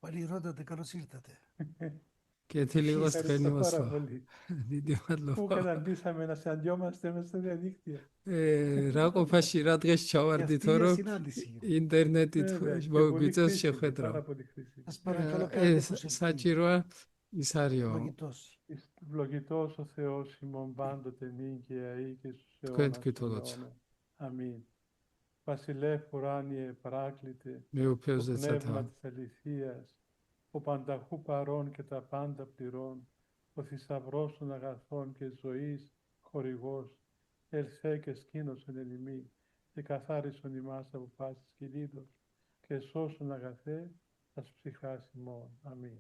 Πάλι ρώtate, καλώς ήρθατε. Κετήλ εγώ στρένει Ευχαριστώ όσο. πάρα πολύ. Δίδυ Πού μάτλοφα. καταντήσαμε να συναντιόμαστε μέσα στο διαδίκτυο. Რა ყოფაში რა დღეს ჩავარდით, Αυτή είναι რომ συνάντηση. ინტერნეტით Βέβαια, και πολύ მოგვიწევს χρήσιμη, შეხვედრა. πάρα πολύ χρήσιμη. Σας παρακαλώ κάντε ეს προσεκτική. საჭიროა ის არისო. Ευλογητός. Ευλογητός ο Θεός ημών πάντοτε νύχια ή και στους Თქვენ αιώνας των τკითულობთ. αιώνων. Αμήν. Βασιλεύ ουράνιε παράκλητε, το მეუფეოზეცათა πνεύμα της αληθείας, ο πανταχού παρών και τα πάντα πληρών, ο θησαυρός των αγαθών και ζωής χορηγός, ελθέ και σκήνωσον εν ημί, και καθάρισον ημάς από πάσης κυλίδος, και σώσον αγαθέ τας ψυχάς ημών. Αμήν.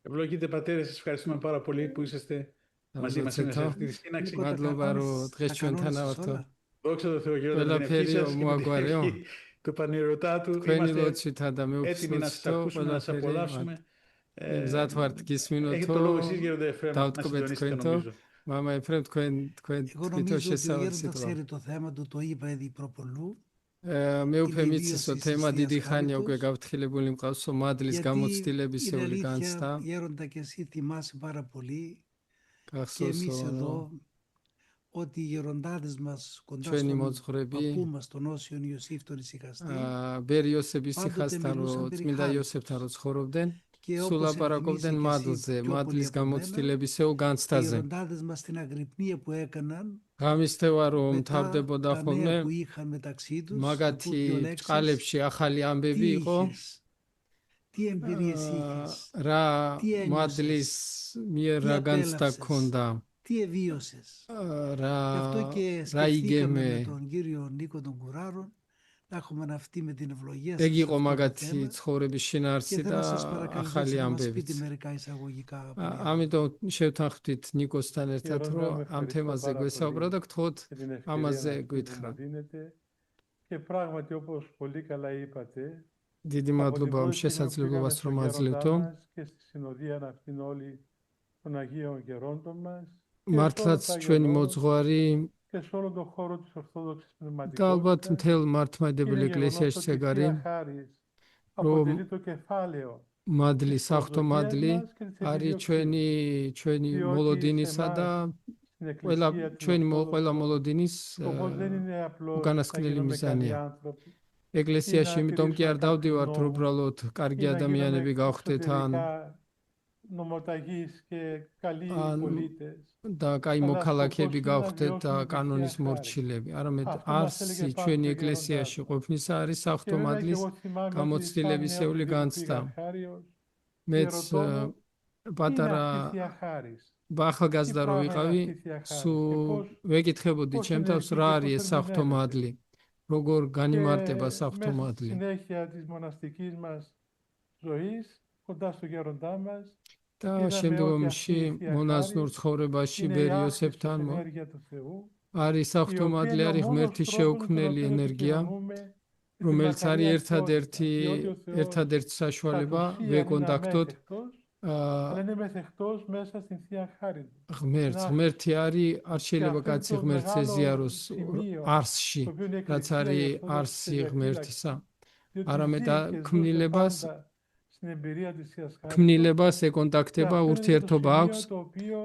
Ευλογείτε πατέρες, σας ευχαριστούμε πάρα πολύ που είσαστε μαζί μας σήμερα σε αυτή τη σύναξη. მადლობა რომ დღეს ჩვენთან ავთო. Δόξα τω Θεώ, Κύριε, για την ευχή σας και με την ευχή του πανηρωτάτου. თქვენი Είμαστε ლოცვითა და έτοιμοι να σας მეუფსნოცითო ακούσουμε, να σας ყველაფერი απολαύσουμε. მზად ვართ Έχετε გისმინოთო. το λόγο εσείς, Γέροντα Εφραίμ, να დავტკბეთ συντονίσετε, თქვენთო. νομίζω. მამა ეფრემ თქვენ Εγώ თვითონ νομίζω ότι ο შესავალ Γέροντας სიტყვა. ξέρει το θέμα του, το είπα ήδη προπολού. მეუფე Είναι მიცის ιδίως რომ ის თემა ευθείας დიდი ხანია უკვე χάριτος. გავთხილებული მყავს რომ მადლის Γιατί გამოცდილებისეული είναι განცდა. αλήθεια, Γέροντα, και εσύ θυμάσαι πάρα πολύ και გახსოვს εμείς რომ εδώ ότι οι γεροντάδες μας κοντά ჩვენი στον მოძღვრები παππού μας, τον Όσιον Ιωσήφ τον Ησυχαστή, ბერი იოსების πάντοτε ციხასთან μιλούσαν რომ περί წმინდა χάριτος. იოსებთან რომ ცხოვრობდნენ Και სულ όπως ლაპარაკობდნენ ενθυμίσαι και მადლზე, εσύ πιο πολύ მადლის από μένα, გამოცდილებისეულ οι განცდაზე. γεροντάδες μας στην αγρυπνία που έκαναν გამისთევა რომ μετά მთავრდებოდა τα ხოლმე νέα που είχαν μεταξύ τους, θα πω მაგათი δύο λέξεις, ჭყალებში ახალი ამბები τι იყო είχες, τι εμπειρίες είχες, რა τι ένιωσες, მადლის მიერ τι რა განცდა απέλαυσες, გქონდა τι εβίωσες. რა Γι' αυτό και რა σκεφτήκαμε με იგემე τον κύριο Νίκο τον Κουράρον να έχουμε αυτή με την ευλογία ეგ σας σε იყო αυτό το მაგათი θέμα ცხოვრების შინაარსი και და θέλω να σας παρακαλέσω ახალი να μας ამბებიც. πείτε μερικά εισαγωγικά. πολύ απλά. ამიტომ შევთანხმდით ნიკოსთან ერთად Γέροντα, რომ με ამ ευχαριστώ თემაზე πάρα გვესაუბრა πολύ და გთხოვთ για την ευκαιρία ამაზე αυτή που გვითხრა. μου δίνετε και πράγματι όπως πολύ καλά είπατε, დიდი από την მადლობა ამ πρώτη στιγμή που πήγαμε შესაძლებლობას στο რომ γέροντά აძლევთო. μας και στη συνοδεία αυτήν όλοι των Αγίων Γερόντων μας και σε όλο მართლაც το Άγιο ჩვენი Νόμο მოძღვარი και σε όλο τον χώρο της Ορθόδοξης და ალბათ Πνευματικότητας, მთელ είναι მართლმადიდებელი γεγονός ეკლესიაში ότι η ეგარი Θεία Χάρις რომ αποτελεί το κεφάλαιο მადლი, της სახთო προσδοκίας მადლი μας και της არის επιδιώξης. ჩვენი Διότι σε მოლოდინისა და εμάς, στην ყველა Εκκλησία την ჩვენი ყველა Ορθόδοξο, მოლოდინის σκοπός δεν είναι απλώς να უკანასკნელი γίνουμε καλοί მიზანია. άνθρωποι, ეკლესიაში είναι να იმიტომ კი არ τηρήσουμε κάποιους დავდივართ რომ νόμους უბრალოდ კარგი ή να ადამიანები γίνουμε გავხდეთ ან εξωτερικά νομοταγείς και καλοί ან πολίτες, და კაი αλλά მოქალაქეები σκοπός είναι να გავხდეთ და βιώσουμε τη Θεία კანონის Χάρη. მორჩილები. არამედ Αυτό μας არსი έλεγε ჩვენი πάντοτε ο ეკლესიაში γέροντάς μας. ყოფნისა არის Και სახთო βέβαια και მადლის εγώ θυμάμαι ότι σαν გამოცდილებისეული νέος Φίλιππος განცდა. Πηγαρχάριος მეც διερωτώμουν τι είναι პატარა αυτή η Θεία Χάρις, τι ახალგაზრდა რო πράγμα είναι ვიყავი, αυτή η Θεία Χάρις სულ και πώς ვეკითხებოდი ჩემ თავს რა არის ეს სახთო მადლი, როგორ განიმარტება სახთო μέσα στη მადლი. συνέχεια της μοναστικής μας ζωής, κοντά στο γέροντά μας, და είδαμε ότι შემდგომში αυτή η Θεία მონაზვნურ Χάρις ცხოვრებაში είναι η ბერი άσκηση იოსებთან ενέργεια του Θεού, არის η სახთო οποία მადლი είναι ο არის μόνος ღმერთის τρόπος με τον შეუქმნელი οποίο ენერგია, επικοινωνούμε με τη რომელიც არის μακαριά ერთადერთი ποιότητα, διότι ο Θεός ერთადერთი sაშუალება κατ' ουσίαν είναι ვეკონტაქტოთ αμέθευτος, αλλά είναι μεθεκτός μέσα στην Θεία Χάρη του. ღმერთს. ღმერთი არის არ შეიძლება αυτό კაცი το ღმერთს μεγάλο ეზიაროს σημείο, არსში, το οποίο είναι η რაც Εκκλησία, η არის Ορθόδοξη არსი και ღმერთისა. διότι არამედ ζει και ζούσε ქმნილებას πάντα στην εμπειρία της Θείας Χάριτος. ქმნილებას Και ეკონტაქტება, αυτό είναι το ურთიერთობა σημείο აქვს, το οποίο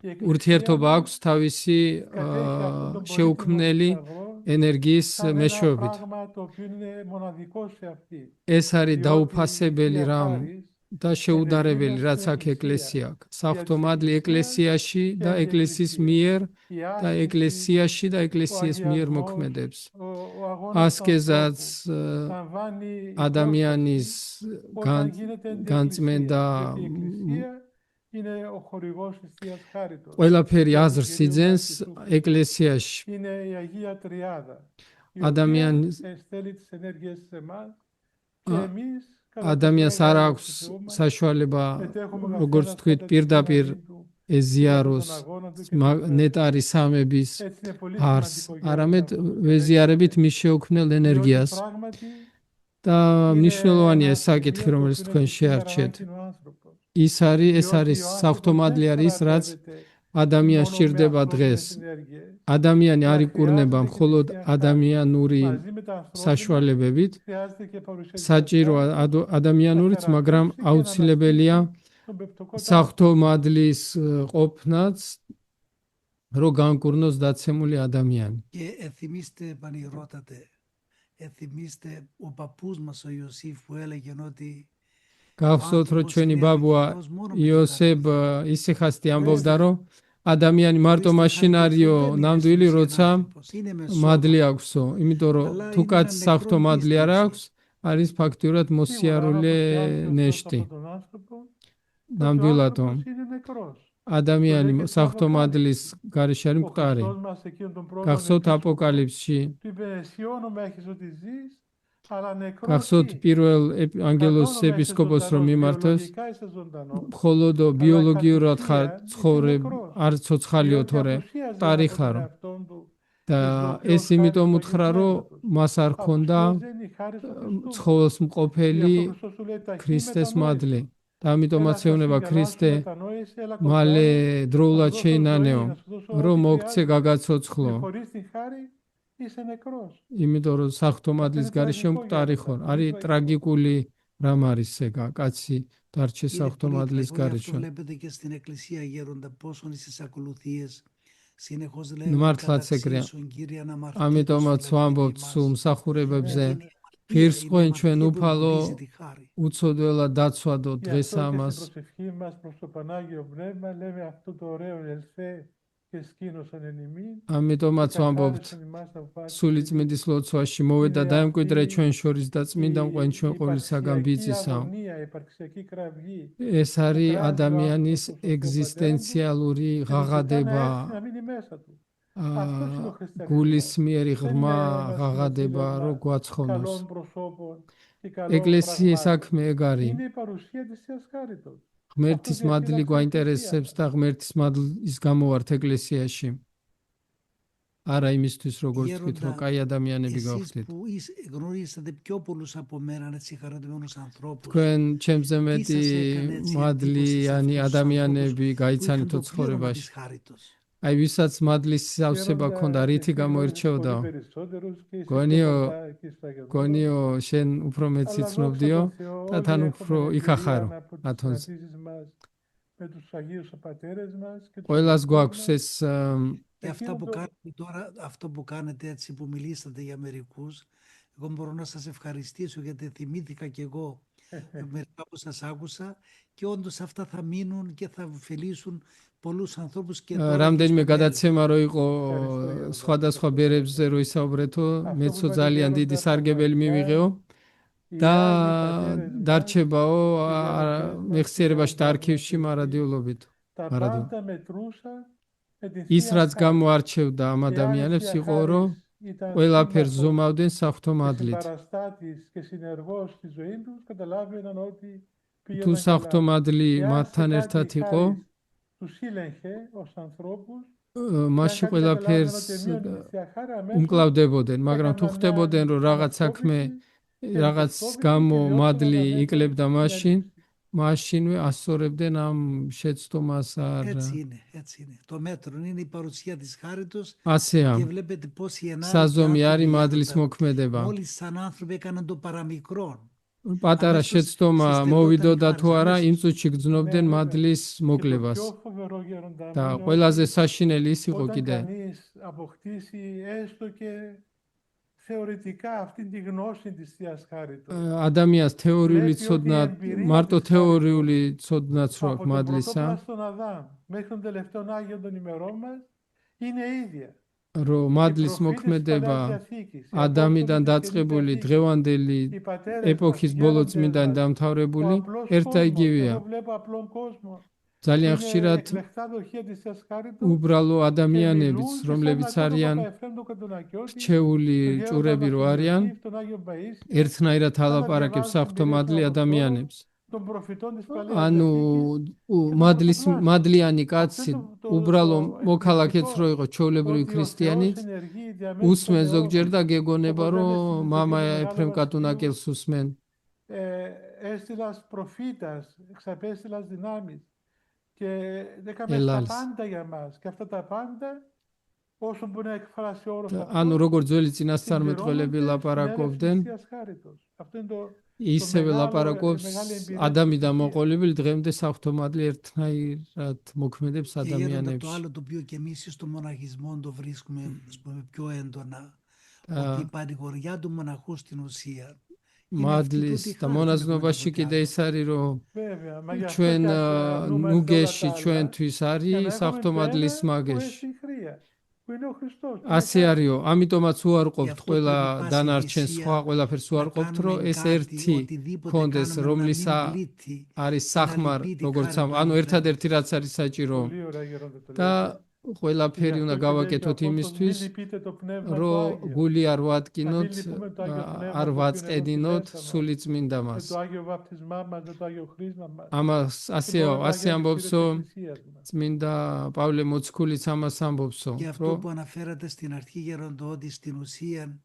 η Εκκλησία ურთიერთობა μας აქვს თავისი κατέχει αυτόν τον πολύτιμο შეუქმნელი θησαυρό ენერგიის σαν ένα მეშვეობით. πράγμα το οποίο είναι μοναδικό σε αυτή. ეს არის Διότι დაუფასებელი η რამ Χάρις და შეუდარებელი ενεργεί რაც στην აქ ეკლესია აქვს. Εκκλησία, სახთო δια της მადლი Εκκλησίας ეკლესიაში και და ეკლესიის αντιεκκλησίας. მიერ Η და άσκηση, ეკლესიაში და ο ეკლესიის მიერ αγιασμός, მოქმედებს. ο αγώνας του ასკეზაც ανθρώπου λαμβάνει ადამიანის υπόσταση όταν γίνεται განწმენდა διότι η Εκκλησία είναι ο χορηγός της Θείας Χάριτος. ყველაფერი του აზრს Κυρίου იძენს μας Ιησού Χριστού. ეკლესიაში. Είναι η Αγία Τριάδα, η ადამიანის οποία στέλνει τις ενέργειες σε εμάς και εμείς ადამიანს არ აქვს საშუალება, როგორც თქვით, პირდაპირ ეზიაროს ნეტარი სამების არსს, არამედ ვეზიარებით მის შეუქმნელ ენერგიას. და მნიშვნელოვანია ეს საკითხი, რომელიც თქვენ შეარჩიეთ. ეს არის სახთო მადლი არის, რაც ადამიანს სჭირდება დღეს. ადამიანი არ να იკურნება χρειάζεται και მხოლოდ θυσία χάρη. ადამიანური Μαζί με τα ανθρώπινα საშუალებებით, χρειάζεται και παρουσία της საჭიროა αγάπης, ადამიანურიც, να მაგრამ θεραπεύσει και να აუცილებელია αναστήσει τον πεπτοκό საღვთო მადლის ყოფნაც, რომ განკურნოს დაცემული ადამიანი. Και θυμίστε, πανηρώτατε, θυμίστε ο παππούς μας ο Ιωσήφ που έλεγε ότι გახსოვთ, რომ ჩვენი ბაბუა იოსებ ისიხასტი ამბობდა, რომ ადამიანი მარტო მაშინ არისო ნამდვილი, როცა მადლი აქვსო, იმიტომ რომ თუ კაც საღვთო მადლი არ აქვს, არის ფაქტიურად Σίγουρα, მოსიარულე άμα αποθεάσει ο Θεός ნეშტი. αυτόν τον άνθρωπο, τότε ο ნამდვილადო άνθρωπος είναι νεκρός. ადამიანი λέγεται საღვთო Αποκάλυψη. მადლის garaში არის Ο მკვდარი. Χριστός μας εκείνον τον πρώτον გახსოვთ επίσκοπο აპოკალიფსში, του είπε εσύ όνομα έχεις ότι ζεις, αλλά νεκρός გახსოვთ τι. პირველ Κατ' ანგელოს όνομα είσαι ეპისკოპოსს რომ ζωντανός, მიმართოს, βιολογικά είσαι ζωντανός, მხოლოდ ბიოლოგიურად ხარ κατ' ουσία ცხოვრე, είσαι νεκρός. არ ცოცხალიო Διότι თორე απουσίαζε მკვდარი από τον ხარო. εαυτόν του და της δοξιός ეს იმიტომ χάρης του უთხრა, Αγίου რომ Πνεύματος. მას არ ქონდა Απουσίαζε η χάρις του Χριστού. ცხოველს Γι' მყოფელი αυτό ο Χριστός του λέει ταχύ ქრისტეს μετανόησε. მადლი. და ამიტომაც Έλα, θα ეუბნება σου ქრისტე, διαβάσω, μετανόησε, έλα მალე κοντά μου, დროულად να σου δώσω შეინანეო, ζωή, να σου δώσω რომ ό,τι მოგცე χρειάζεται. გაგაცოცხლო. Και χωρίς την χάρη είσαι νεκρός. იმიტომ რომ საღვთო მადლის είναι garaში ტრაგიკო მკვდარი για ხარ. αυτά, არის πολύ ტრაგიკული რამ არის ეგა, კაცი დარჩე Είναι საღვთო πολύ მადლის τραγικό, γι' αυτό garaში. βλέπετε και στην Εκκλησία Γέροντα πόσον στις ακολουθίες συνεχώς ნუ λένε მართლაც ეგრეა. καταξύσουν Κύριε αναμαρτύρητος ამიტომაც ვამბობთ სულ მსახურებებზე, ღირსყვენ ჩვენ უფალო უცოდველად დაცვადოთ Γι' დღეს αυτό και ამას. στην προσευχή μας προς το Πανάγιο Πνεύμα λέμε αυτό το ωραίο ελθέ και σκήνωσαν εν ημίν. ამიტომაც ვამბობთ სული წმინდის ლოცვაში მოვედა დაემკვიდრე ჩვენ შორის და წმინდა მყვენ ჩვენ ყოვლისაგან ბიძისა. ეს არის ადამიანის ეგზისტენციალური ღაღადება, გულისმიერი ღრმა ღაღადება, რომ გვაცხოვნოს. ეკლესიის საქმე ეგ არის. Είναι η παρουσία της Θείας Χάριτος. ღმერთის მადლი გვაინტერესებს და ღმერთის მადლის გამო ვართ ეკლესიაში. არა იმისთვის, როგორც თქვით, რომ კაი ადამიანები Εσείς გავხდით. που γνωρίσατε πιο πολλούς από μένα έτσι χαριτωμένους ανθρώπους. თქვენ ჩემზე მეტი მადლიანი ადამიანები გაიცანითო ცხოვრებაში. აი ვისაც მადლის სავსება ქონდა, რითი გამოირჩეოდა? გონიო შენ უფრო მეც იცნობდიო და თან უფრო იქახარო ათონს. ყველას გვაქვს ეს Και αυτό που κάνετε έτσι που μιλήσατε για μερικούς, εγώ μπορώ να σας ευχαριστήσω γιατί θυμήθηκα και εγώ μερικά που σας άκουσα και όντως αυτά θα μείνουν και θα ωφελήσουν πολλούς ανθρώπους και τώρα. რამდენიმე გადაცემა რო იყო სხვადასხვა ბერებზე რო ისაუბრეთო, მეცო ძალიან დიდი სარგებელი მივიღეო და დარჩებაო მეხსიერებაში და არქივში მარადიულობით. ის რაც გამოარჩევდა ამ ადამიანებს იყო რომ ყველაფერს ზომავდნენ საღვთო მადლით. თუ საღვთო მადლი მათთან ერთად იყო, მასში ყველაფერს უმკლავდებოდნენ, მაგრამ თუ ხდებოდნენ რომ რაღაც საქმე რაღაც გამო მადლი ikლებდა მაშინვე ასწორებდნენ ამ შეცდომას არ. Έτσι είναι. Το μέτρο είναι η παρουσία της χάριτος ასეა. και βλέπετε πόσοι ενάρετοι საზომი არის άνθρωποι მადლის მოქმედება. μόλις σαν άνθρωποι έκαναν το παραμικρόν. პატარა შეცდომა მოვიდოდა თუ არა, იმ წუთში გძნობდნენ მადლის მოკლებას. და ყველაზე საშინელი ის იყო კიდე. θεωρητικά αυτή τη γνώση της Θείας Χάριτος. ადამიანს თეორიული ცოდნა, მარტო თეორიული ცოდნაც რო აქვს მადლისა. Από τον Αδάμ μέχρι τον τελευταίο Άγιο των ημερών μας είναι ίδια. რომ მადლის მოქმედება ადამიანიდან დაწყებული დღევანდელი ეპოქის ბოლო წმინდანი დამთავრებული ერთა იგივეა. ძალიან ხშირად უბრალო ადამიანებიც, რომლებიც არიან რჩეული ჭურები რო არიან, ერთნაირად ალაპარაკებს საღვთო მადლი ადამიანებს. ანუ მადლიანი კაცი, უბრალო მოქალაქეც რო იყო, ჩვეულებრივი ქრისტიანიც, უსმენ ზოგჯერ და გეგონება რომ მამა ეფრემ კატუნაკელს უსმენ. Έστειλας προφήτας, εξαπέστειλας δυνάμεις και έκαμε τα πάντα για μας. Και αυτά τα πάντα όσο μπορεί να εκφράσει ο όρος ანუ αυτός, როგორც ძველი წინასწარმეტყველები συμπληρώνονται στην έλευση ლაპარაკობდნენ, της Θείας Χάριτος. Αυτό είναι το ისევე μεγάλη ლაპარაკობს εμπειρία ადამი της და Εκκλησίας. მოყოლებელი დღემდე საღვთო მადლი ერთნაირად მოქმედებს Και Γέροντα, το ადამიანებში. άλλο το οποίο και εμείς στο μοναχισμό το βρίσκουμε ας πούμε, πιο έντονα, ότι η παρηγοριά του μοναχού στην ουσία მადლის და მონაზვნობაში კიდე ის არის, რომ Βέβαια, μα γι' αυτό ჩვენ και αρνούμαστε όλα ნუგეში τα άλλα, ჩვენთვის για να არის έχουμε საღვთო το მადლის ένα που მაგეში. έχει η χρειά, που είναι ο Χριστός. ასე არისო, ამიტომაც Γι' უარყოფთ αυτό ყველა πρέπει πάση დანარჩენ θυσία სხვა ყველაფერს να უარყოფთ, რომ κάνουμε ეს κάτι, ერთი οτιδήποτε კონდეს, κάνουμε, να რომლის μην πλήττει, არის να სახმარ, λυπεί τη როგორც χάρη του ანუ Αγίου ერთადერთი Πνεύματος. რაც არის საჭირო Πολύ ωραία, Γέροντα, το და λέτε. ყველაფერი Γι' უნდა αυτό και λέει και ο გავაკეთოთ Απόστολος, μην იმისთვის, λυπείτε το Πνεύμα το რომ Άγιο. გული არ Να μην ვატკინოთ, λυπούμε το Άγιο Πνεύμα არ το οποίο είναι εδώ ვაწყედინოთ στη μέσα μας. სული წმინდა Με მას. το Άγιο Βαπτισμά μας, με το Άγιο Χρίσμα μας. ამას Και ასე με το ასე Άγιο ამბობს, Ελευθερίο რომ της Εκκλησίας μας. წმინდა პავლე მოციქულიც ამას ამბობსო, Και αυτό რომ που αναφέρατε στην αρχή, Γέροντα, ότι στην ουσία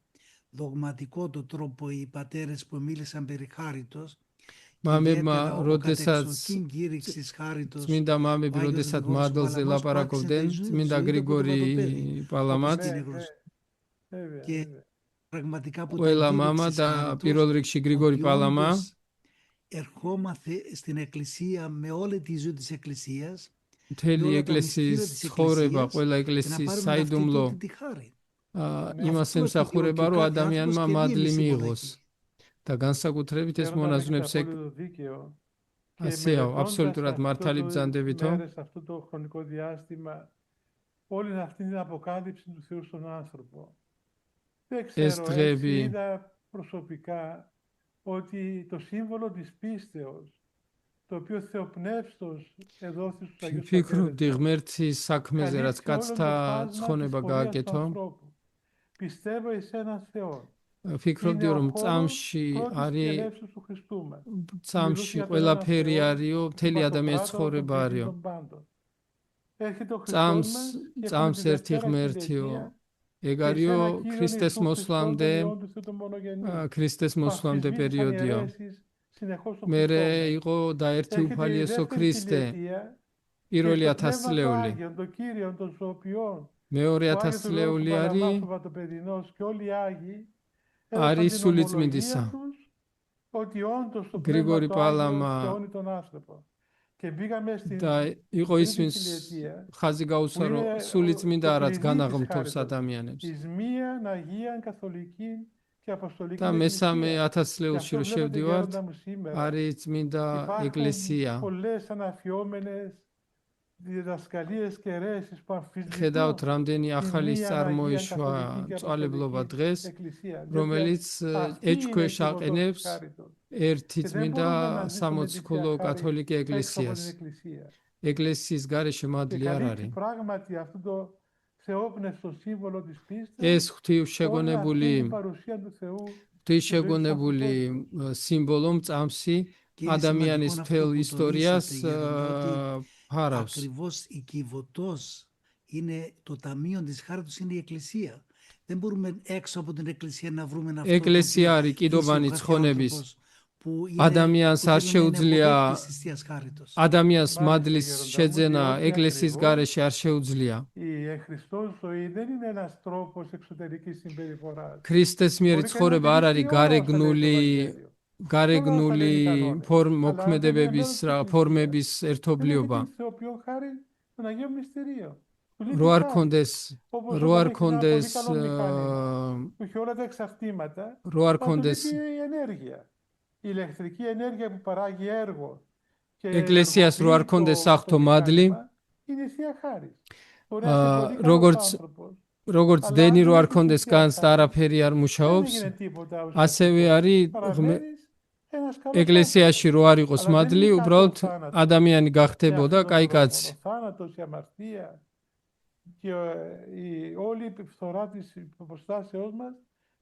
δογματικό το τρόπο οι πατέρες που μίλησαν περί χάριτος, και მამებმა, ιδιαίτερα ο როდესაც κατεξοχήν κήρυξης χάριτος, წმინდა მამები, ο Άγιος როდესაც Γρηγόρης მადლზე Παλαμάς, που άρχισε ლაპარაკობდნენ, τη წმინდა ζωή του από το გრიგორი πατοπέδι, პალამაც, όπως είναι Ναι, γνωστό. βέβαια, Και βέβαια. πραγματικά που ყველა ήταν მამა κήρυξης და χάριτος, პირველ რიგში გრიგორი ότι პალამა όντως ερχόμαστε στην Εκκλησία με όλη τη ζωή της Εκκλησίας, με მთელი όλα τα ეკლესიის μυστήρια της ცხოვრება, Εκκλησίας, ყველა και να ეკლესიის πάρουμε საიდუმლო αυτή τη χάρη. იმას Αυτό ემსახურება, και რომ κάθε ადამიანმა άνθρωπος και მადლი εμείς οι მიიღოს μοναχοί. და განსაკუთრებით ეს Γέροντα, έχετε მონაზვნებს απόλυτο δίκαιο. Και ასეა, μελετώντας აბსოლუტურად მართალი ბრძანდებითო. μέρες, αυτό το χρονικό διάστημα, όλη αυτή την αποκάλυψη του Θεού στον άνθρωπο. Δεν ξέρω, έτσι είδα προσωπικά ότι το σύμβολο της πίστεως, το οποίο Θεοπνεύστος εδόθη στους Αγίους ფიქრობდი Πατέρες, ღმერთის საქმეზე, რაც καλύπτει όλο το კაცთა φάσμα της ცხონება πορείας του გააკეთო. ανθρώπου. Πιστεύω εις έναν Θεό. ფიქრობდი, Είναι რომ ο χώρος წამში πρώτης არის διελεύσεως του Χριστού μας. წამში Μιλούσε για τον ყველაფერი έναν არისო, Θεό, მთელი τον ადამიანის Παντοκράτορα, τον ცხოვრება πλήτη არისო. των πάντων. Έρχεται ο Χριστός წამს μας και έχουμε წამს τη ერთი Δευτέρα ღმერთიო. Κυριακία ეგ και σε არისო ένα Κύριον ქრისტეს Ιησού Χριστόν, მოსვლამდე, τον Υιόν του Θεού τον μονογενή, ქრისტეს που მოსვლამდე αμφισβήτησαν οι პერიოდია. αιρέσεις συνεχώς τον მერე Χριστό μας. იყო და ერთი Έρχεται η უფალიესო δεύτερη ქრისტე, χιλιετία και პირველი στο Πνεύμα του 1000-ლეული. Άγιον, τον Κύριον, τον Ζωοποιών, მეორე ο Άγιος του Λόγου 1000-ლეული Παλαμάς, არის ο Βατοπεδινός και όλοι οι Άγιοι არის έδωσαν την სულიწმინდისა. ομολογία τους ότι όντως το Πνεύμα გრიგორი του Άγιο პალამა θεώνει τον άνθρωπο. Και μπήκαμε στην და იყო ის, τρίτη ვინც χιλιετία, ხაზი გაუსვა, που რომ είναι სულიწმინდა το რაც κλειδί της განაღმრთობს χάριτος, ადამიანებს. εις μίαν Αγίαν Καθολική και Αποστολική და μესამე Εκκλησία. Γι' 1000-ლეულში αυτό რო βλέπετε, შევდივართ, Γέροντα μου, σήμερα არის წმინდა ეკლესია. υπάρχουν πολλές αναφιόμενες διδασκαλίες και αιρέσεις που ხედავთ, αμφισβητούν რამდენი τη ახალის μία Αγία წარმოიშვა Καθολική και წვალებლობა Αποστολική დღეს, Εκκλησία. რომელიც Αυτή είναι η ეჭქვეშ κυβωτός აყენებს της χάριτος. ერთი Και δεν წმინდა μπορούμε να ζήσουμε τη სამოციქულო Θεία Χάρη კათოლიკე έξω από ეკლესიას. την Εκκλησία. ეკლესიის გარეშე Και მადლი არ καλύπτει არის. πράγματι αυτό το θεόπνευστο σύμβολο της πίστης, ეს όλη αυτή ღვთისშეგონებული την παρουσία του Θεού στη ζωή του ღვთისშეგონებული ανθρώπου. სიმბოლო მწამსი Και είναι ადამიანის σημαντικό მთელ αυτό που ისტორიას τονίσατε, Γέροντα, ότι ფარავს. ακριβώς η Κιβωτός είναι το ταμείο της χάριτος, είναι η Εκκλησία. Δεν μπορούμε έξω από την Εκκλησία να βρούμε αυτό το ეკლესია οποίο არის კიდობანი ίσως ο κάθε ცხონების. άνθρωπος που ადამიანს არ θέλει να είναι შეუძლია αποδέκτης της Θείας Χάριτος. ადამიანს Μάλιστα, მადლის Γέροντα μου, შეძენა διότι ეკლესიის ακριβώς გარეშე არ შეუძლია. η Χριστός ζωή δεν είναι ένας τρόπος εξωτερικής συμπεριφοράς. ქრისტეს მიერი Μπορεί κανείς να ცხოვრება τη არ არის ρίξει όλα όσα λέει το გარეგნული Ευαγγέλιο. გარეგნული Όλα όσα λέει οι κανόνες. მოქმედებების Αλλά δεν είναι ფორმების Είναι και ერთობლიობა. την θεοποιώ χάρη των Αγίων Μυστηρίων. Του λείπει რო არ χάρη. ქონდეს Όπως რო όταν არ έχεις ένα πολύ ქონდეს καλό μηχάνημα που έχει όλα τα εξαρτήματα, რო არ μα του ქონდეს λείπει η ενέργεια. Η ηλεκτρική ενέργεια που παράγει έργο και ეკლესიას რო არ ενεργοποιεί ქონდეს το საღვთო მადლი, μηχάνημα, είναι η Θεία Χάρη. Μπορεί να είσαι πολύ καλός როგორც άνθρωπος, როგორც αλλά დენი αν რო δεν არ έχεις τη ქონდეს Θεία განს და Χάρη, არაფერი არ δεν მუშაობს, έγινε τίποτα ასევე ουσιαστικό. არის Παραμένεις ένας καλός ეკლესიაში რო არ იყოს Αλλά δεν მადლი, είναι უბრალოდ κάτω ο θάνατος. ადამიანი Με გახდებოდა αυτόν τον კაი τρόπο. კაცი. Ο θάνατος, η αμαρτία και όλη η φθορά της υποστάσεώς μας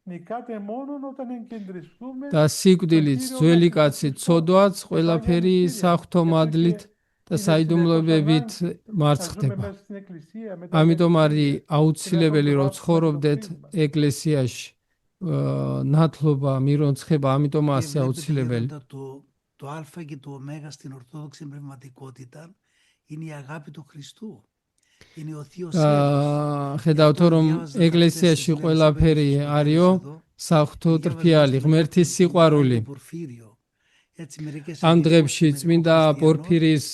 νικάται μόνο όταν εγκεντριστούμε და სიკვდილიც, ძველი კაცი, ცოდვაც, ყველაფერი საღვთო მადლით და საიდუმლოებით მარცხდება. ამიტომ არის აუცილებელი რომ ცხოვრობდეთ ეკლესიაში. ნათლობა, მირონცხება, ამიტომ Και ასე βλέπετε, აუცილებელი. Γέροντα, το Α και το Ω στην Ορθόδοξη πνευματικότητα είναι η αγάπη του Χριστού. Είναι ο Θείος Έρωτος. ხედავთ რომ ეკლესიაში ყველაფერი არისო საღვთო ტრფიალი ღმერთის სიყვარული ამ დღებში წმინდა პორფირის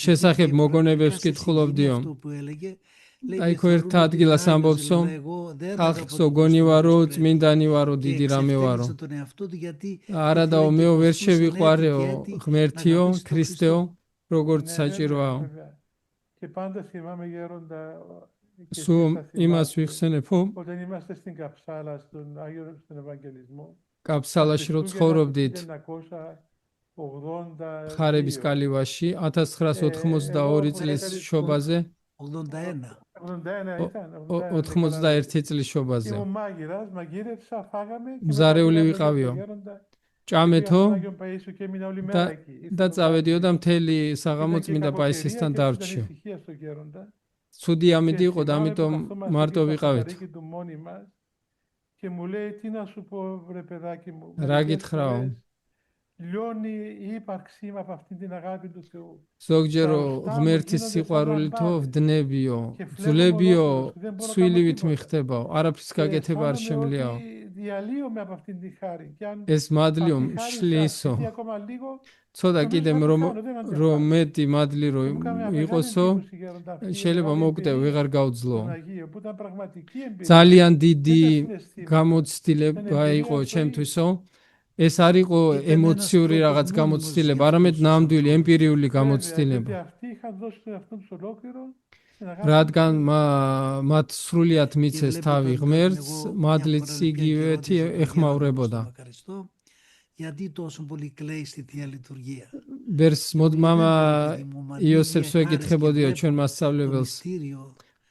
შესახებ მოგონებებს კითხულობდიო აი ხო ერთ ადგილას ამბობსო ხალხსო გონივარო წმინდანი ვარო დიდი რამე ვარო არადაო მეო ვერ შევიყვარეო ღმერთიო ქრისტეო როგორც საჭიროა Και πάντα θυμάμαι γέροντα και სულ იმას ვიხსენებო όταν είμαστε στην Καψάλα, στον Άγιο στον Ευαγγελισμό. კაფსალაში რო ცხოვრობდით 1982 ხარების კალივაში 1982 წლის შობაზე 81 ήταν. 91 წლის შობაზე Ήμουν μάγειρας, μαγείρευσα, φάγαμε και მზარეული ვიყავიო ჭამეთო და წავედიო და მთელი საღამო წმინდა პაისისთან დარჩიო ცუდი ამინდი იყო და ამიტომ მარტო ვიყავით Και μου λέει, τι να σου πω, βρε παιδάκι μου. რა გითხრაო Λιώνει η ύπαρξή μου από αυτήν την αγάπη του Θεού. ზოგჯერო ღმერთის სიყვარულითო ვდნებიო ძლებიო სვილივით მიხდებაო არაფრის გაკეთება არ შემლიაო Διαλύομαι από αυτήν τη χάρη. ეს მადლიო შლისო ცოტა კიდემ რომ მეტი მადლი რო იყოსო შეიძლება მოკვდე ვეღარ გავძლო ძალიან დიდი გამოცდილება იყო ჩემთვისო ეს არ იყო ემოციური რაღაც გამოცდილება არამედ ნამდვილი ემპირიული გამოცდილება რადგან მათ სრულიად მიცეს თავი ღმერთს მადლიც იგივეთი ეხმაურებოდა Γιατί τόσο πολύ κλαίει στη Θεία Λειτουργία. ბერს მამა იოსებს ვეკითხებოდიო ჩვენ მასწავლებელს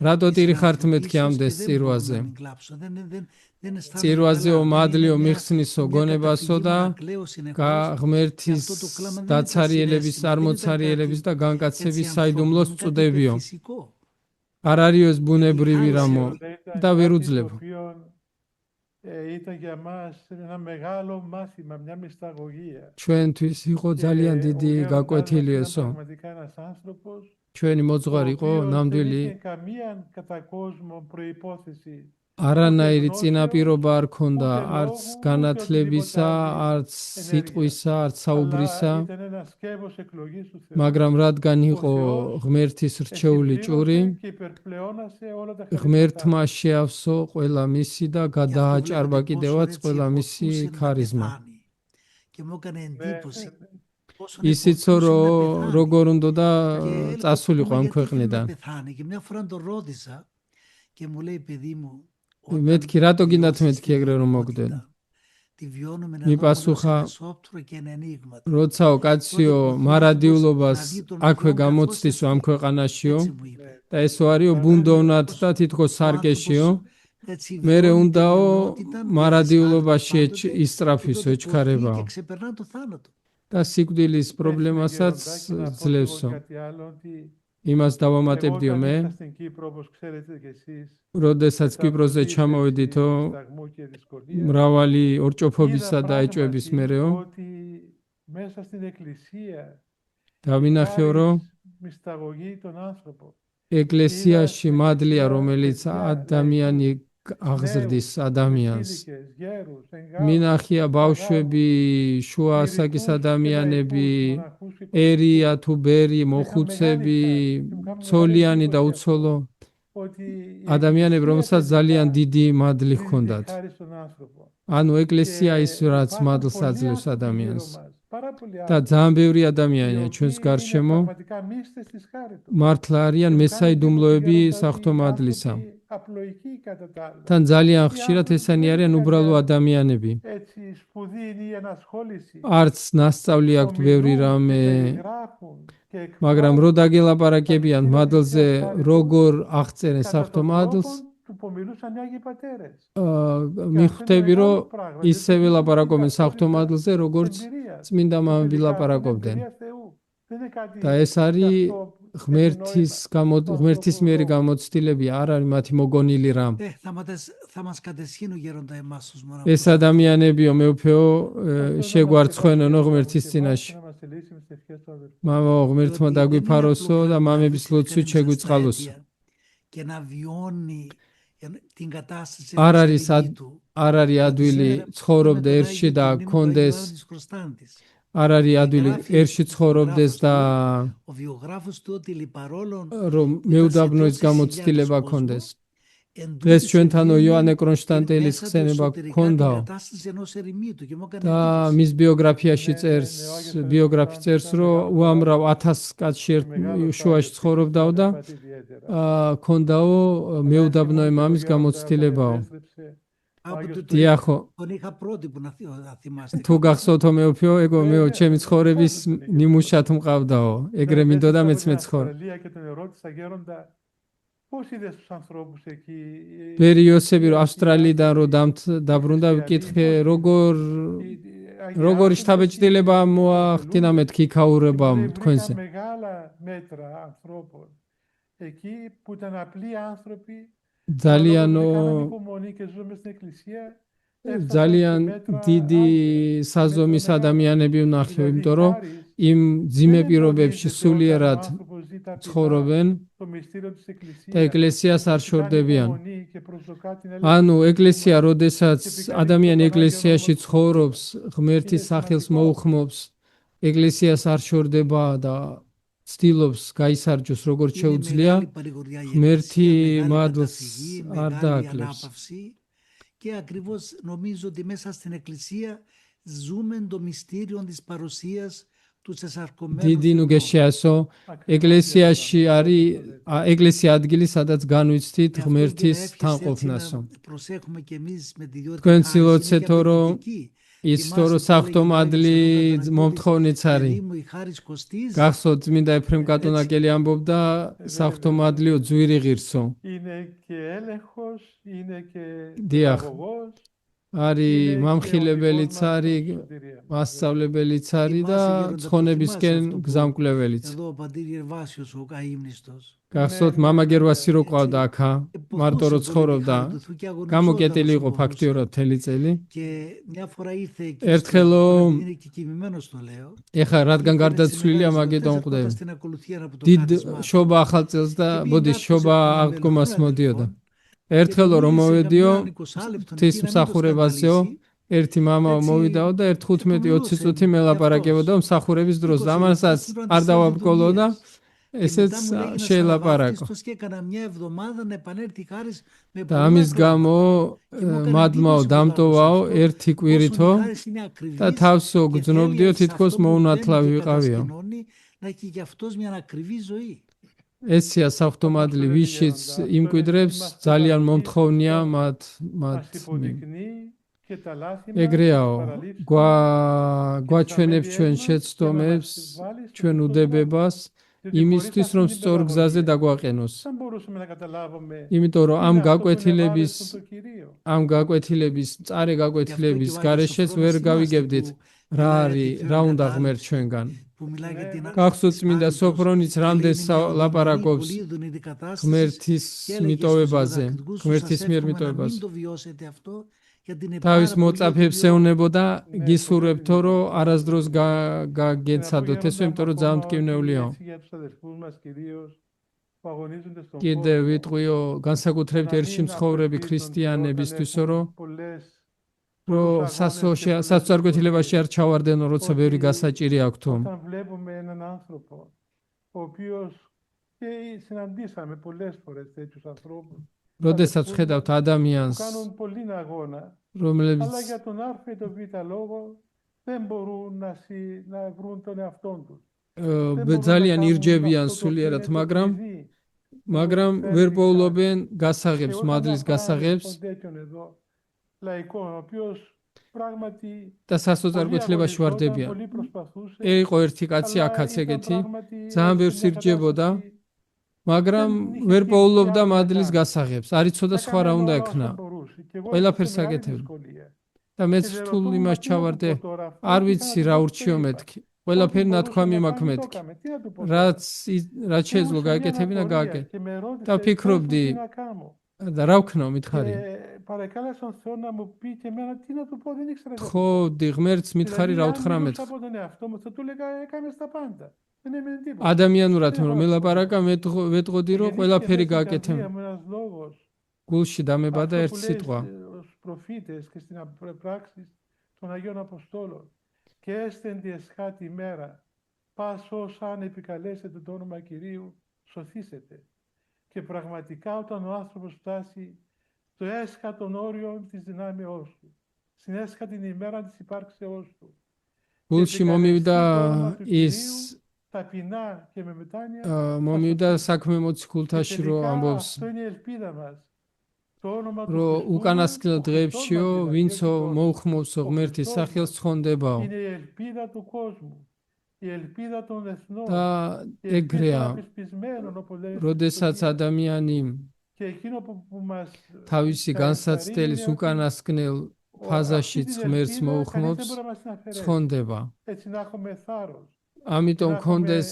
რატო ტირი ხართ მეთქი ამდეს წირვაზე წირვაზეო მადლიო მიხსნისო გონებასო და ღმერთის დაცარიელების წარმოცარიელების და განკაცების საიდუმლოს წვდებიო არ არის ეს ბუნებრივი რამო და ვერ უძლებო Ήταν για μας ένα μεγάλο μάθημα, μια μυσταγωγία. ჩვენთვის იყო ძალიან დიდი გაკვეთილი ესო. Πραγματικά ένας άνθρωπος ჩვენი მოძღვარი იყო ნამდვილი. Δεν είχε καμία κατά κόσμο προϋπόθεση. არანაირი წინაპირობა არ ქონდა, არც განათლებისა, არც სიტყვისა, არც საუბრისა. მაგრამ რადგან იყო ღმერთის რჩეული ჭური, ღმერთმა შეავსო ყველა მისი და გადააჭარბა კიდევაც ყველა მისი ქარიზმა. ისიცო როგორ უნდა წასულიყო ამ ქვეყნიდან. მეთქი რატო გინდათ მეთქი ეგრე რომ მოგდენ მიპასუხა როცაო კაციო მარადიულობას აქვე გამოცდისო ამ ქვეყანაშიო და ესო არისო ბუნდოვნად და თითქოს სარკეშიო მერე უნდაო მარადიულობაში ისწრაფისო ეჩქარებაო და სიკვდილის პრობლემასაც ძლევსო იმას დავამატებდიო მე როდესაც კიპროსზე ჩამოვედითო მრავალი ორჭოფობისა და ეჭვების მერეო დავინახეო რომ ეკლესიაში მადლია რომელიც ადამიანი აღზრდის ადამიანს მინახია ბავშვები შუა ასაკის ადამიანები ერია თუ ბერი მოხუცები ცოლიანი და უცოლო ადამიანები რომელსაც ძალიან დიდი მადლი ჰქონდათ ანუ ეკლესია ის რაც მადლს აძლევს ადამიანს და ძალიან ბევრი ადამიანია ჩვენს გარშემო მართლა არიან მესაიდუმლოები საღვთო მადლისა თან ძალიან ხშირად ესენი არიან უბრალო ადამიანები არც ნასწავლი აქვთ ბევრი რამე მაგრამ რო დაგელაპარაკებიან მადლზე როგორ აღწერენ საღვთო მადლს მიხვდები რომ ისევე ლაპარაკობენ საღვთო მადლზე როგორც წმინდა მამები ლაპარაკობდნენ და ეს არის ღმერთის მიერი გამოცდილები არ არის მათი მოგონილი რამ ეს ადამიანებიო მეუფეო შეგვარცხვენონო ღმერთის წინაშე στελήσει με τις ευχές του αδερφού. Μάμα ღმერთმა დაგვიფაროსო და მამების ლოცვით შეგვიწყალოსო. Και να βιώνει την κατάσταση არ არის εσωτερική του. არ არის ადვილი ცხოვრობდა ერთში და კონდეს არ არის αδვილი ერთში ცხოვრობდეს და Ο βιογράφος του ότι παρόλο რომ მეუდაბნოის გამოცდილება კონდეს. დღეს ჩვენთანო იოანე კრონშტანტელის ხსენება ქონდაო და მის ბიოგრაფიაში წერს ბიოგრაფი წერს რომ უამრავ 1000 კაცში შუაში ცხოვრობდაო და ქონდაო მეუდაბნოე მამის გამოცდილებაო. დიახო თუ გახსოვთო მეოფიო ეგო მეო ჩემი ცხოვრების ნიმუშად მყავდაო ეგრე მინდოდა მეც მეცხოვრ ბერი იოსები რომ ავსტრალიიდან რომ დაბრუნდა ვკითხე როგორ შთაბეჭდილება მოახდინა მეთქი ქაურებამ თქვენზე ძალიან დიდი საზომის ადამიანები ვნახე, იმიტომ რომ იმ ძიმე პირობებში სულიერად ცხოვრობენ და ეკლესიას არ შორდებიან. ანუ ეკლესია, როდესაც ადამიანი ეკლესიაში ცხოვრობს, ღმერთის სახელს მოუხმობს, ეკლესიას არ შორდება და ცდილობს გაისარჯოს როგორც შეუძლია, ღმერთი მადლს არ დააკლებს. Και ακριβώς νομίζω ότι μέσα στην Εκκλησία ζούμε το μυστήριο της παρουσίας του σεσαρκωμένου. დიდი ნუგეშიასო ეკლესიაში არის ეკლესია ადგილი სადაც განვიცდით ღმერთის თანყოფნასო. Προσέχουμε και εμείς με τη διότητα თქვენ ცდილობთ რომ იცოდო რომ საფრთხომადლი მომთხოვნიც არის. გახსოვთ წმინდა ეფრემ კატონაკელი ამბობდა საფრთხომადლიო ძვირი ღირსო. დიახ არის მამხილებელიც არის მასწავლებელიც არის და ცხონებისკენ გზამკვლეველიც. გახსოვთ მამა გერვასი რო ყავდა აქა მარტო რო ცხოვრობდა გამოკეტილი იყო ფაქტიურად მთელი წელი. ერთხელო ეხა რადგან გარდაცვლილია მაგედონ ყვდები დიდ შობა ახალ წელს და ბოდის შობა აღდგომას მოდიოდა. ერთხელო რომ მოვედიო ღვთის მსახურებაზეო ერთი მამა მოვიდაო და 15-20 წუთი მელაპარაკებოდა მსახურების დროს და ამასაც არ დავაბკოლო და ესეც შეელაპარაკო. და ამის გამო მადლმაო დამტოვაო ერთი კვირითო და თავსო გძნობდიო თითქოს მოუნათლავი ვიყავიო. ესია საფრთხომადლი ვიშიც იმკვიდრებს ძალიან მომთხოვნია მათ ეგრეაო გვაჩვენებს ჩვენ შეცდომებს ჩვენ უდებებას იმისთვის რომ სწორ გზაზე დაგვაყენოს. იმიტომ რომ ამ გაკვეთილების წარე გაკვეთილების გარეშეც ვერ გავიგებდით რა არის რა უნდა ღმერთ ჩვენგან. გახსოვთ წმინდა სოფრონიც რამდენს ლაპარაკობს ღმერთის მიტოვებაზე, ღმერთის მიერ მიტოვებაზე. თავის მოწაფეებს ეუნებოდა გისურვებთო რომ არასდროს გაგეცადოთ ესო, იმიტომ რომ ძალიან მტკივნეულიაო. კიდევ ვიტყვიო განსაკუთრებით ერთში მცხოვრები ქრისტიანებისთვისო რომ სასწორკვეთილებაში არ ჩავარდენო, როცა ბევრი გასაჭირი აქვთო. როდესაც ხედავთ ადამიანს, რომლებიც ძალიან ირჯებიან სულიერად, მაგრამ ვერ პოულობენ გასაღებს, მადლის გასაღებს. და სასწორკვეთილებაში ვარდებიან. იყო ერთი კაცი აქაც ეგეთი, ძალიან ბევრს ირჯებოდა, მაგრამ ვერ პოულობდა მადლის გასაღებს. არ იცოდა სხვა რა უნდა ექნა. ყველაფერს აკეთებდა. და მეც რთულ იმას ჩავარდე, არ ვიცი რა ურჩიო მეთქი. ყველაფერი ნათქვამი მაქვს მეთქი. რაც შეძლო გაეკეთებინა გააკეთე. და ფიქრობდი და რა ვქნო მითხარი. παρακάλεσα τον Θεό να μου πει και εμένα τι να του πω, δεν ήξερα. თხოვდი ღმერთს მითხარი რა αν უთხრა მე. μιλούσα από τον εαυτό μου, θα του έλεγα έκανες τα πάντα. Δεν έμενε τίποτα. ადამიანურად რომ ელაპარაკა მეტყოდი რომ ყველაფერი გააკეთე. Ένας λόγος. გულში დამებადა Αυτό ერთ που λέει სიტყვა. στους προφήτες και στην πράξεις των Αγίων Αποστόλων. Και έστεντη εσχάτη ημέρα, πας όσα αν επικαλέσετε το όνομα Κυρίου, σωθήσετε. Και πραγματικά όταν ο άνθρωπος φτάσει στο έσχατον όριο της δυνάμεώς του, στην έσχατη ημέρα της υπάρξεώς του, გულში მომივიდა ის ταπεινά και με μετάνοια, მომივიდა საქმე მოციქულთაში რომ ამბობს αυτό είναι η ελπίδα μας. რომ უკანასკნელ დღეებშიო ვინცო მოუხმობს ღმერთის სახელს ცხონდებაო Είναι η ελπίδα του κόσμου, η ελπίδα των εθνών, და η ελπίδα ეგრეა των απεσπισμένων, όπως λέει. როდესაც ადამიანი Και εκείνο που μας თავისი განსაცდელის უკანასკნელ ფაზაშიც ღმერთს მოუხმობს ცხონდება Έτσι να έχουμε θάρρος. ამიტომ კონდეს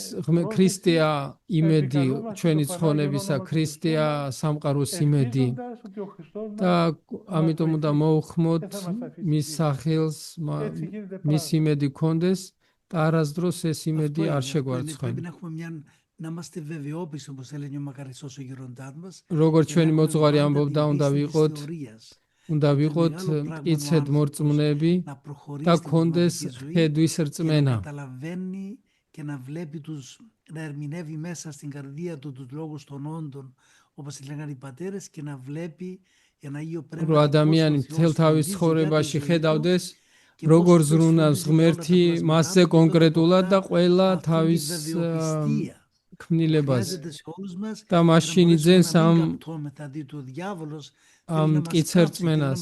ქრისტეა იმედი ჩვენი ცხონებისა ქრისტეა სამყაროს იმედი და ამიტომ უნდა მოუხმოთ მის სახელს მის იმედი კონდეს და არასდროს ეს იმედი არ შეგვარცხენ να είμαστε βεβαιόπιστοι, όπως έλεγε ο μακαριστός ο γεροντάς μας. როგორც ჩვენი მოძღვარი ამბობდა უნდა ვიყოთ მტკიცედ მორწმუნეები და კონდეს ხედვის რწმენა. Και να βλέπει να ερμηνεύει μέσα στην καρδία του τους λόγους των όντων, όπως λέγανε οι πατέρες, και να βλέπει ένα Άγιο Πνεύμα. Რომ ადამიანი მთელ თავის ცხოვრებაში ხედავდეს, როგორ ზრუნავს ღმერთი მასზე კონკრეტულად და ყველა თავის ქმნილებაზე. და მაშინ იძენს ამ მტკიცე რწმენას.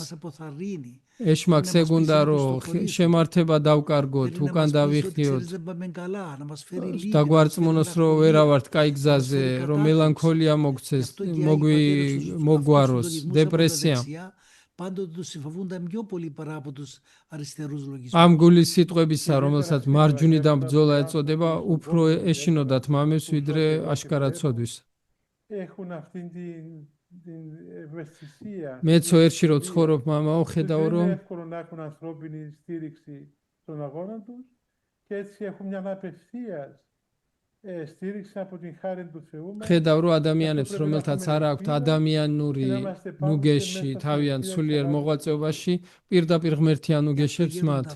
ეშმაკს ეგუნდა რომ შემართება დავკარგოთ, უკან დავიხიოთ. დაგვარწმუნოს რომ ვერა ვართ კაი გზაზე, რომ მელანქოლია მოგცეს, მოგვაროს, დეპრესია. ამ გულის სიტყვებისა, რომელსაც მარჯვნიდან ბრძოლა ეწოდება, უფრო ეშინოდათ მამებს, ვიდრე აშკარად ცოდვის. მეც ერთში რო ცხოვრობ მამაო, ხედავ რომ ხედავ რომ ადამიანებს, რომელთაც არ აქვთ ადამიანური ნუგეში, თავიანთ სულიერ მოღვაწეობაში, პირდაპირ ღმერთი ანუგეშებს მათ.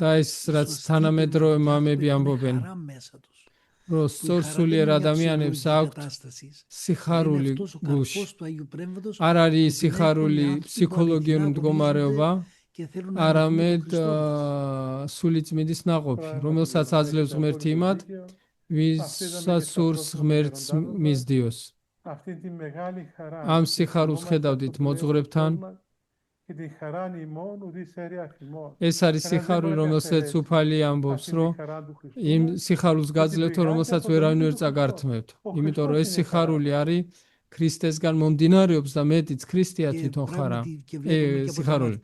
და ეს რაც თანამედროვე მამები ამბობენ, რომ სწორ სულიერ ადამიანებს აქვთ სიხარული გულში. არ არის სიხარული ფსიქოლოგიური მდგომარეობა, არამედ სულიწმიდის ნაყოფი, რომელსაც აძლევს ღმერთი იმად, ვისაც სურს ღმერთს მისდიოს. ამ სიხარულს ხედავდით მოძღვრებთან. ეს არის სიხარული, რომელსაც უფალი ამბობს, რომ იმ სიხარულს გაძლევთ, რომელსაც ვერავინ ვერ წაგართმევთ. იმიტომ რომ ეს სიხარული არის ქრისტესგან მომდინარეობს და მეტიც ქრისტეა თვითონ ხარა. სიხარული.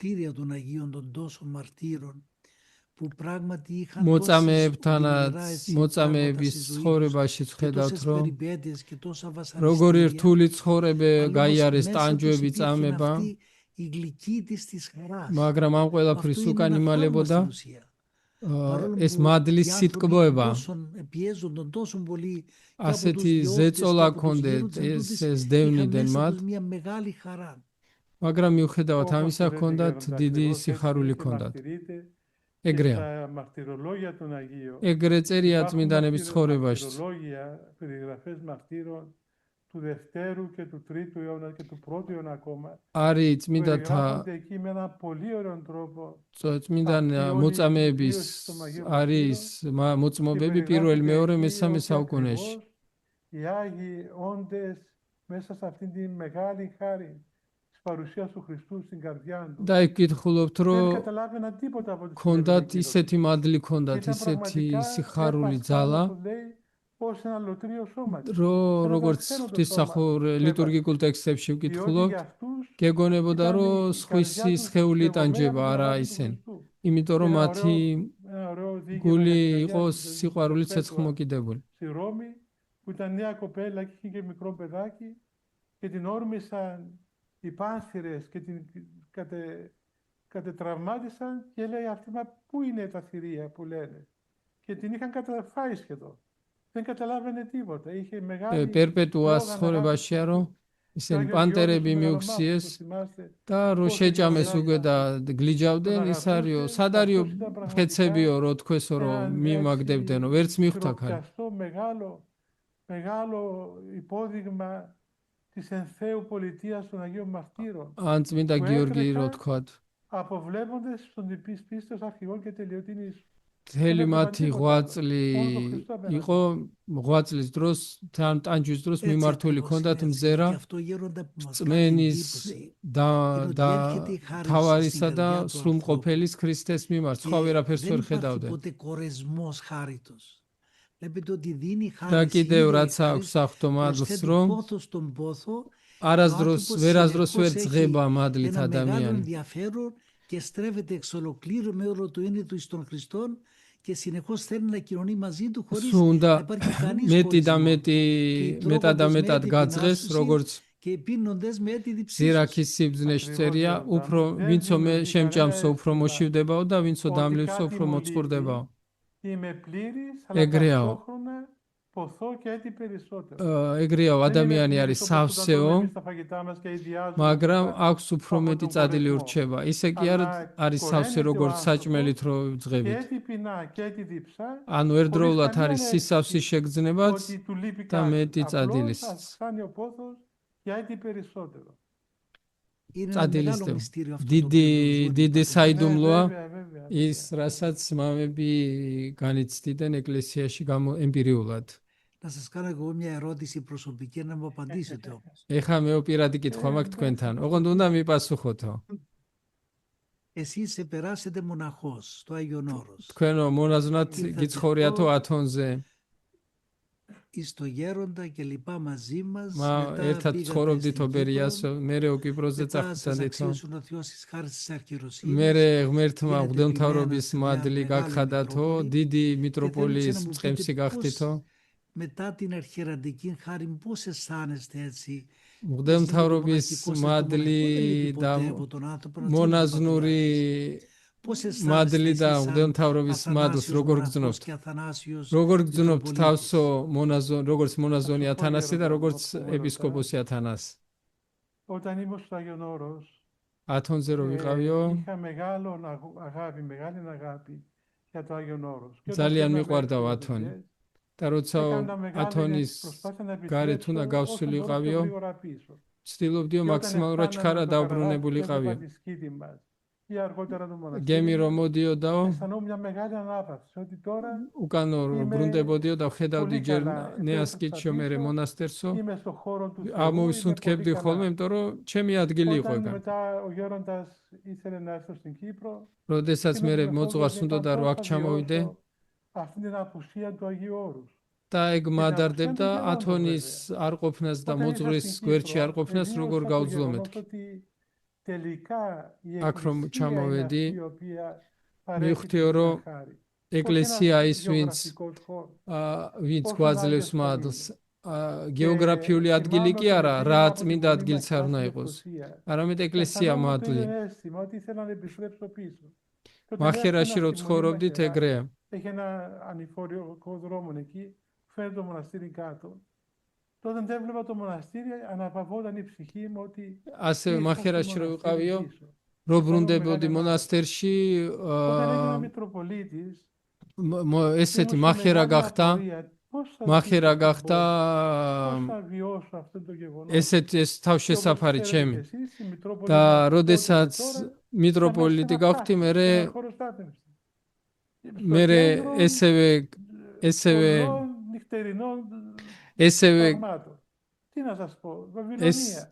მოწამეების ცხოვრებაში ხედავთ, რომ როგორი რთული ცხოვრება გაიარეს, ტანჯვები წამება, მაგრამ ამ ყველაფრის უკან იმალებოდა ეს მადლის სიტყვება. ასეთი ზეწოლა ჰქონდეთ, ეს დევნიდნენ მათ, მაგრამ მიუხედავად ამისა ჰქონდათ დიდი სიხარული ჰქონდათ. ეგრეა. ეგრე წერია წმინდანების ცხოვრებაში. του Δευτέρου και του Τρίτου αιώνα και του Πρώτου αιώνα ακόμα. Άρη წმინდათა εκεί με ένα πολύ ωραίο τρόπο. წმინდან მოწამეების არის მოწმობები პირველ, მეორე, მესამე საუკუნეში. Οι Άγιοι όντες μέσα σε αυτήν τη μεγάλη χάρη της παρουσίας του Χριστού στην καρδιά του. და იკითხულობთ, რომ ქონდათ ისეთი მადლი, ქონდათ ისეთი სიხარული ძალა, როგორც ლიტურგიკულ ტექსტებში ვკითხულობთ, გეგონებოდა, რომ სხვისი სხეული იტანჯება, არა ისინი. იმიტომ რომ მათი გული იყო სიყვარულით ცეცხლმოკიდებული. που ήταν νέα κοπέλα και είχε και μικρό παιδάκι και την όρμησαν οι πάνθυρες και την κατετραυμάτισαν και λέει αυτή, μα πού είναι τα θηρία που λένε. Και την είχαν καταφάει σχεδόν. Δεν καταλάβαινε τίποτα. Είχε μεγάλη პერპეტუას ცხოვრებაშია რომ ისინი პანტერები მიუქციეს და რო შეჭამეს უკვე და გლიჯავდნენ ის არისო სად არისო ხეცებიო რო თქვესო რომ მიმაგდებდენო ვერც მიხვდა ხარ μεγάλο υπόδειγμα της ενθέου πολιτείας των Αγίων Μαρτύρων. Αν წმინდა გიორგი რო თქვათ αποβλέποντες στον πίστος αρχηγών και τελειωτήν Ιησού. მთელი მათი ღვაწლი იყო ღვაწლის დროს თან ტანჯვის დროს მიმართული ჰქონდათ მზერა წმენის და თავარისა და სრულმყოფელის ქრისტეს მიმართ სხვა ვერაფერს ვერ ხედავდნენ და კიდევ რაც აქვს საღვთო მადლს რომ ვერასდროს ვერ ძღება მადლით ადამიანი και στρέφεται εξ ολοκλήρου με όλο το είναι του εις των Χριστών και συνεχώς θέλει να κοινωνεί μαζί του χωρίς να υπάρχει κανείς χωρισμό και πίνοντες με έτοιμη ψήφους. Ზირაქის სიბძნეში წერია, უფრო ვინცო შემჭამსო, უფრო მოშივდებაო და ვინცო დამლივსო, უფრო მოწყურდებაო. ეგრეაო. ეგრეაო ადამიანი არის სავსეო, მაგრამ აქვს უფრო მეტი წადილი ურჩება. ისე კი არ არის სავსე როგორც საჭმელით რო ვძღებით. ანუ ერთდროულად არის სისავსის შეგრძნებაც და მეტი წადილის. წადილის დიდი საიდუმლოა ის, რასაც მამები განიცდიდნენ ეკლესიაში ემპირიულად. Να σας κάνω εγώ μια ερώτηση προσωπική να μου απαντήσετε όμως. ეხა მე პირადი კითხვა მაქვს თქვენთან. ოღონდ უნდა მიპასუხოთო. Εσείς σε περάσετε μοναχός στο Άγιον Όρος. თქვენო მონაზვნად გიცხოვრიათო ათონზე. Στο Γέροντα και λοιπά μαζί μας. ერთად ცხოვრობდით ობერიასო, მერე ოკიპროზე წახდიდანთო. მერე ღმერთმა მღვდელმთავრობის მადლი გაგხადათო, დიდი მიტროპოლიის წყემსი გახდითო. Μετά την αρχιεραντική χάρη πώς αισθάνεστε έτσι? მღვდელმთავრობის მადლი და მონაზნური მადლი და მღვდელმთავრობის მადლს როგორ გძნობთ? როგორ გძნობთ თავსო როგორც მონაზონი ათანასი და როგორც ეპისკოპოსი ათანასი? Όταν ήμουν στο Άγιον Όρος, ათონზე რო ვიყავიო, είχα μεγάλη αγάπη για το Άγιον Όρος. ძალიან მიყვარდა ათონი. და როცა ათონის გარეთ უნდა გავსულიყავიო, ვცდილობდიო მაქსიმალურად ჩქარა დავბრუნებულიყავიო. გემი რომ მოდიოდაო, უკანო ბრუნდებოდიო და ვხედავდი ჯერ ნეასკიჩო მერე მონასტერსო, ამოვისუნთქებდი ხოლმე, იმიტომ რომ ჩემი ადგილი იყო ეგ. როდესაც მერე მოძღვარს უნდოდა რომ აქ ჩამოვიდე, αυτήν την απουσία του Αγίου Όρους. და ეგ მადარდებდა ათონის არ ყოფნას და მოძღვრის გვერდში არ ყოფნას როგორ გავძლო მეთქი. აქ რომ ჩამოვედი, მივხვდიო რომ ეკლესია ის ვინც გვაძლევს მადლს, გეოგრაფიული ადგილი კი არა, რა წმინდა ადგილიც არ უნდა იყოს. არამედ ეკლესია მადლი. მახერაში რო ცხოვრობდით ეგრეა. Έχει ένα ανηφορικό δρόμο εκεί, φαίνεται το μοναστήρι κάτω. Τότε δεν έβλεπα το μοναστήρι, αναπαυόταν η ψυχή μου ότι. Άσε μαχαίραση რო ვიყავიო, რო ბრუნდებოდი მონასტერში, όταν έγινα Μητροπολίτης, ესეთი მახერა გახდა, მახერა გახდა, ეს თავშესაფარი ჩემი. და როდესაც მიტროპოლიტი გავხდი, მერე ესევე Τι να σας πω, Βαβυλωνία.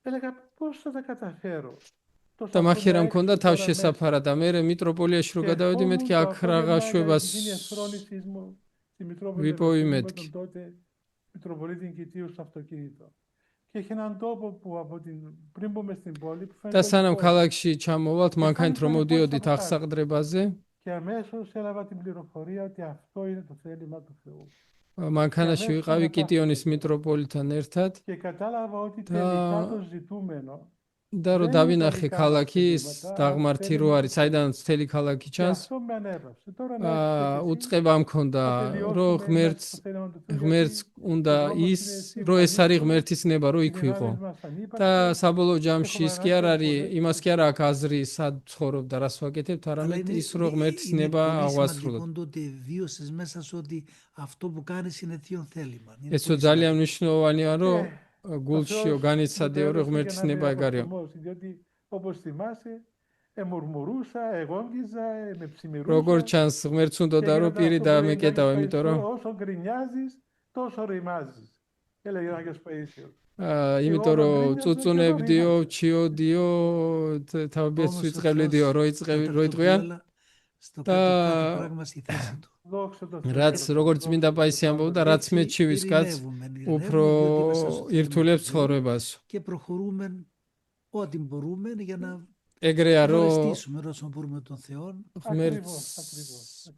Έλεγα πώς θα τα καταφέρω. და მახერა მქონდა თავშესაფარა და მერე მიტროპოლიაში რო გადავედი მეთქი აქ რაღა შვებას ვიპოვი მეთქი. Μητροπολίτη Κητίου στο αυτοκίνητο. Και έχει έναν τόπο που πριν μπούμε στην πόλη που და სანამ ქალაქში ჩამოვალთ, მანქანით რომ მოდიოდით აღსაყდრებაზე και αμέσως έλαβα την πληροφορία ότι αυτό είναι το θέλημα του Θεού. მანქანაში ვიყავი კიტიონის მიტროპოლითან ერთად Και κατάλαβα ότι და τελικά το ζητούμενο და რომ დავინახე ქალაქის დაღმართი რო არის, საიდანაც მთელი ქალაქი και ჩანს, αυτό με ανέβασε. Τώρα να έρχεται εσύ, უწყება მქონდა, θα რომ τελειώσουμε μέσα στο θέλημα του Θεού, ღმერთს γιατί უნდა ο δρόμος ის, είναι რომ σίγουρα ეს არის δύσκολος, ღმერთის ნება, რომ οι იქ ვიყო. δυνάμεις μας და ανύπαρκτες, საბოლოო ჯამში έχουμε ის კი არ ανάγκη არის, από იმას კი არ აქვს აზრი, სად ცხოვრობ და რას ვაკეთებ, Αλλά არამედ ის, რომ ღმერთის είναι ნება πολύ აღვასრულოთ. σημαντικό το ότι βίωσες μέσα σου ότι αυτό που κάνεις είναι θείον θέλημα. Είναι ესო πολύ ძალიან σημαντικό. მნიშვნელოვანია, რომ Ο გულშიო Θεός μου განიცადიო, το რომ έδωσε για ღმერთის να με ნება ეგ არისო. αποστομώσει, διότι όπως θυμάσαι, μουρμουρούσα, εγόγγιζα, με როგორ ψημιρούσα ჩანს ღმერთს και უნდა რომ γίνονταν პირი αυτό που λέει ο დაამეკეტავა, Άγιος იმიტომ Παΐσιος, რომ όσο γκρινιάζεις, τόσο ρημάζεις. Έλεγε ο Άγιος Παΐσιος. იმიტომ რომ γκρίνιαζα, წუწუნებდიო, και εδώ ჩიოდიო, თავებს Όμως ο ვიწყებდიო, Θεός როიტყვიან κατακτοπιόλα στο და κάτω κάθε πράγμα στη θέση του. Δόξα τω Θεώ. რაც როგორც წმინდა πაისი ამბობდა, რაც Έτσι მეტში ვისკაც, უფრო διότι μέσα στο θέλημα ირთულებს του Θεού ცხოვრებას. και προχωρούμε ό,τι μπορούμε για να ეგრეა რომ ευαισθήσουμε όσο μπορούμε τον Θεό. ღმერთს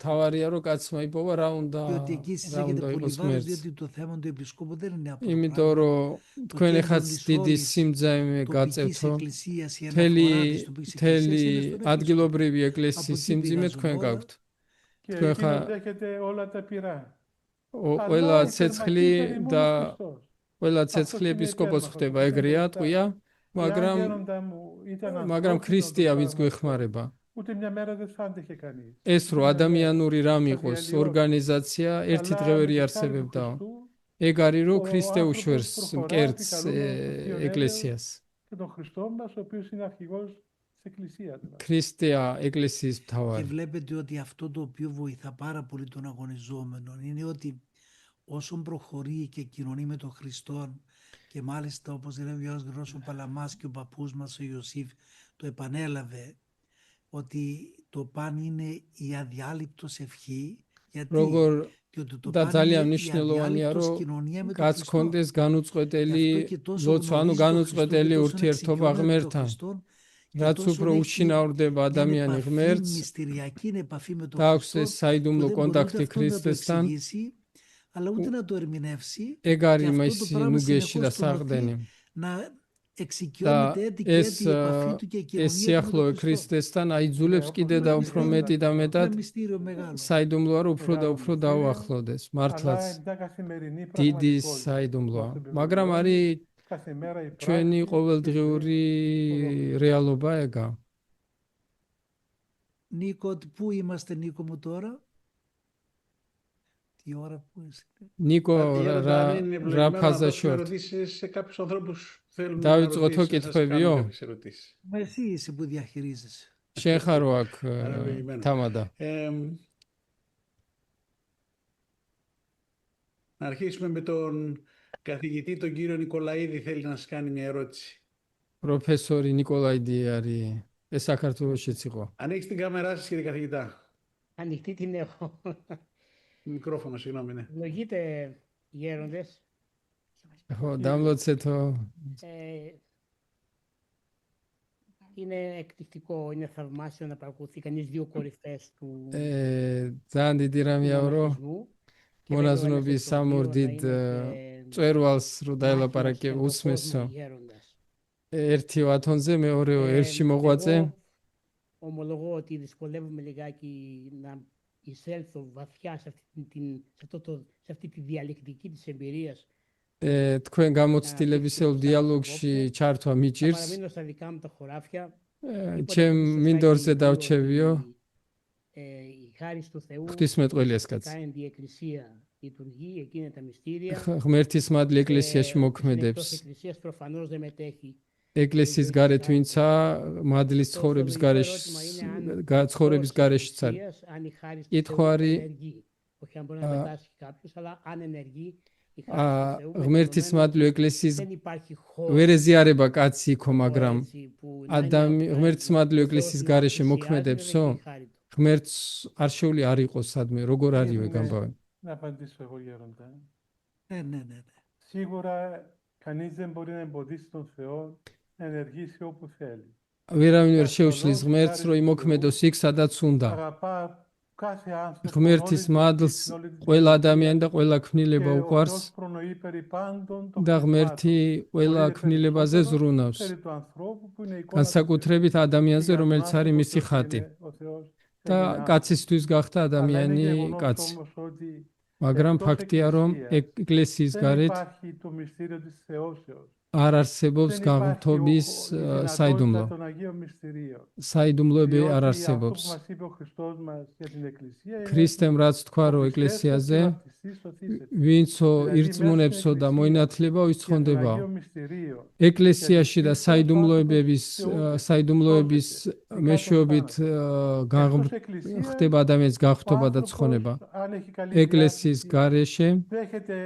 თავარია რომ კაცმა იპოვა რა უნდა Διότι εκεί εσείς რა έχετε უნდა πολύ იყოს βάρος, ღმერთს. διότι το θέμα του επισκόπου δεν είναι απλό იმიტომ πράγμα. რომ თქვენ ეხაც დიდი სიმძიმე τοπικής გაწევთო. εκκλησίας, η მთელი αναφορά της τοπικής εκκλησίας είναι στον επίσκοπο. ადგილობრივი ეკლესიის Από εκεί სიმძიმე πηγάζουν თქვენ όλα. გაქვთ. Και თქვენ ხა εκείνος δέχεται όλα τα πειρά. ყველა Αλλά η ცეცხლი θερμακή περί და μόνο Χριστός. ყველა Αυτός ცეცხლი είναι ეპისკოპოსს υπέρμαχος, ხდება αυτό ეგრეა, είναι ტყვია, Εάν მაგრამ γέροντα μου ήταν მაგრამ ανθρώπινο ქრისტია το ვინც πράγμα αυτό, გვეხმარება. ούτε μια μέρα δεν θα άντεχε κανείς. ეს რო ადამიანური რამ θα იყოს διαλυόταν. ორგანიზაცია ერთი Αλλά დღე με ვერ τη χάρη του იარსებებდაო. Χριστού, ეგ არის რომ ο ქრისტე άνθρωπος უშვერს προχωράει, მკერდს επικαλούμενος το θείον ეკლესიას. και τον Χριστό μας, ο οποίος είναι αρχηγός της Εκκλησίας μας. ქრისტეა ეკლესიის Και მთავარი. βλέπετε ότι αυτό το οποίο βοηθά πάρα πολύ τον αγωνιζόμενο είναι ότι όσον προχωρεί και κοινωνεί με τον Χριστό, και μάλιστα όπως λέει ο Ιωάννης Γρηγόρης ο Παλαμάς και ο παππούς μας ο Ιωσήφ το επανέλαβε, ότι το παν είναι η αδιάλειπτος ευχή, γιατί როგორ διότι το და παν ძალიან είναι η მნიშვნელოვანია αδιάλειπτος რომ κοινωνία με τον კაც Χριστό. კონდეს განუწყვეტელი Γι' αυτό και τόσο ლოცვა, ანუ γνωρίζει τον Χριστό განუწყვეტელი και τόσο ურთიერთობა εξοικειώνεται με τον ღმერთთან. Χριστό και რაც τόσο უფრო έχει უშინაურდება μια ადამიანი επαφή ღმერთს μυστηριακή επαφή με τον და აქვს Χριστό ეს საიდუმლო που δεν μπορεί ούτε კონტაქტი αυτό να το ქრისტესთან, εξηγήσει αλλά ούτε να το ερμηνεύσει ეგ και არის αυτό მისი το πράγμα მუგეში და συνεχώς τον οθεί საყრდენი. να და εξοικειώνεται έτσι και έτσι η επαφή του και η ეს κοινωνία του με სიახლოვე τον Χριστό. ქრისტესთან აიძულებს კიდე და უფრო მეტი და Είναι მეტად μυστήριο μεγάλο. საიდუმლოა რომ უფრო და უფრო Μεγάλο დაუახლოვდეს αλλά მართლაც είναι μια καθημερινή დიდი πραγματικότητα. საიდუმლოა Μας το მაგრამ επιβεβαιώνει არის κάθε μέρα η ჩვენი πράξη ყოველდღიური რეალობა ეგა. Νίκο, πού είμαστε Νίκο μου τώρα? Τι ώρα που είσαι? ნიკო რა ფაზაში ვართ? ερωτήσεις σε κάποιους ανθρώπους θέλουν να დავიწყოთ ρωτήσουν, να σας κάνουν კითხვებიო? κάποιες ερωτήσεις. Μα εσύ είσαι που διαχειρίζεσαι. შენ ხარ რო აქ Παραβηγημένο. თამადა. Να αρχίσουμε με τον καθηγητή, τον κύριο Νικολαίδη, θέλει να σας κάνει μια ερώτηση. პროფესორი ნიკოლაიდი არის ეს საქართველოშიც იყო. Ανοίξτε την κάμερά σας, κύριε καθηγητά. Ανοιχτή την έχω. Μικρόφωνο, συγγνώμη, ναι. Ευλογείτε γέροντες. ხო, დამლოცეთო. Είναι εκπληκτικό, είναι θαυμάσιο να παρακολουθεί κανείς δύο κορυφές του ძალიან დიდი რამეა რომ μοναχισμού. მონაზვნობის სამორდიდ წვერვალს რო დაელაპარაკე უსმესო. ერთი ათონზე მეორეო ერთში მოღვაწე. Ομολογώ ότι δυσκολεύομαι λιγάκι να εισέλθω βαθιά σε αυτή τη διαλεκτική της εμπειρίας. თქვენ გამოცდილებისეულ διალოგში ჩართვა მიჭირს. παραμείνω στα δικά μου τα χωράφια. ჩემ მინდორზე დავჩევიო. Η χάρη του Θεού ღვთისმეტყველიას კაც. κάνει η εκκλησία λειτουργεί, εκεί είναι τα μυστήρια. ღმერთის მადლი ეკლესიაში მოქმედებს. ეკლესίας προφανώς δεν μετέχει. ეკლესიის გარეთ ვინცა მადლის ცხოვრების ცხოვრების გარეშეც არის. αν η χάρη του კითხვა Θεού არის ενεργεί. Όχι αν μπορεί να μετάσχει κάποιος, αλλά αν ενεργεί η χάρη του Θεού. ღმერთის მადლი ეკლესიის δεν υπάρχει χώρο. ვერ ეზიარება კაცი იქო, მაგრამ ღმერთის მადლი ეკლესიის გარეშე მოქმედებსო. ღმერთს არ შეული არ იყოს სადმე, როგორ არის ეგ ამბავი. Να απαντήσω εγώ, γέροντα. Ναι. Σίγουρα κανείς δεν μπορεί να εμποδίσει τον Θεό να ενεργήσει όπου θέλει. ვერავინ ვერ შეუშლის ღმერთს, რომ იმოქმედოს იქ, სადაც უნდა. Αγαπά κάθε άνθρωπο ღმერთის მადლს ყველა ადამიანი და ყველა ქმნილება και ο უყვარს Θεός προνοεί περί πάντων των და ღმერთი κτισμάτων. ყველა Πολύ ქმნილებაზე περισσότερο ზრუნავს. περί του ανθρώπου που είναι η εικόνα του Θεού. განსაკუთრებით ადამიანზე, Και για τον რომელიც არის άνθρωπο მისი ποιος ხატი. είναι ο Θεός და έγινε άνθρωπος. კაცისთვის გახდა Αλλά είναι ადამიანი γεγονός კაცი. όμως ότι მაგრამ εκτός ფაქტია, რომ εκκλησίας ეკლესიის δεν გარეთ υπάρχει το μυστήριο της θεώσεως. არ არსებობს Δεν υπάρχει გაღმრთობის η δυνατότητα საიდუმლო. των Αγίων Μυστηρίων. საიდუმლოები არ Διότι αυτό არსებობს. που μας είπε ο Χριστός μας για την Εκκλησία είναι ქრისტემ რაც თქვა, რომ ο ეკლესიაზე πιστεύει και βαπτιστής σωθήσεται. ვინცო Δηλαδή, ირწმუნებსო μέσα და στην მოინათლება, ის Για τον ცხონდება. Αγίο Μυστηρίο. ეკლესიაში და საიდუმლოების მეშვეობით Εκτός εκκλησίας, ხდება ადამიანის ο გახტობა და άνθρωπος, ცხონება. αν έχει καλή ეკლესიის διάθεση, გარეშე δέχεται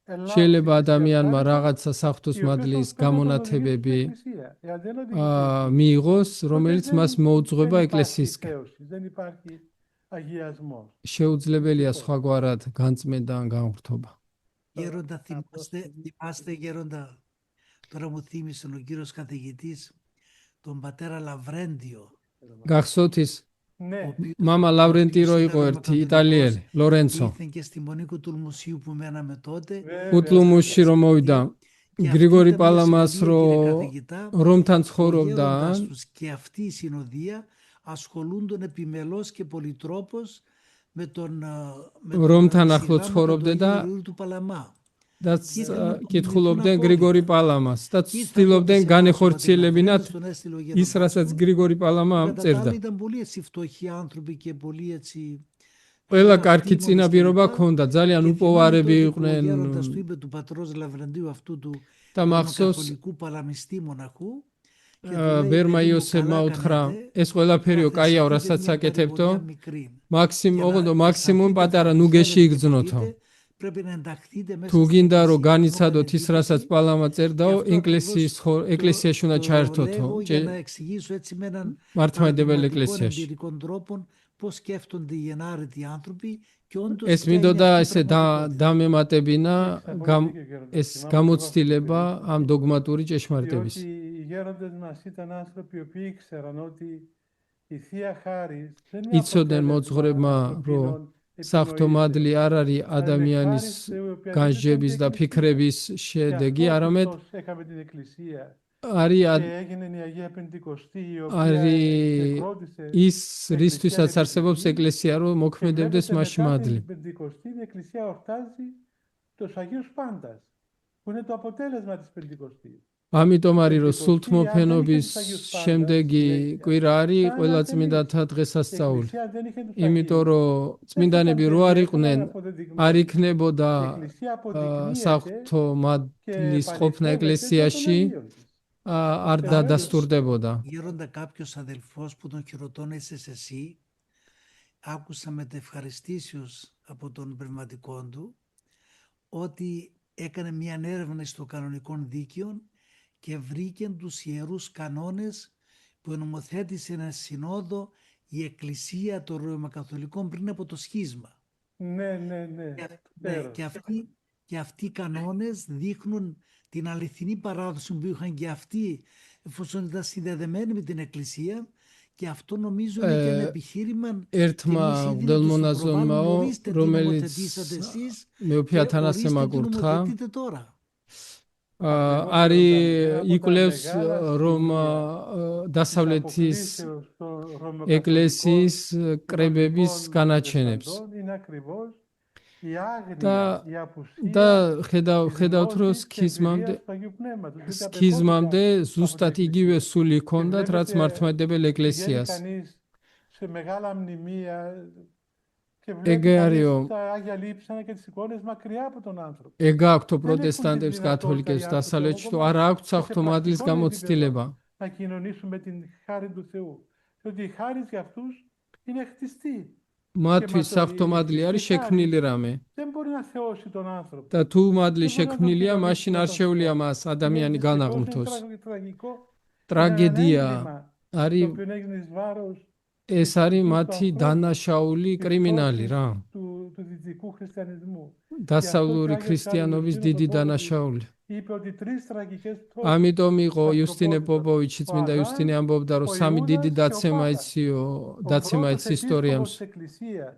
ελάχιστες შეიძლება ადამიანმა διασκέψεις, რაღაცა საღვთოს οι οποίες მადლის όμως გამონათებები πρέπει να οδηγήσουν στην εκκλησία. Εάν δεν οδηγήσουν, მიიღოს, τότε რომელიც δεν- მას მოუძღვება δεν ეკლესიისკენ. υπάρχει θέωση, δεν υπάρχει αγιασμός. შეუძლებელია სხვაგვარად განწმენდა ან განვრთობა. Γέροντα, θυμάστε γέροντα, τώρα μου θύμισαν ο κύριος καθηγητής, τον πατέρα Λαβρέντιο, გახსოვთ ის Ναι, მამა ლავრენტი რო იყო ერთი იტალიელი, ლორენცო. ήρθε και στη Μονή Κουτουλμουσίου που μέναμε τότε. βέβαια. უტლუმუსში რომ მოვიდა Και გრიგორი αυτή ήταν μια პალამას συνοδεία, κύριε რო καθηγητά, რომთან ο ცხოვრობდა γέροντας τους και αυτή η συνοδεία ασχολούνταν επιμελώς και πολυτρόπως με τον რომთან σιγά, ახლო με τον ცხოვრობდა Αγίου და Γρηγόρη του Παλαμά. და Ήταν კითხულობდნენ απόλυτα. გრიგორი პალამას და Ήρθα εγώ ცდილობდნენ και σε განეხორციელებინათ τον έστειλε ο ის γέροντας რასაც του. გრიგორი პალამა Κατά τα წერდა. άλλα ήταν πολύ έτσι φτωχοί άνθρωποι και πολύ έτσι. ყველა კარგი αστήμονες წინაპირობა κλπ. ჰქონდა, ძალიან Και უპოვარები θυμάμαι τότε που ο იყვნენ γέροντας του είπε του πατρός Λαβρεντίου αυτού του და მახსოვს καθολικού παλαμιστή μοναχού και του λέει, ბერმა «Παιδί μου, იოსებმა καλά უთხრა, κάνετε, ეს ყველაფერიო θα კაიაო, θρησκευτείτε რასაც μια აკეთებთო, κατηγορία μικρή. ოღონდ Για να მაქსიმუმ αισθανθείτε პატარა ότι ნუგეში θέλετε και იგრძნოთო. μπορείτε, πρέπει να ενταχθείτε μέσα თუ στην გინდა რომ εκκλησία. განიცადოთ Μου ის έκανε რასაც εντύπωση. პალამა წერდაო, Γι' αυτό ეკლესიაში უნდა το ჩაერთოთო. λέγω για να εξηγήσω έτσι με έναν მართლმადიდებელ παραδειγματικών ეკლესიაში. εμπειρικών τρόπων πώς σκέφτονται οι ενάρετοι άνθρωποι και όντως ეს ποια είναι მინდოდა αυτή η ესე πραγματικότητα. დამემატებინა ეს Θυμάμαι გამოცდილება το ამ დოგმატური ჭეშმარიტების. Διότι οι γέροντες μας ήταν άνθρωποι οι οποίοι ήξεραν ότι η Θεία Χάρις δεν είναι იცოდნენ მოძღვრებმა, რომ საღვთო მადლი არ არის ადამიანის განჟების და ფიქრების შედეგი, არამედ έκαμε την Εκκλησία არის και έγινε η Αγία Πεντηκοστή η οποία არის εκρότησε ის რისთვისაც არსებობს ეკლესია, რომ και მოქმედებდეს βλέπετε მასში μετά მადლი. την Πεντηκοστή η Εκκλησία ορτάζει τους Αγίους Πάντας που είναι το αποτέλεσμα της Πεντηκοστής. ამიტომ არის რომ სულთმოფენობის შემდეგი კვირა არის ყველა წმინდათა Η დღესასწაული. Εκκλησία δεν είχε τους იმიტომ Αγίους. რომ წმინდანები რო არ იყვნენ, არ იქნებოდა Η Εκκλησία αποδεικνύεται საღვთო και მადლის ყოფნა επαληθεύεται ეკლესიაში και των Αγίων της. არ დადასტურდებოდა. Γέροντα, κάποιος αδελφός που τον χειροτώνεσες εσύ, άκουσα μετευχαριστήσεως από τον πνευματικό του ότι έκανε μια έρευνα στο κανονικών δίκαιων και βρήκε τους ιερούς κανόνες που νομοθέτησε ένα συνόδο η Εκκλησία των Ρωμαϊκοκαθολικών πριν από το σχίσμα. Ναι. Ναι, και αυτοί οι κανόνες δείχνουν την αληθινή παράδοση που είχαν και αυτοί εφόσον ήταν συνδεδεμένοι με την Εκκλησία και αυτό νομίζω είναι και ένα επιχείρημα ერთმა მღვდელმონაზონმაო, რომელიც მეუფე ათანასემ აკურთხა, არის იკვლევს რომ დასავლეთის ეკლესიის კრებების განაჩენებს. და ხედავთ რომ სქიზმამდე ზუსტად იგივე სული ჰქონდათ, რაც მართლმადიდებელ ეკლესიას. ეგ არისო ეგ აქვს პროტესტანტებს, კათოლიკებს დასავლეთში, თუ არ აქვს საღვთო მადლის გამოცდილება. Να κοινωνήσουν με την χάρη του Θεού. Διότι η χάρη για αυτούς είναι χτιστή. მათთვის საღვთო მადლი არის შექმნილი რამე. Δεν μπορεί να θεώσει τον άνθρωπο. და თუ მადლი შექმნილია, მაშინ არ შეუძლია მას ადამიანი განაღმრთოს. ტრაგედია არის ეს არის მათი დანაშაული კრიმინალი რა. დასავლური ქრისტიანობის დიდი დანაშაული. είπε ότι τρεις τραγικές πτώσεις ამიტომ იყო θα იუსტინე προπόθηκαν. პოპოვიჩიც, Ο მინდა Αδάμ, იუსტინე ამბობდა, რომ ο სამი დიდი Ιούδας και ο Πάπας. დაცემა Ο იცის πρώτος ისტორიამს. επίσκοπος της Εκκλησίας,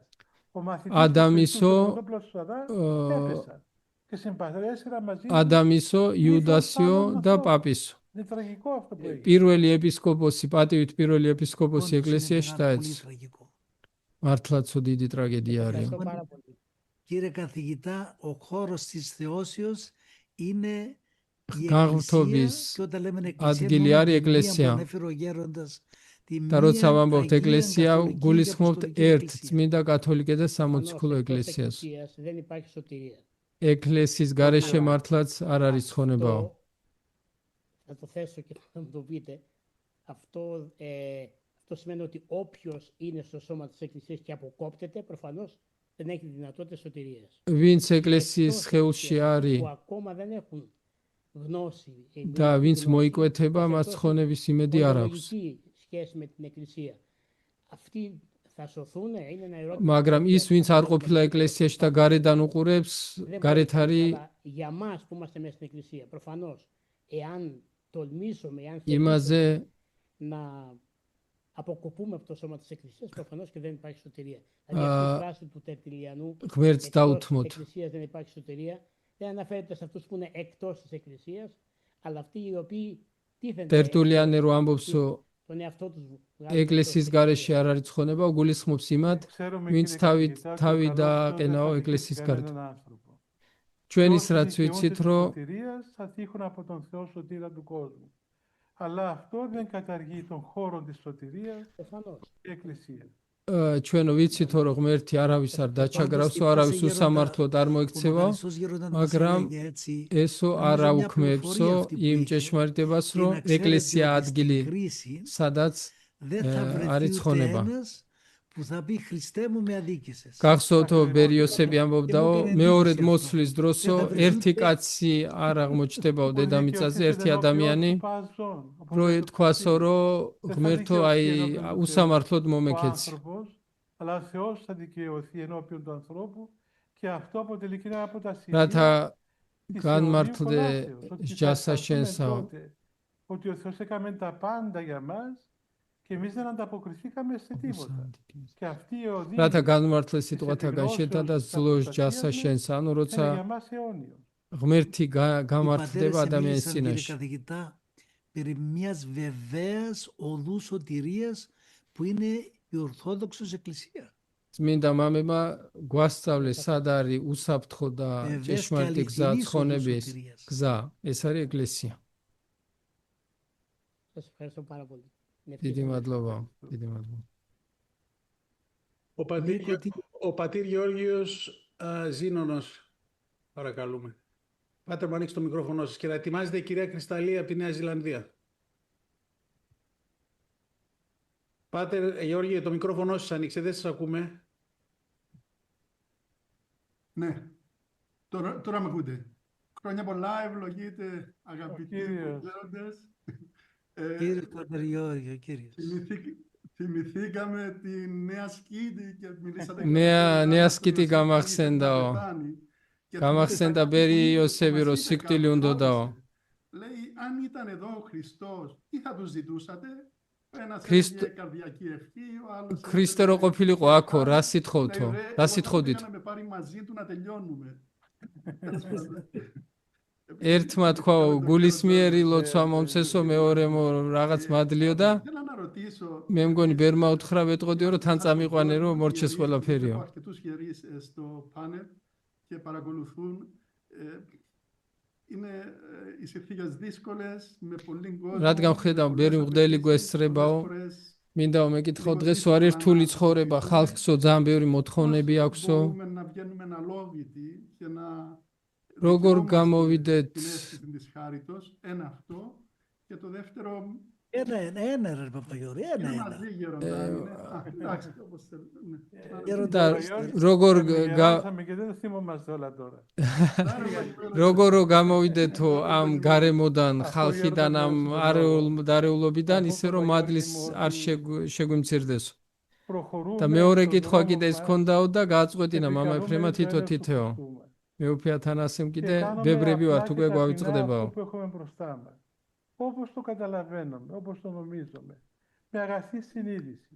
ο μαθητής του Χριστού Ადამისო, και ο πρωτόπλαστος του Αδάμ, έπεσαν και συμπαρέσυραν μαζί τους ადამისო, τρεις იუდასიო άλλων და ανθρώπων. პაპისო. Είναι τραγικό αυτό που έγινε. პირველი ეპისკოპოსი, პატივით პირველი ეპისკოპოსი Όντως είναι ეკლესიაში πολύ დაეცა. τραγικό. მართლაც დიდი ტრაგედია არის. Ευχαριστώ πάρα πολύ. Κύριε καθηγητά, ο χώρος της θεώσεως είναι η Γաղթობის εκκλησία και όταν λέμε εκκλησία ადგილი εννοούμε არის τη μία ეკლესია. που ανέφερε ο γέροντας, τη და როცა μία ვამბობთ Αγία ეკლესია, Καθολική και გულისხმობთ Αποστολική ერთ Εκκλησία. წმინდა კათოლიკე და Προφανώς, სამოციქულო εκτός ეკლესიას. εκκλησίας δεν υπάρχει σωτηρία. ეკლესიის გარეშე მართლაც არ არის ცხონებაო. Θα το θέσω και θα μου το πείτε. Αυτό σημαίνει ότι όποιος είναι στο σώμα της εκκλησίας και αποκόπτεται, προφανώς δεν έχει δυνατότητα σωτηρίας. ვინც ეკლესიის Εκτός ხელში εκκλησίας, არის που ακόμα δεν έχουν γνώση, და ვინც γνώση, მოიკვეთება, ως მას εκτός ცხონების იმედი არ აქვს. οντολογική σχέση με την εκκλησία. Αυτοί θα σωθούν, είναι ένα ερώτημα. მაგრამ ის ვინც არ ყოფილა ეკლესიაში და გარედან უყურებს, Δεν გარეთ μπορεί, არის αλλά για μας που είμαστε μέσα στην εκκλησία, προφανώς, εάν τολμήσουμε, εάν იმაზე να αποκοπούμε από το σώμα της εκκλησίας, προφανώς και δεν υπάρχει σωτηρία. Δηλαδή αυτή η φράση του Τερτιλιανού, ღმერთს εκτός της დაუთმოთ. εκκλησίας δεν υπάρχει σωτηρία, δεν αναφέρεται σε αυτούς που είναι εκτός της εκκλησίας, αλλά αυτοί οι οποίοι τίθενται ტერტულიანი რო ამბობს, რომ τον εαυτό τους βγάζουν ეკლესიის εκτός της გარეშე εκκλησίας. არ არის ცხონება, გულისხმობს იმათ, Ξέρουμε, ვინც κύριε თავი καθηγητά, ότι ο თავი καλός და Θεός δεν ყენაო θα ეკლესიის δικαιώσει გარეთ. κανέναν άνθρωπο. ჩვენ Και ის όσοι რაც δικαιούνται ვიცით, της რომ σωτηρίας θα τύχουν από τον Θεό σωτήρα του κόσμου. Αλλά αυτό δεν καταργεί τον χώρο της σωτηρίας Προφανώς. η Εκκλησία. ჩვენო ვიცით, რომ ღმერთი არავის არ დაჩაგრავს, არავის უსამართლოდ არ Ο მოექცევა, Μακαριστός Γέροντας μας მაგრამ έλεγε έτσι, ესო νομίζω არ μια აუქმებსო πληροφορία αυτή που იმ είχε, ჭეშმარიტებას, και რომ να ξέρετε ეკლესია ότι ადგილი, στην κρίση სადაც δεν θα არის βρεθεί ούτε ცხონება. ένας που θα πει Χριστέ μου με αδίκησες. გახსოვთო ბერი იოსები ამბობდაო, მეორედ მოსვლის დროსო ერთი კაცი არ აღმოჩნდებაო დედამიწაზე, ერთი ადამიანი, რო ეთქვასო, რომ ღმერთო აი უსამართლოდ Ο მომექეცი. άνθρωπος, αλλά ο Θεός θα δικαιωθεί ενώπιον του ανθρώπου και αυτό αποτελεί και ένα από τα σημεία რათა της განმართლდე Θεολογίου Κολάσεως, ότι θα ჯასა σταθούμε შენსაო. τότε ότι ο Θεός έκαμε τα πάντα για μας και εμείς δεν ανταποκριθήκαμε σε τίποτα. Και αυτή η οδή რათა განმართლე სიტყვათაგან შედა და ზლოს ჯასა შენს, ანუ είναι როცა για μας αιώνιος. ღმერთი Οι πατέρες გამართლდება ადამიანის εμίλησαν, κύριε წინაშე. καθηγητά, περί μιας βεβαίας οδού σωτηρίας που είναι η Ορθόδοξος Εκκλησία. წმინდა მამებმა გვასწავლეს სად არის უსაფრთხო და Βεβαίας και ჭეშმარიტი გზა αληθινής οδός ცხონების σωτηρίας. გზა, ეს არის ეკლესია. Σας ευχαριστώ πάρα πολύ. Είναι დიდი ευτυχώς. მადლობა, დიდი მადლობა. Ο πατήρ Γεώργιος Ζήνονος, παρακαλούμε. Πάτε μου ανοίξει το μικρόφωνο σας και να ετοιμάζετε η κυρία Κρυσταλλή από τη Νέα Ζηλανδία. Πάτερ Γεώργιο, το μικρόφωνο σας ανοίξτε, δεν σας ακούμε. Ναι, τώρα με ακούτε. Χρόνια πολλά, ευλογείτε αγαπητοί Κύριος. λέοντες. Κύριε Πατέρ Γεώργιο, κύριος. Θυμηθήκαμε τη Νέα Σκήτη και μιλήσατε Νέα Σκήτη გამახსენდაო. Გამახსენდა ბერი იოსები, რომ სიკვდილი უნდოდაო. Λέει, αν ήταν εδώ ο Χριστός, τι θα τους ζητούσατε? Ένας Χριστ- έλεγε καρδιακή ευχή, ο άλλος ქრისტე რო ყოფილიყო აქო, რა სიტხოვთო? რა სიტყოდით? να με πάρει μαζί του να τελειώνουμε. ერთმა თქვა, გულისმიერი ლოცვა მომცესო, მეორემ რაღაც მადლიო და Θέλω να ρωτήσω, მე მგონი ბერმა უთხრა ვეტყოდიო, რომ თან წამიყვანე, რომ მორჩეს Έχω ყველაფერიო. αρκετούς γερείς στο πάνελ και παρακολουθούν. Είναι οι συνθήκες δύσκολες, με πολύ κόσμο. რადგან ვხედავ, ბერი მღვდელი გვესწრებაო, მინდა მეკითხო, დღეს ვარ რთული ცხოვრება, ხალხსო ძალიან ბევრი მოთხოვნები აქვსო. Μπορούμε να βγαίνουμε αλόβητοι και να როგორ δικαιούμαστε გამოვიდეთ την αίσθηση της χάριτος, ένα αυτό. Και το δεύτερο, Ένα ρε Παπαγιώρη, είναι ένα. μαζί γεροντάρι. Εντάξει, όπως θέλετε. Ναι. Γεροντά, და როგორ Γεράσαμε και δεν το θυμόμαστε όλα τώρα. როგორ გამოვიდეთო ამ გარემოდან, ხალხიდან, ამ არეულობიდან, ისე რომ მადლის არ შეგვიმცირდესო. Προχωρούμε და მეორე στον კითხვა δρόμο კიდე ეს μας ქონდაო და გააწყვეტინა και მამა επικαλούμε ფრემა το თითო έλεος του თითეო. Χριστού μας. მეუფე ათანასემ Και კიდე κάνουμε ბევრები απλά ვართ και უკვე ταπεινά გვავიწყდებაო. αυτό που έχουμε μπροστά μας. Όπως το καταλαβαίνουμε, όπως το νομίζουμε. Με αγαθή συνείδηση.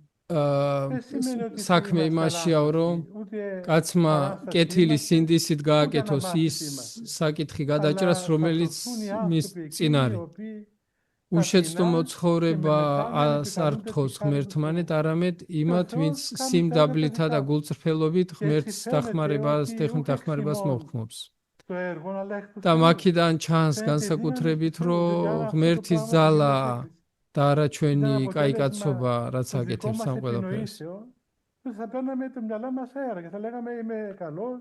Δεν σημαίνει ότι საქმე είμαστε იმაშიაო, რომ αλάνθαστοι, ούτε კაცმა არანθαστοι კეთილი είμαστε, სინდისით ούτε გააკეთოს ის ανამάχθი είμαστε. საკითხი Αλλά გადაჭრას, θα რომელიც σωθούν οι მის άνθρωποι წინ εκείνοι οι არის. οποίοι უშეცდო ταπεινά και με მოცხოვრება μετάνοια ას არ επικαλούνται τη რთხოვს χάρη του ღმერთმანეთ, Θεού. არამედ Και ο იმათ, ვინც Θεός κάνει τα έργα τα სიმდაბლითა და δικά του. გულწრფელობით Και έτσι ღმერთს φαίνεται დახმარებას, ότι ტეχνით ούτε დახმარებას εξημών მოხმობს. το έργο, αλλά εκ του და Θεού. მაქედან ჩანს Φαίνεται η δύναμη του განსაკუთრებით, Θεού, διότι αν რომ αυτό το ღმერთის πράγμα ძალა τελείως έκρηση. და არა Ήταν ჩვენი კაიკაცობა, αποτέλεσμα რაც των δικών აკეთებს μας ამ ყველაფერს. επινοήσεων, θα παίρναμε το μυαλά μας αέρα και θα λέγαμε είμαι καλός,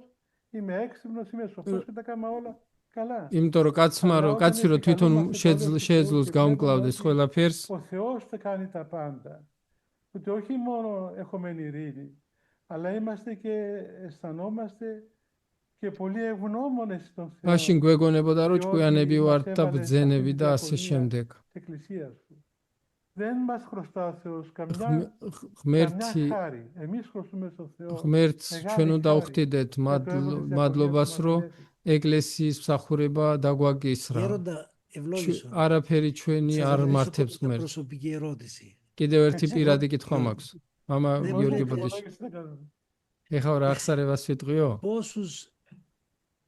είμαι έξυπνος, είμαι σοφός και τα κάνουμε όλα καλά. იმიტომ რომ კაცმა Αλλά რომ όταν კაცი რომ თვითონ επικαλούμαστε το λόγο του Θεού შეძლოს και βλέπουμε გაუმკლავდეს ότι ყველაფერს, ο Θεός θα κάνει τα πάντα, ότι όχι μόνο έχουμε ειρήνη, αλλά είμαστε και αισθανόμαστε και πολύ ευγνώμονες στον Θεό, მაშინ გვეგონებოდა რომ ჭკვიანები διότι μας ვართ და έβαλε σε αυτή ბძენები τη და ასე διακονία შემდეგ. της Εκκλησίας του. Δεν μας χρωστά ο Θεός καμιά ღმერთი χάρη. Εμείς χρωστούμε στον Θεό ღმერთს ჩვენ μεγάλη უნდა χάρη ვხვდიდეთ για το έργο της διακονίας მადლობას που რომ μας ανέφερε. ეკლესიის მსახურება დაგვაგისრა. Γέροντα, ευλόγησον. არაფერი ჩვენი Σας არ θέσω მართებს μια ღმერთს. προσωπική ερώτηση. კიდევ ერთი პირადი კითხვა Γέροντα, მაქვს. მამა δεν გიორგი μπορείτε- ბოდიში. Εξομολόγηση δεν κάνουμε. ეხლა რა აღსარებას ვიტყვიო?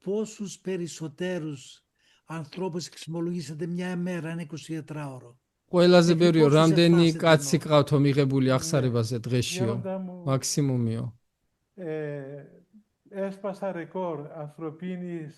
Πόσους περισσότερους ανθρώπους εξομολογήσατε μια ημέρα, ένα 24ωρο. ყველაზე ეხლა ბევრიო, პόσους რამდენი εφτάσετε კაცი εννοώ? ყავთო მიღებული აღსარებაზე დღეშიო? Γέροντα μου, მაქსიმუმიო. έσπασα ρεκόρ ανθρωπίνης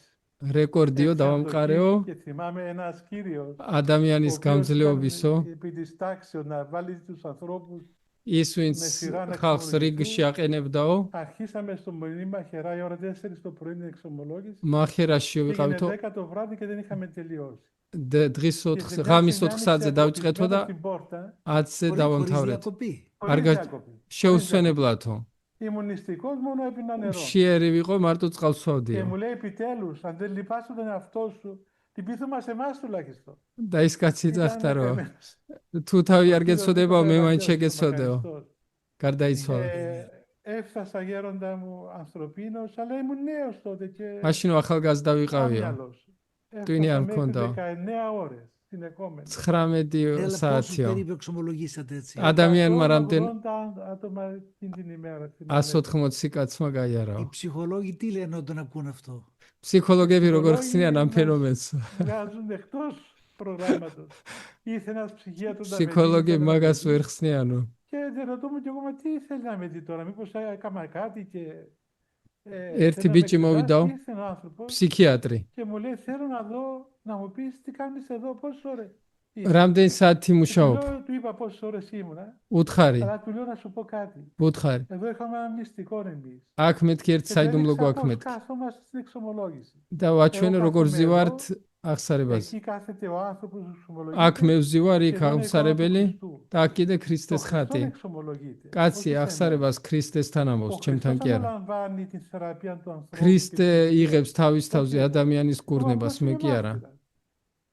რეკორდიო დავამყარეო και θυμάμαι ένας κύριος ადამიანის ο οποίος გამძლეობისო. ήταν επί της τάξης να βάλει τους ανθρώπους. ის ვინც με σειρά να ხალხს εξομολογηθούν. რიგში აყენებდაო, Αρχίσαμε στο Μολύμα Χερά η ώρα 4 το πρωί την εξομολόγηση. მახერაში Πήγαινε ვიყავითო 10 το βράδυ και δεν είχαμε τελειώσει. დღის Και 4 τελειώσαμε ღამის 4 9 საათზე დავიწყეთო από და την πόρτα, 10-ზე Χωρίς დავამთავრეთ. διακοπή. χωρίς Αργα- διακοπή. შეუსვენებლათო. Ήμουν νηστικός, μόνο έπινα νερό. შიერი ვიყო, მარტო წყალს Και ვსვავდიო. μου λέει επιτέλους, αν δεν λυπάσαι τον εαυτό σου, λυπήθουμε σε εμάς τουλάχιστον. და ის კაცი Ήταν ძახთა რომ καημένος. თუ თავი არ Ο κύριος გეცოდებაო, მე მაინც Παπαδηλιάδης, შეგეცოდეო. ευχαριστώ. გარდაიცვალა. Έφτασα γέροντα μου ανθρωπίνος, αλλά ήμουν νέος τότε και მაშინ ახალგაზრდა ვიყავიო. άμυαλος. ტვინი არ Έφτασα μέχρι მქონდაო. 19 ώρες συνεχόμενα. 19 Έλα, πόσους საათიო. περίπου εξομολογήσατε έτσι? ადამიანმა რამდენ 180 άτομα την ημέρα. 180 კაცმა გაიარაო. Οι ψυχολόγοι τι λένε όταν ακούν αυτό? ფსიქოლოგები როგორ ხსნიან ამ μας ფენომენს? βγάζουν εκτός προγράμματος. Ήρθε ένας ψυχίατρος να με δει, ფსიქოლოგები ήθελε να με მაგას δει. ვერ ხსნიანო. Και δεν ρωτούμε κι εγώ, μα τι θέλει να με δει τώρα, μήπως έκανα κάτι και... ერთი θέλει να με ბიჭი εξετάσει. მოვიდა Ήρθε ένα άνθρωπος ფსიქიატრი. και μου λέει, θέλω να δω, να μου πεις τι κάνεις εδώ, πόσες ώρες. რამდენი საათი Και მუშაობ? του είπα πόσες ώρες ήμουνα, უთხარი, αλλά του λέω να σου πω κάτι. უთხარი. Εδώ είχαμε ένα μυστικό εμείς. აქ მეთქი ერთ Και საიდუმლო δεν გვაქვს πώς მეთქი. κάθόμαστε στην εξομολόγηση. და ვაჩვენე Εγώ როგორ κάθομαι ზივართ εδώ, აღსარებას. Εκεί κάθεται ο άνθρωπος που აქ მე εξομολογείται. ვზივარ იქ και εδώ είναι η εικόνα του აღსარებელი Χριστού. და აქ კიდე Το ქრისტეს Χριστόν ხატი. εξομολογείται. კაცი όχι σε εμένα. აღსარებას ქრისტესთან Ο ამბობს, ჩემთან Χριστός კი არა. αναλαμβάνει την θεραπεία του ανθρώπου. ქრისტე και του იღებს თავის თავზე Όχι. ადამიანის Εγώ კურნებას, απλώς მე είμαι კი არა. μάρτυρας.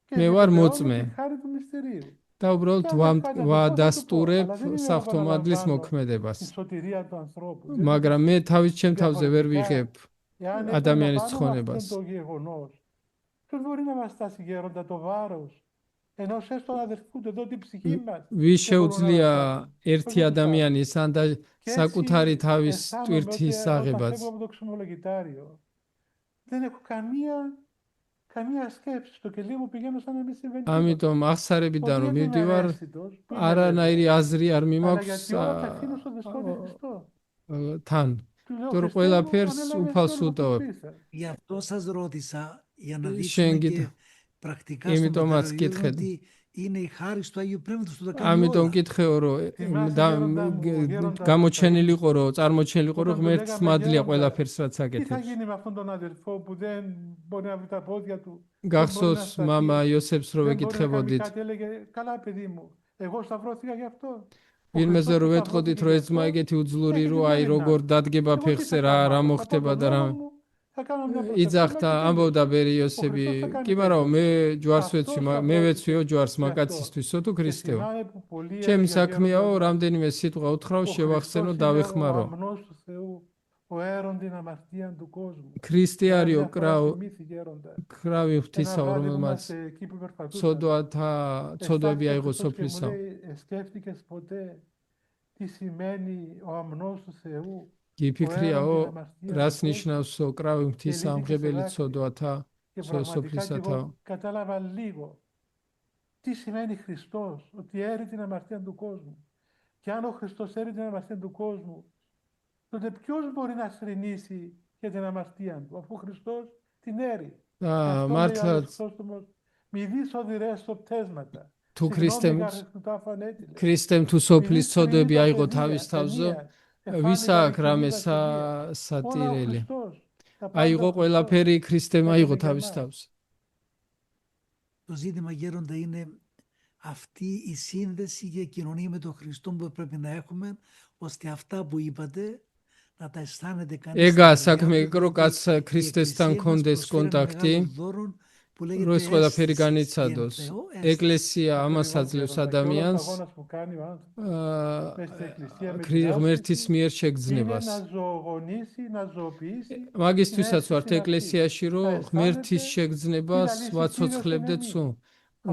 Και მე ვარ επιβεβαιώνω მოწმე. τη χάρη του μυστηρίου. და უბრალოდ Και αν ეხადა το ვადასტურებ πώς θα το πω, αλλά δεν είναι საფრთხომადლის επαναλαμβάνω მოქმედებას. Τη σωτηρία του ανθρώπου. Δεν მაგრამ მე თავის ჩემ თავზე ვერ Διαφορετικά, ვიღებ εάν ადამიანის επαναλαμβάνουμε ცხონებას. αυτό το γεγονός, ποιος μπορεί να μας τάσει γέροντα το βάρος ενός έστω αδερφού του εδώ την ψυχή μας. ვის δεν μπορούμε να შეუძლია μας ერთი τάσουμε. ადამიანის ან და Και საკუთარი έτσι თავის αισθάνομαι ότι ტვირთის όταν აღებაც. φεύγω από το ξυμολογητάριο δεν έχω καμία σκέψη. Στο κελί μου πηγαίνω σαν να μην συμβαίνει τίποτα. ამიტომ აღსარებიდან რომ Όχι γιατί είμαι მივდივარ, ευαίσθητος, που είμαι არანაირი βέβαιος, აზრი არ αλλά მიმაქვს γιατί όλα τα αφήνω στον Δεσπότη Χριστό. თან. Του λέω, Τώρα Χριστέ μου, ყველაფერს ανέλαβε უფალს εσύ όλο το უდავებ. πρίσα. Γι' αυτό σας ρώτησα, για να Σεν δείξουμε κοίτα. και πρακτικά Იმიტომ στον μας Πατέρα κοίτხედε. ότι είναι η χάρη του Αγίου Πνεύματος που τα κάνει ამიტომ όλα. მკითხეო რომ Θυμάσαι, და- γέροντα μου, γέροντα გამოჩენილიყო რომ წარმოჩენილიყო რომ Όταν του ღმერთს λέγαμε, მადლია γέροντα, ყველაფერს რაც Τι θα აკეთებს. γίνει με αυτόν τον αδελφό που δεν μπορεί να βρει τα πόδια του. გახსოვს σταθεί, მამა იოსებს რომ Δεν μπορεί να κάνει ვეკითხებოდით κάτι, έλεγε, καλά παιδί μου, εγώ σταυρώθηκα γι' αυτό. Ο ვინმეზე Χριστός რომ που ვეტყოდით σταυρώθηκε რომ γι' ეს ძმა αυτό, ეგეთი უძლური έχει რო την აი άλλη როგორ να. დადგება Εγώ τι ფეხზე θα რა κάνω, რა θα მოხდება πω და τον რა δρόμο μου, θα κάνω μια προσευχή იძახდა και ამბობდა ბერი Ο იოსები Χριστός θα κάνει კი მაგრამ მე ჯვარს Αυτός ვეცვი θα მე πρόκειται ვეცვიო ჯვარს γι' αυτό. მაკაცისთვისო თუ Και ქრისტეო θυμάμαι που πολλοί ჩემი έλεγαν, საქმეაო γέροντα μου, რამდენიმე სიტყვა უთხრავს ο შევახსენო Χριστός είναι ο დავეხმარო αμνός του Θεού, ο ο έρον την αμαρτία του κόσμου. ქრისტიანიო Θυμήθη γέροντα. კრავი Ένα ღვთისა, βράδυ που რომელმაც είμαστε εκεί που περπατούσαμε, ცოდვები აიღო Χριστός και μου სოფლისა. λέει, σκέφτηκες ποτέ τι σημαίνει ο αμνός του Θεού, გიფიქრიაო, რას ნიშნავსო კრავი ღვთისა, ამღებელი ცოდვათა, και πραγματικά και სოფლისათა. εγώ κατάλαβα λίγο τι σημαίνει Χριστός, ότι έρει την αμαρτία του κόσμου. Και αν ο Χριστός έρει την αμαρτία του κόσμου, τότε ποιος μπορεί να θρηνήσει για την αμαρτία του, αφού ο Χριστός την έρει. Αυτό λέει ο Άγιος Χρυσόστομος, μη δεις οδυρές σοπτέσματα. თუ Συγγνώμη, ქრისტემ თუ სოფლის ცოდვები აიღო თავის თავზე, ვის აქვს რამე სატირელი? აიღო ყველაფერი, ქრისტემ აიღო თავის თავზე. Το ζήτημα, γέροντα, είναι αυτή η σύνδεση και η κοινωνία με τον Χριστό που πρέπει να έχουμε, ώστε αυτά που είπατε να τα αισθάνεται κανείς. ეგა საქმე იქ რო კაც ქრისტესთან კონდეს კონტაქტი, როის ყველაფერი განიცადოს. ეკლესია ამას აძლევს ადამიანს ღმერთის მიერ შეგრძნებას. მაგისთვისაც ვართ ეკლესიაში, რომ ღმერთის შეგრძნებას ვაცოცხლებდეთ სულ.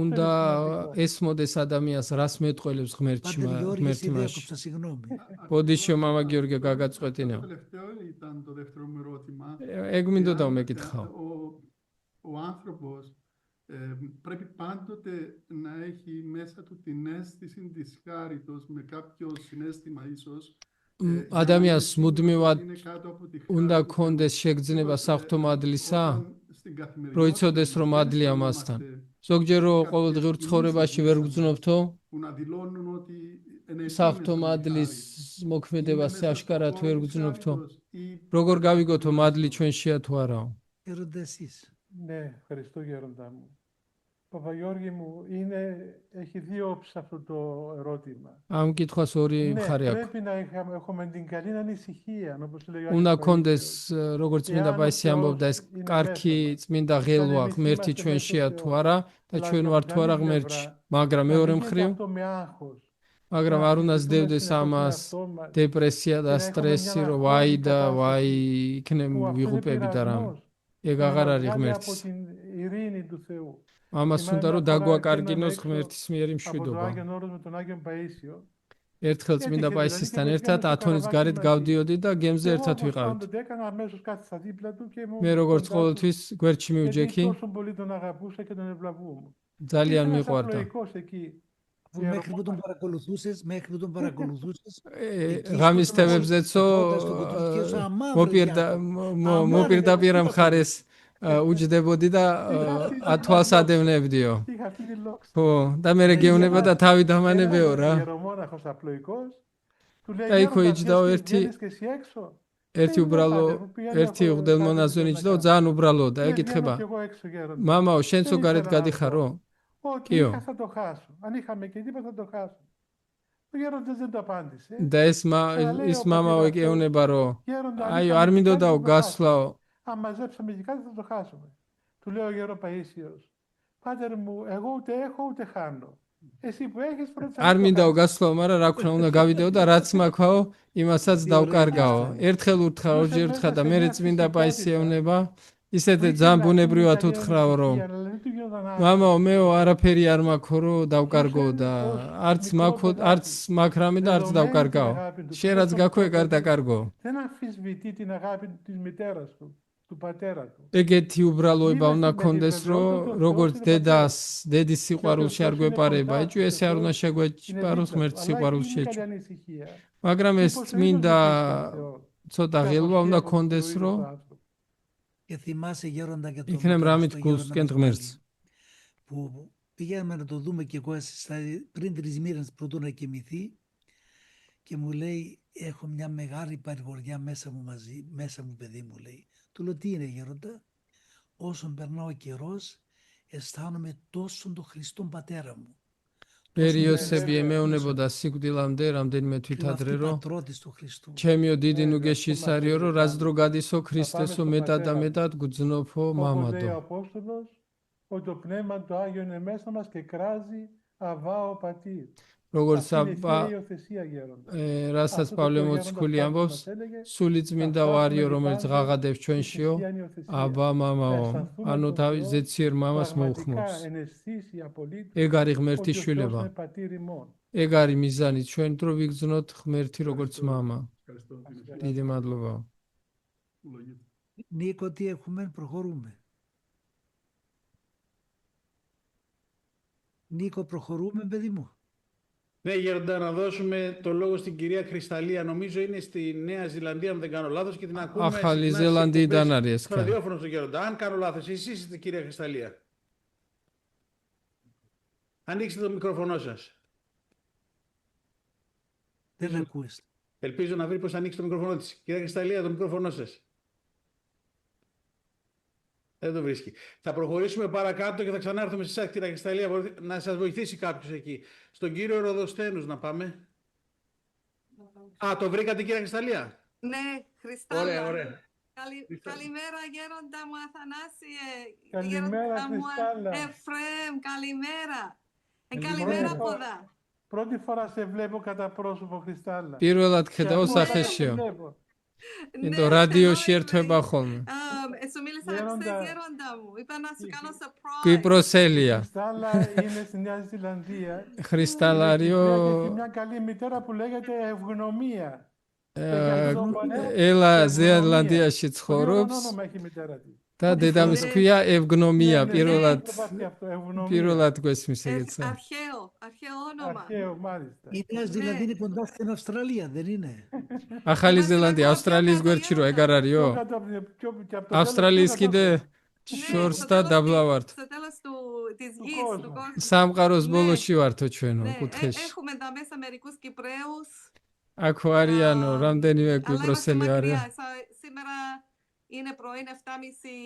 უნდა ესმოდეს ადამიანს, რას მეტყველებს ღმერთი მაშინ. ბოდიშო, მამა გიორგი, გაგაწყვეტინო. Το τελευταίο ήταν το δεύτερο μου ερώτημα. ეგ მინდოდა მეკითხავ. Ο άνθρωπος πρέπει πάντοτε να έχει μέσα του την αίσθηση της χάριτος με κάποιο συναίσθημα ίσως. ადამიანს მუდმივად უნდა კონდეს შეგრძნება საღვთო მადლისა, რომ იცოდეს, რომ მადლია მასთან. ზოგჯერ რო ყოველდღიურ ცხოვრებაში ვერ გძნობთო, საღვთო მადლის მოქმედებას აშკარად ვერ გძნობთო, როგორ გავიგოთო მადლი ჩვენშია თუ არაო? Ναι, ευχαριστώ γέροντα μου. Παπαγιώργη μου, έχει δύο όψεις αυτό το ερώτημα. ამ კითხვას ორი მხარე აქვს. Πρέπει να έχουμε την καλή ανησυχία, όπως λέει ο უნდა კონდეს, როგორც წმინდა პაისი ამბობდა, ეს კარგი წმინდა ღელვა ღმერთი ჩვენშია თუ არა და ჩვენ ვართ თუ არა ღმერთში. მაგრამ მეორე მხრივ, მაგრამ არ უნდა სდევდეს ამას დეპრესია და სტრესი, რომ ვაი და ვაი იქნებ ვიღუპები და რამე. ეგ აღარ არის ღმერთის. ამას უნდა რომ დაგვაკარგინოს ღმერთის მიერი მშვიდობა. ერთხელ წმინდა პაისისთან ერთად ათონის გარეთ გავდიოდი და გემზე ერთად ვიყავით. მე როგორც ყოველთვის გვერდში მივჯექი. ძალიან მიყვარდა. Μέχρι που τον παρακολουθούσες, ღამის თემებზეცო მოპირდაპირ მხარეს უჯდებოდი და ათვალს ადევნებდიო. ხო, და მე გეუბნება და თავი დამანებეო რა. და იქო იჯდაო ერთი უბრალო ერთი უღდელმონაზონი იჯდაო, ძალიან უბრალო და ეკითხება, მამაო, შენცო გარეთ გადიხარო? Κοίω. Θα το χάσω. Αν είχαμε και τίποτα θα το χάσω. Ο γέροντας δεν το απάντησε. და ის მამაო ეკეუნება, რომ აიო, არ მინდოდაო გასვლაო. Αν μαζέψαμε και κάτι θα το χάσουμε. Του λέει ο γέρο Παΐσιος, πάτερ μου, εγώ ούτε έχω ούτε χάνω. Εσύ που έχεις πρώτα. არ მინდაო გასვლაო, მაგრამ რა ქნა უნდა გავიდეო და რაც მაქვაო, იმასაც დავკარგაო. ერთხელ უთხრა, ორჯერ უთხრა და მე წმინდა პაისი ეუნება. ისეთ ძალიან ბუნებრივად უთხრაო, რომ მამაო, მეო არაფერი არ მაქვს, რომ დავკარგო და არც მაქვს რამე და არც დავკარგაო. შენ რაც გაქვე, არ დაკარგო. Δεν αμφισβητεί την αγάπη της μητέρας του πατέρα του. ეგეთი უბრალოება უნდა კონდეს, რომ როგორც დედის სიყვარულში არ გვეპარება, ეჭვი ესე არ უნდა შეგვეპაროს ღმერთის სიყვარულში ეჭვი. მაგრამ ეს წმინდა ცოტა ღელვა უნდა კონდეს, რომ Και θυμάσαι, γέροντα, και იქნებ რამით გულსკენ ღმერთს. Που πήγαμε να το δούμε κι εγώ πριν 3 μήνες πρωτού να κοιμηθεί και μου λέει, έχω μια μεγάλη παρηγοριά μέσα μου, παιδί μου, λέει. Του λέω, τι είναι, γέροντα? Όσον περνά ο καιρός, αισθάνομαι τόσο τον Χριστόν πατέρα μου. პერიოდები ემეუნებოდა სიკვდილამდე, რამდენიმე თვით ადრე, რომ ჩემიო დიდი ნუგეშის არისო, რომ რაც დრო გადისო ქრისტესო მეტად და მეტად გძნობო მამადო. როგორც Αυτή είναι η Θεία Υιοθεσία, γέροντα. რასაც Αυτό το პავლე οποίο ο მოციქული γέροντας ამბობს, μας έλεγε, სული να წმინდა φτάσουμε ვარიო, και რომელიც πάντως ღაღადებს στη ჩვენშიო, χριστιανή υιοθεσία. აბა Να მამაო, αισθανθούμε ანუ τον თავის Θεό, ზეციერ მამას πραγματικά მოუხმობს. εναισθήσει απολύτως ეგ არის ღმერთის ότι ο Θεός შვილება. είναι πατήρ ημών. ეგ არის მიზანი ჩვენ რომ ვიგრძნოთ ღმერთი როგორც მამა. Ευχαριστώ. დიდი მადლობა. Λογική. Νίκο, τι έχουμε, προχωρούμε. Νίκο, προχωρούμε, παιδί μου. Ναι, Γέροντα, να δώσουμε το λόγο στην κυρία Κρυσταλία. Νομίζω είναι στη Νέα Ζηλανδία, αν δεν κάνω λάθος, και την ακούμε ახალი συχνά στις ზელანდიიდან εκπομπές არის ეს στο კაცი. ραδιόφωνο στον Γέροντα. Αν κάνω λάθος, εσείς είστε κυρία Κρυσταλία. Ανοίξτε το μικρόφωνο σας. Δεν ακούεις. Ελπίζω να βρει πώς θα ανοίξει το μικρόφωνο της. Κυρία Κρυσταλία, το μικρόφωνο σας. Δεν το βρίσκει. Θα προχωρήσουμε παρακάτω και θα ξανάρθουμε σε εσάς, κυρία Κρυσταλία, να σας βοηθήσει κάποιος εκεί. Στον κύριο Ροδοσθένους να πάμε. Α, το βρήκατε, κυρία Κρυσταλία. Ναι, Χριστάλλα. Ωραία, ωραία. Καλημέρα, γέροντα μου Αθανάσιε. Καλημέρα, Γέροντα μου Χριστάλλα. Εφραίμ, καλημέρα. Καλημέρα. Καλημέρα από εδώ. Πρώτη φορά σε βλέπω κατά πρόσωπο, Χριστάλλα. პირველად ხედავ Σε სახეშიო. βλέπω. το რადიოში ერთვება ხოლმე. Σου μίλησα Γέροντα. χθες, γέροντα μου. Είπα να σου κάνω surprise. კვიპროსელია. Χριστάλλα είναι στη Νέα Ζηλανδία. ქრისტალარიო Έχει μια καλή μητέρα που λέγεται Ευγνωμία. ელა ზელანდიაში Ωραίο ცხოვრობს όνομα έχει η μητέρα της. და დედამის ქვია ეυγნომია. Ναι, პირველად το βάζει αυτό, Ευγνωμία. პირველად გვესმის ეგეცა. Αρχαίο όνομα. Αρχαίο, μάλιστα. Η Νέα Ζηλανδία είναι κοντά στην Αυστραλία, δεν είναι? ახალი ზელანდია ავსტრალიის გვერდში რო ეგ არ არისო? Πιο κάτω από- και από το ავსტრალიის τέλος, πιο კიდე κάτω. შორს στο და τέλος დაბლა της- ვართ. Στο τέλος της γης, κόσμου. του κόσμου. სამყაროს Ναι. ბოლოში ვართო ჩვენო Ναι, კუთხეში. έχουμε τα μέσα μερικούς Κυπραίους. აქ არიანო რამდენიმე Αλλά είμαστε კვიპროსელი μακριά. არის. Σήμερα είναι πρωί 7:30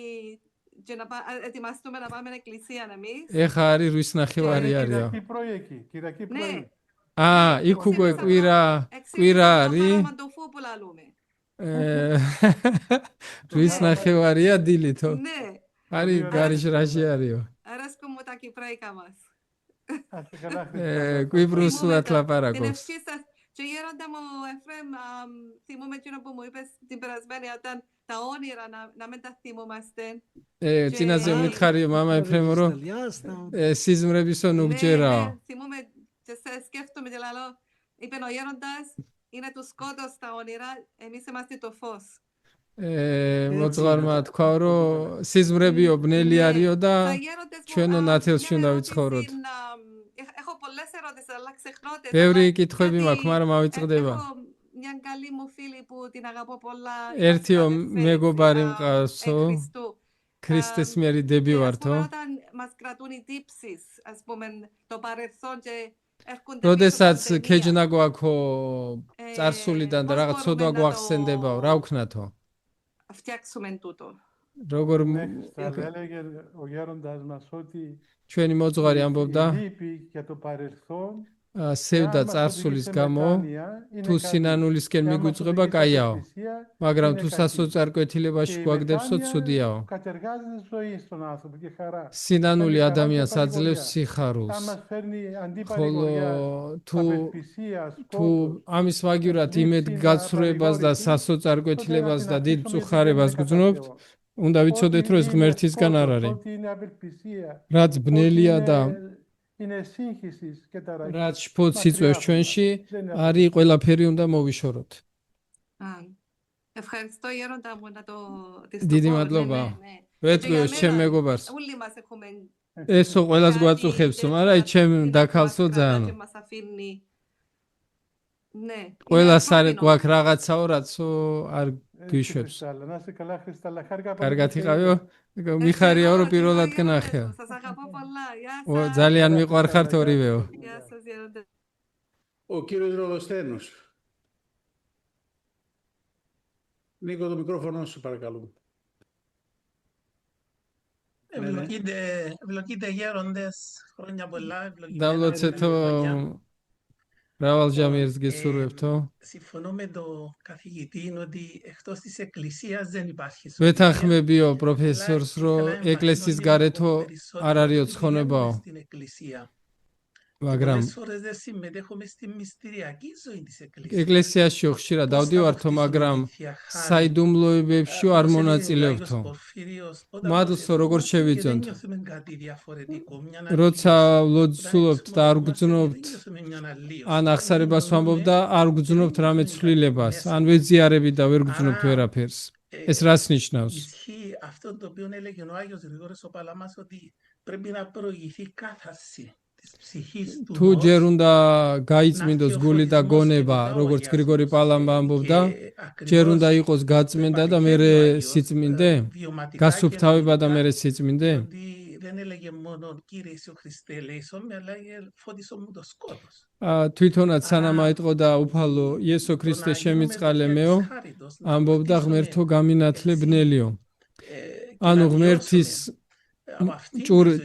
και να ετοιμαστούμε να πάμε στην εκκλησία εμείς. ეხა არის 8:30 არისო. Κυριακή πρωί εκεί, Κυριακή Ναι. πρωί. ა იქ უკვე კვირა კვირა არის. Μαντοφού που λαλούμε. 8:30 დილითო. Ναι, არის გარიჟრაჟი არისო. αρέσκουν μου τα κυπραίκα μας. Να είστε καλά, Χριστάλλα. კვიპროსულად Την ლაპარაკობს. ευχή σας. Και γέροντα μου, Εφραίμ, θυμούμαι εκείνο που μου είπες την περασμένη όταν τα όνειρα να μην τα θυμόμαστε. წინაზე მითხარიო მამა ეფრემო რომ სიზმრებისო ნუგჯერაო. Θυμούμαι και σε σκέφτομαι και λαλό, είπε ο γέροντας, είναι του σκότος τα όνειρα, εμείς είμαστε το φως. მოძღვარმა თქვა რომ სიზმრებიო ბნელი არისო და Τα γέροντες μου, ჩვენო ნათელში μια უნდა ερώτηση, ვიცხოვროთ. Έχω πολλές ερωτήσεις, αλλά ξεχνώ τις. ბევრი Αλλά კითხვები κάτι- მაქვს, მაგრამ ავიწყდება. έχω μια καλή μου φίλη που την αγαπώ πολλά. ერთიო είναι მეგობარი αδερφή, მყავსო, εκ Χριστού. ქრისტეს მიერი დები Και, ας ვართო. πούμε, όταν μας κρατούν οι τύψεις, ας πούμε, το παρελθόν και έρχονται როდესაც πίσω πανδημία. ქეჯნა გვაქო წარსულიდან და πώς რაღაც μπορούμε ცოდვა να გვახსენდებაო, რა ვქნათო? φτιάξουμε τούτο. როგორ Ναι, Χριστάλλα, έλεγε ο γέροντας μας ότι ჩვენი მოძღვარი ამბობდა, η λύπη για το παρελθόν სევდა წარსულის გამო, თუ სინანულისკენ მიგვიწყვება, კაიაო. მაგრამ თუ სასოწარკვეთილებაში გვაგდებსო, ცუდიაო. κατεργάζεται ζωή στον άνθρωπο και χαρά. სინანული χαρά ადამიანს και აძლევს παρηγοριά. სიხარულს. Αν μας φέρνει αντί ხოლო παρηγοριά, თუ απελπισία, თუ σκότος, ამის ვაგივრად იმედ გაცხრუებას და სასოწარკვეთილებას და დიდ წუხარებას გძნობთ, უნდა ვიცოდეთ, რომ ეს ღმერთისგან არ არის. რაც ბნელია და რაც შფოთს იწვევს ჩვენში, არის ყველაფერი უნდა მოვიშოროთ. Ευχαριστώ γέροντα μου να το დიდი მადლობა. ვეთქვიოს ჩემ მეგობარს. Όλοι μας έχουμε ესო ყველას გვაწუხებსო, მაგრამ ჩემ დაქალსო ძალიანო. Ναι. ყველას არის გვაქვს რაღაცაო, რაცო არ გვიშვებს. Να είστε καλά, Χριστάλλα. Χάρηκα πολύ. კარგად იყავიო? მიხარია რომ პირველად გნახეო. Σας αγαπώ πολλά. Γεια ო σας. ძალიან მიყვარხართ ორივეო. Γεια σας γέροντα. Ο κύριος Ροδοσθένους. Νίκο, το μικρόφωνο σου παρακαλούμε. Ευλογείτε γέροντες, χρόνια πολλά. დავლოცეთო მრავალჯამიერს გესურვებთო. Συμφωνώ με τον καθηγητή ότι εκτός της εκκλησίας δεν υπάρχει ვეთანხმებიო პროფესორს, რომ ეკლესიის გარეთო არ არისო ცხონებაო. στην εκκλησία. მაგრამ Πολλές φορές δεν συμμετέχουμε στη μυστηριακή ζωή της Εκκλησίας. ეკლესიაში ხშირად დავდივართო, მაგრამ საიდუმლოებებში არ მონაწილეობთო. მადლს როგორ შევიწონთ. როცა ვლოცულობთ და არ გვგზნობთ, ან აღსარებას ვამბობ და არ გვგზნობთ რამე ცვლილებას, ან ვეზიარებით და ვერ გვგზნობთ ვერაფერს. ეს რას ნიშნავს? Ισχύει αυτό το οποίο έλεγε ο Άγιος Γρηγόρης ο Παλαμάς, ότι πρέπει να προηγηθεί κάθαρση της ψυχής του თუ νους. ჯერ უნდა გაიწმინდოს გული და გონება, როგორც გრიგორი პალამა ამბობდა, ჯერ უნდა იყოს გაწმენდა და მერე სიწმინდე, გასუფთავება და მერე სიწმინდე. Δεν έλεγε μόνο Κύριε Ιησού Χριστέ ελέησον με, αλλά έλεγε φώτισον μου το σκότος. თვითონაც სანამ აიტყოდა უფალო იესო ქრისტე შემიწყალე მეო, ამბობდა ღმერთო გამინათლე ბნელიო. ანუ ღმერთის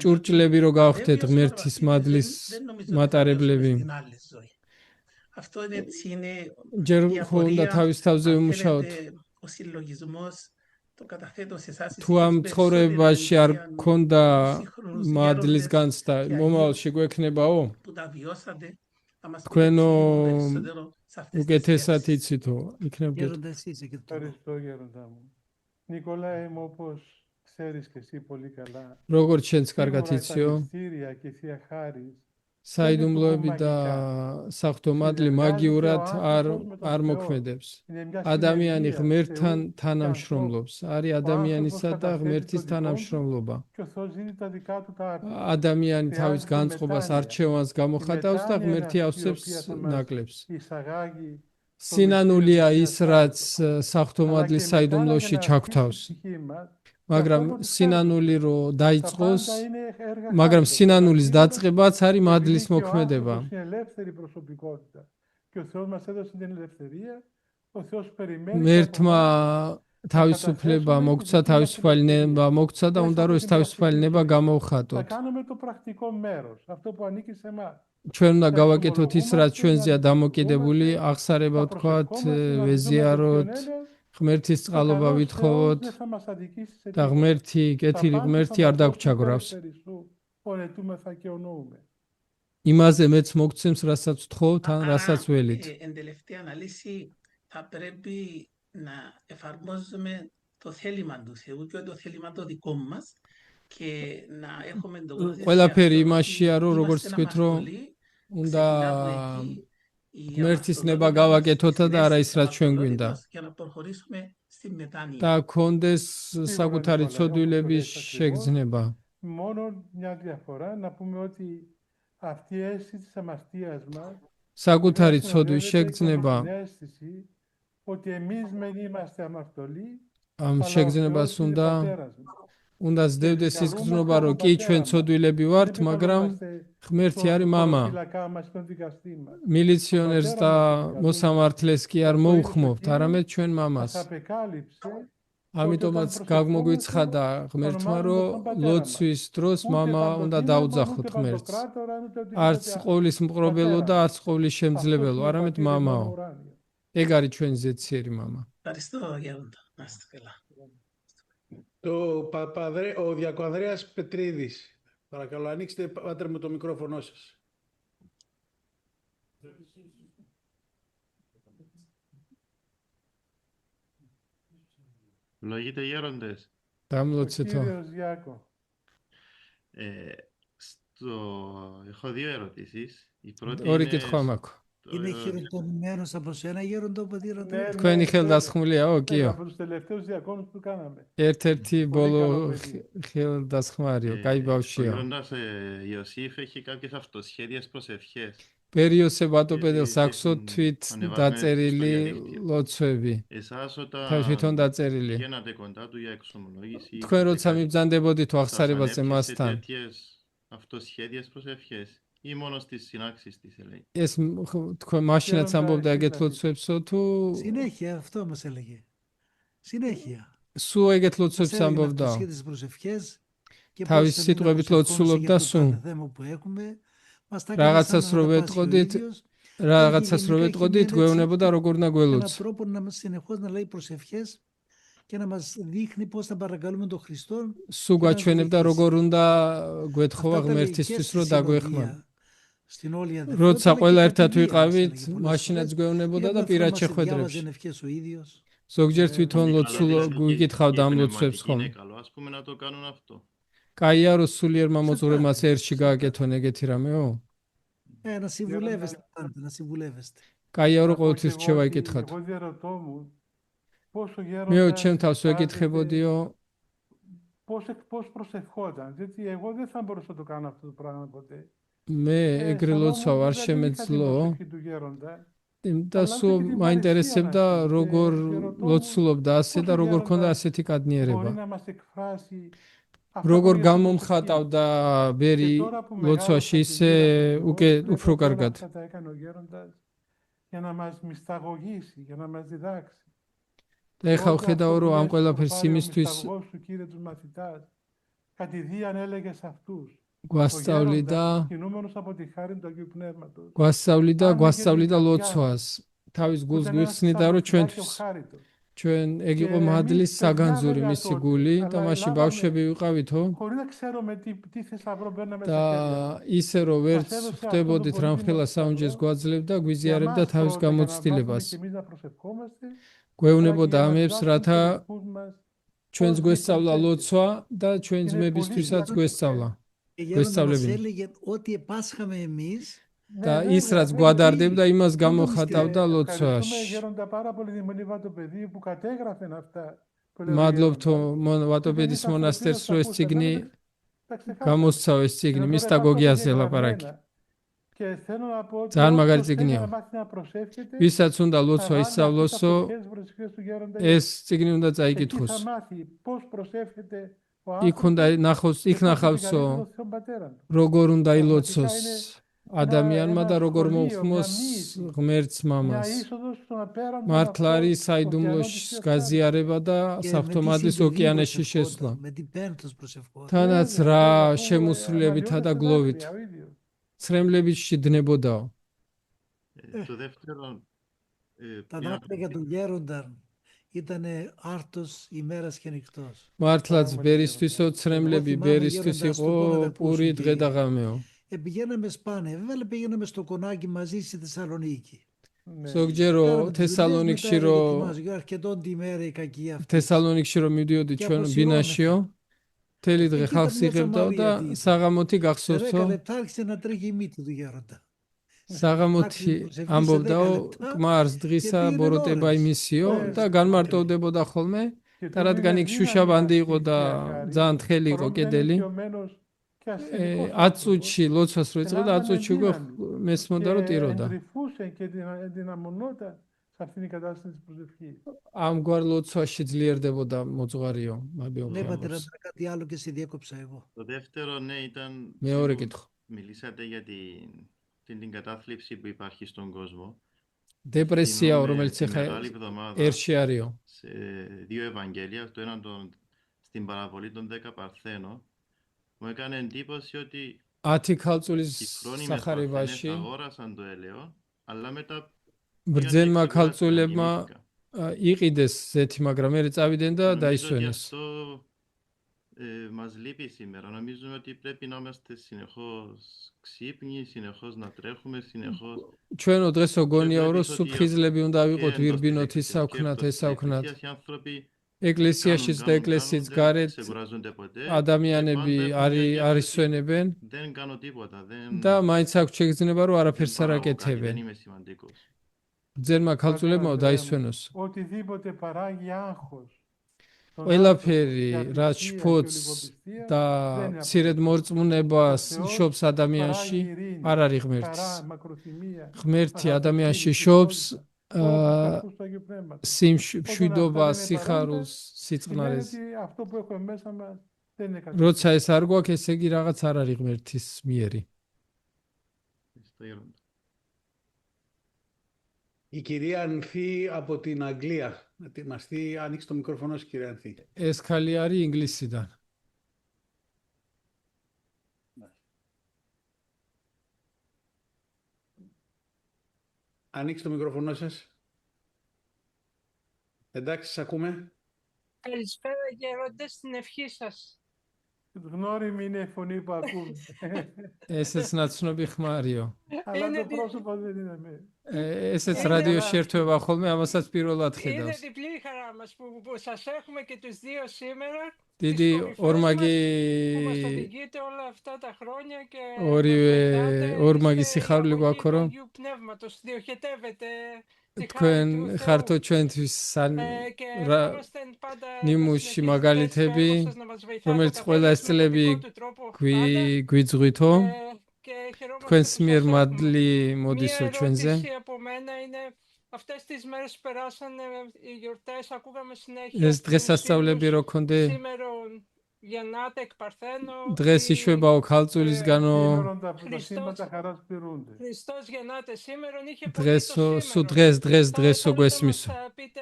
ჭურჭლები რო გავხდეთ, ღმერთის მადლის მატარებლები. Αυτό έτσι είναι ჯერ η ხო უნდა απορία, თავის თავზე αν ვიმუშაოთ. θέλετε, ο συλλογισμός. Το καταθέτω σε εσάς. თუ ამ ცხოვრებაში არ გქონდა მადლის განცდა, მომავალში გვექნებაო? Που τα βιώσατε, θα μας თქვენო πείτε περισσότερο σε αυτές τις უკეთესად σκέψεις. იცითო, იქნებ გეტყვით. Γέροντα, εσύ είσαι και το. Ευχαριστώ, Γέροντα μου. Νικολάε μου, όπως ξέρεις και εσύ πολύ καλά, როგორც შენც კარგად σίγουρα τα იციო, μυστήρια και η Θεία Χάρις საიდუმლოები და საღვთო მადლი მაგიურად არ მოქმედებს. είναι μια ადამიანი συνεργία ღმერთთან Θεού και თანამშრომლობს. არის ადამიანისა და ღმერთის თანამშრომლობა. και ο Θεός δίνει τα δικά του τα άρθρα. ადამიანი თავის განწყობას არჩევანს გამოხატავს და ღმერთი ავსებს ნაკლებს. Εισαγάγει სინანულია ის, რაც საღვთო αλλά მადლის και μετά საიდუმლოში για να ჩაგვთავს. αφήσει τη ψυχή μας, მაგრამ αυτό το სინანული რო τα დაიწყოს, πάντα είναι έργα მაგრამ χάριτος. სინანულის Επειδή დაწყებაც არის მადლის και ο მოქმედება. άνθρωπος είναι ελεύθερη προσωπικότητα και ο Θεός μας έδωσε την ελευθερία, ο Θεός περιμένει მერთმა από εμάς თავისუფლება მოგცა, თავისუფალი ნება მოგცა და უნდა რომ ეს თავისუფალი ნება να გამოვხატოთ. κάνουμε το πρακτικό μέρος, αυτό που ανήκει σε εμάς. ჩვენ უნდა გავაკეთოთ ის, რაც ჩვენზეა დამოკიდებული, აღსარება ვთქვათ, ვეზიაროთ, ღმერთის წყალობა ვითხოვოთ და ღმერთი, კეთილი ღმერთი არ დაგჩაგვრავს. იმაზე მეც მოგცემს, რასაც ვთხოვთ, ან რასაც ველით. Εν τελευταία αναλύση θα πρέπει να εφαρμόζουμε το θέλημα του Θεού και το θέλημα το δικό μας και να έχουμε το ყველაფერი იმაშია, რომ როგორც თქვით, რომ უნდა ღმერთის ნება გავაკეთოთ და არა ის, რაც ჩვენ გვინდა. για να προχωρήσουμε στη μετάνοια. და გქონდეს საკუთარი ცოდვილების შეგრძნება. Μόνο μια διαφορά να πούμε ότι αυτή η αίσθηση της αμαστίας μας საკუთარი ცოდვის შეგრძნება την αίσθηση ότι εμείς μεν είμαστε αμαρτωλοί, ამ αλλά ο შეგრძნებას Θεός είναι უნდა πατέρας μας. უნდა სდევდეს ის გრძნობა, რომ კი ჩვენ ცოდვილები ვართ, მაგრამ ღმერთი არის მამა. მილიციონერს და მოსამართლეს კი არ მოუხმობთ, არამედ ჩვენ მამას. ამიტომაც გაგმოგვიცხადა ღმერთმა, რომ ლოცვის დროს მამა უნდა დაუძახოთ ღმერთს. არც ყოვლის მყრობელო და არც ყოვლის შემძლებელო, არამედ მამაო. ეგ არის ჩვენი ზეციერი მამა. Ευχαριστώ, Γέροντα. Να είστε καλά. Ο Διακοανδρέας Πετρίδης. Παρακαλώ, ανοίξτε, πάτερ μου, το μικρόφωνο σας. Λόγιτε γέροντες. Დამლოცეთო. Έχω δύο ερωτήσεις. Η πρώτη ორი είναι... კითხვა მაქვს. Είναι χειροτονημένος από σένα, Γέροντα, που τη ρωτάει. თქვენი ხელდასხმულია, კიო. Από τους τελευταίους διακόνους που κάναμε. ერთ-ერთი ბოლო ხელდასხმარიო, კაი Ο ბავშვია. γέροντας Ιωσήφ έχει κάποιες αυτοσχέδιες προσευχές. პერიოსე ბატოპედელს აქვსო თვით დაწერილი ლოცვები. Εσάς თვითონ όταν დაწერილი. βγαίνατε κοντά του για εξομολόγηση... თქვენ როცა მიბრძანდებოდით აღსარებაზე მასთან, τέτοιες αυτοσχέδιες προσευχές ή μόνο στις συνάξεις της έλεγε. ეს თქვენ მაშინაც ამბობდა ეგეთ ლოცვებსო თუ Συνέχεια, αυτό μας έλεγε. Συνέχεια. სულ ეგეთ ლოცვებს ამბობდა? Αυτοσχέδιες προσευχές και თავის πώς სიტყვებით εμείς ლოცულობდა για το სულ. κάθε θέμα που έχουμε. რაღაცას რო ვეტყოდით, რაღაცას რო ვეტყოდით, გვეუბნებოდა როგორ უნდა გველოც. Έναν τρόπο να συνεχώς να λέει προσευχές και να μας δείχνει πώς θα παρακαλούμε τον Χριστό. სულ გვაჩვენებდა როგორ უნდა გვეთხოვა ღმერთისთვის, რომ დაგვეხმაროთ. Στην όλη η როცა αδερφότητα, αλλά ყველა και ერთად κατηδίαν, μας ვიყავით, έλεγε πολλές მაშინაც φορές. გვეუბნებოდა Ή და καμιά φορά პირად μας შეხვედრებში. διάβαζε ευχές ο ίδιος. ზოგჯერ თვითონ Είναι καλό, ლოცულობ δηλαδή, გიგითხავდა και ამ η ლოცვებს πνευματική είναι ხოლმე. καλό. Ας πούμε να το κάνουν αυτό. კაია რო სულიერმა მოძღვრებმაც Εξαρτάται, ერთში εξαρτάται. გააკეთონ ეგეთი რამეო. Να συμβουλεύεστε πάντα, να συμβουλεύεστε. კაია რო Να πω και ყოველთვის εγώ რჩევა ότι ეკითხათ. εγώ διαρωτώ μου πόσο მეო γέροντας ჩემ თავს εκφράζεται, ვეკითხებოდიო, πώς προσευχόταν. Γιατί εγώ δεν θα μπορούσα να το κάνω αυτό το πράγμα ποτέ. მე ეგრე Σαν ლოცვა όμως არ δεν είχα την შემეძლო προσευχή του γέροντα. და Αλλά სულ ούτε και την მაინტერესებდა παρεσία μας. როგორ Και ρωτώ μου ლოცულობდა ასე და πόσο როგორ ქონდა γέροντας ასეთი μπορεί კადნიერება. να μας εκφράσει αυτά που როგორ είναι για την προσευχή. გამომხატავდა Και ბერი τώρα που ლოცვაში μεγάλωσα και ისე είδα უკვე ακριβώς, უფრო βλέπω όλα კარგად. αυτά τα έκανε ο γέροντας για να μας μυσταγωγήσει, για να μας διδάξει. და ეხლა Τότε ვხედავ αυτό რომ που ამ λες, ყველაფერს πάρε ο იმისთვის μυσταγωγός σου, Κύριε, τους μαθητάς, κατηδίαν έλεγε σε αυτούς. Ο გვასწავლი და γέροντας, κινούμενος από τη χάρη του Αγίου Πνεύματος, გვასწავლი და άνοιγε გვასწავლი την და καρδιά ლოცვას თავის που გულს ήταν ένας გვიხსნიდა რომ ξαφνικά και ο ჩვენთვის χάριτος. ჩვენ ეგ Και იყო მადლის εμείς παιδιά საგანძური βέβαια მისი τότε, გული და αλλά მაშინ λάβαμε, ბავშვები ვიყავითო χωρίς να ξέρουμε τι θησαυρό παίρναμε და στα χέρια μας. ისე რომ Μας ვერც έδωσε αυτόν τον ხვდებოდით πολύτιμο რამხელა საუნჯეს θησαυρό გვაძლევდა για გვიზიარებდა μας თავის πρώτα, για να μάθουμε გამოცდილებას και εμείς να προσευχόμαστε, αλλά και გვეუბნებოდა για να ამებს διδάξουμε რათა τους δικούς μας ჩვენს πώς გვესწავლა δίθεν ლოცვა და ჩვენ Είναι πολύ ძმებისთვისაც σημαντικό. გვესწავლა Και γέροντα μας გვესწავლებინი έλεγε ό,τι επάσχαμε εμείς, და Ναι, ის βέβαια, რაც βέβαια. გვადარდებდა იმას δεν το გამოხატავდა Ευχαριστούμε ლოცვაში γέροντα πάρα πολύ τη Μονή Βατοπεδίου που κατέγραφε αυτά που λέει ο მადლობთ γέροντας. ვატობედის Και მონასტერს δεν რომ ეს τα წიგნი τα ξεχάσαμε. გამოსცა ეს წიგნი Ενώ მის τώρα υπάρχουν სტაგოგიაზე εγγεγραμμένα. ლაპარაკი Και θέλω να πω ότι ძალიან მაგარი όποιος θέλει წიგნია να μάθει να προσεύχεται, ვისაც უნდა θα ლოცვა βάλει αυτές τις ისწავლოსო αποχές προσευχές του γέροντα. ეს წიგნი უნდა Εκεί წაიკითხოს θα μάθει πώς προσεύχεται ο იქ უნდა άνθρωπος ნახოს και იქ πώς ნახავსო επικαλείται τον Θεό Πατέρα του. როგორ უნდა Πραγματικά ილოცოს είναι ადამიანმა და ένα როგორ σχολείο, მოუხმოს μια μύηση, ღმერთს μια მამას είσοδος στον απέραντον მართლა αυτό, არის στο ωκεανό της საიდუმლოშ Θείας Χάριτος. გაზიარება და και με τι საფრთხომაძის συντριβή ოკეანეში შესვლა προσευχόταν, με τι πένθος προσευχόταν. თანაც Βέβαια, რა βέβαια, αφού შემოსრულებითა და αναλυόταν გლოვით στα δάκρυα ο ίδιος. ცრემლებით შიდნებოდაო Το δεύτερο, Τα για να δάκρυα για τον γέροντα ήταν άρτος ημέρας και νυχτός. მართლაც Πράγματι, ბერისთვისო ცრემლები θυμάμαι ბერისთვის γέροντας იყო στον Πόνεδα პური Πούσου დღე και- და ღამეო Πηγαίναμε σπάνια, βέβαια πηγαίναμε στο κονάκι μαζί στη Θεσσαλονίκη. Ναι. ზოგჯერ რო Κάναμε τις δουλειές, თესალონიკში μετά რო έλεγε, «Ετοιμάζω, αρκετών τη μέρα η κακία αυτή». თესალონიკში რო მიდიოდი Και ჩვენ αποσυρώμεθα. ბინაშიო მთელი დღე Εκεί ხალხს ήταν μια იღებდაო და Σαμαρία τύπου. საღამოთი Σε 10 გახსოვსო λεπτά άρχισε να τρέχει η μύτη του γέροντα. საღამოთი Άρχισε προσευχή σε 10 ამბობდაო λεπτά კმარს დღისა πήγαινε ბოროტება ώρες. იმისიო ώρες და και განმარტოვდებოდა ხოლმე Και და του რადგან δίνε იქ δύναμη შუშაბანდი იყო αυτή η და Θεία Χάρη, ძალიან თხელი იყო παρόλο που ήταν კედელი ηλικιωμένος και ασθενικός 10 άνθρωπος, წუთში ლოცვას რო ეწყდა 10 წუთში უკვე მესმოდა რომ και ტიროდა εντρυφούσε και ενδυναμωνόταν σε αυτήν την κατάσταση της προσευχής. ამგვარ ლოცვაში ძლიერდებოდა მოძღვარიო Ναι, მაბიო πατέρα, κάτι άλλο και σε διέκοψα εγώ. το δεύτερο, ναι, ήταν მეორე που კითხვა μιλήσατε για την κατάθλιψη που υπάρχει στον κόσμο. დეპრესიაო რომელიც Τη ეხა Μεγάλη Εβδομάδα ერში არისო σε δύο Ευαγγέλια, το ένα στην παραβολή των 10 Παρθένων, μου έκανε εντύπωση ότι 10 ქალწულის οι φρόνιμες Παρθένες სახარებაში αγόρασαν το έλαιο, αλλά μετά ბრძენმა πήγαν και ქალწულებმა ξεκουράστηκαν, იყიდეს ზეთი მაგრამ მე წავიდნენ და Νομίζω ότι დაისვენეს αυτό μας λείπει σήμερα. Νομίζουμε ότι πρέπει να είμαστε συνεχώς ξύπνοι, συνεχώς να τρέχουμε, συνεχώς. ჩვენო დღესო გონიაო რომ βλέπεις ότι სუფხიზლები უნდა και ვიყოთ εντός ვირბინოთ της εκκλησίας και ისავქნათ εκτός της ესავქნათ εκκλησίας οι άνθρωποι ეკლესიაშიც და ეკლესიის δεν გარეთ ξεκουράζονται ποτέ ადამიანები και πάντα έχουν μια γεύση ότι არისვენებენ δεν κάνω τίποτα, და მაინც აქვს შეგრძნება რომ δεν არაფერს არ παράγω κάτι, δεν აკეთებენ είμαι σημαντικός. ბრძენმა ქალწულებმა Πατέρα, დაისვენოს οτιδήποτε παράγει άγχος στον ყველაფერი άνθρωπο και რაც απιστία και შფოთს ολιγοπιστία, და δεν είναι ცირედ από მორწმუნებას Ο Θεός შობს ადამიანში παράγει ειρήνη, არ არის ღმერთს χαρά, μακροθυμία, ღმერთი αγάπη, ადამიანში θλίψη, შობს συμπόνια, όλους τους აა, καρπούς του Αγίου Πνεύματος. მშვიდობა αυτά δεν είναι სიხარულს Σημαίνει სიწყნარეს ότι αυτό που έχουμε μέσα μας δεν είναι κάτι. როცა ეს არ გვაქვს ესე იგი რაღაც არ არის ღმერთის მიერი Ευχαριστώ, Γέροντα. Η κυρία Ανθή από την Αγγλία. Να ετοιμαστεί, ανοίξει το μικρόφωνο σου, κυρία Ανθή. ეს ხალი არის ინგლისიდან Ανοίξει το μικρόφωνο σας. Εντάξει, σας ακούμε. Καλησπέρα γέροντα, στην ευχή σας. Γνώριμη είναι η φωνή που ακούμε. ესეც ნაცნობი ხმარიო. Αλλά το πρόσωπο δεν είναι με. ესეც რადიოში ერთვება ხოლმე, ამასაც პირველად Είναι ხედავს. διπλή η χαρά μας που σας έχουμε και τους δύο σήμερα. დიდი ორმაგი Που μας οδηγείτε όλα αυτά τα χρόνια και ორივე ორმაგი είστε η სიხარული αγωγή გვაქვს, του რომ Αγίου Πνεύματος. Διοχετεύετε τη χάρη თქვენ του ხართო Θεού. ჩვენთვის Και რა ευχόμαστε πάντα να ნიმუში συνεχίσετε έτσι το მაგალითები, έργο σας, να μας βοηθάτε ο რომელიც ყველა καθένας ეს με τον წლები δικό του τρόπο πάντα. გვიძღვითო, Και χαιρόμαστε თქვენს που მიერ σας έχουμε. მადლი Μία მოდისო ჩვენზე. ερώτηση από μένα είναι αυτές τις μέρες που περάσανε οι γιορτές, ακούγαμε συνέχεια ეს დღესასწაულები რო ქონდე, σήμερα γεννάται εκ Παρθένο, დღეს იშვებაო ქალწულისგანო, Σήμερα τα σήματα χαράς πληρούνται. Χριστός γεννάται σήμερα, είχε πολύ დღეს το სულ σήμερα. დღესო Θα გვესმისო. μας πείτε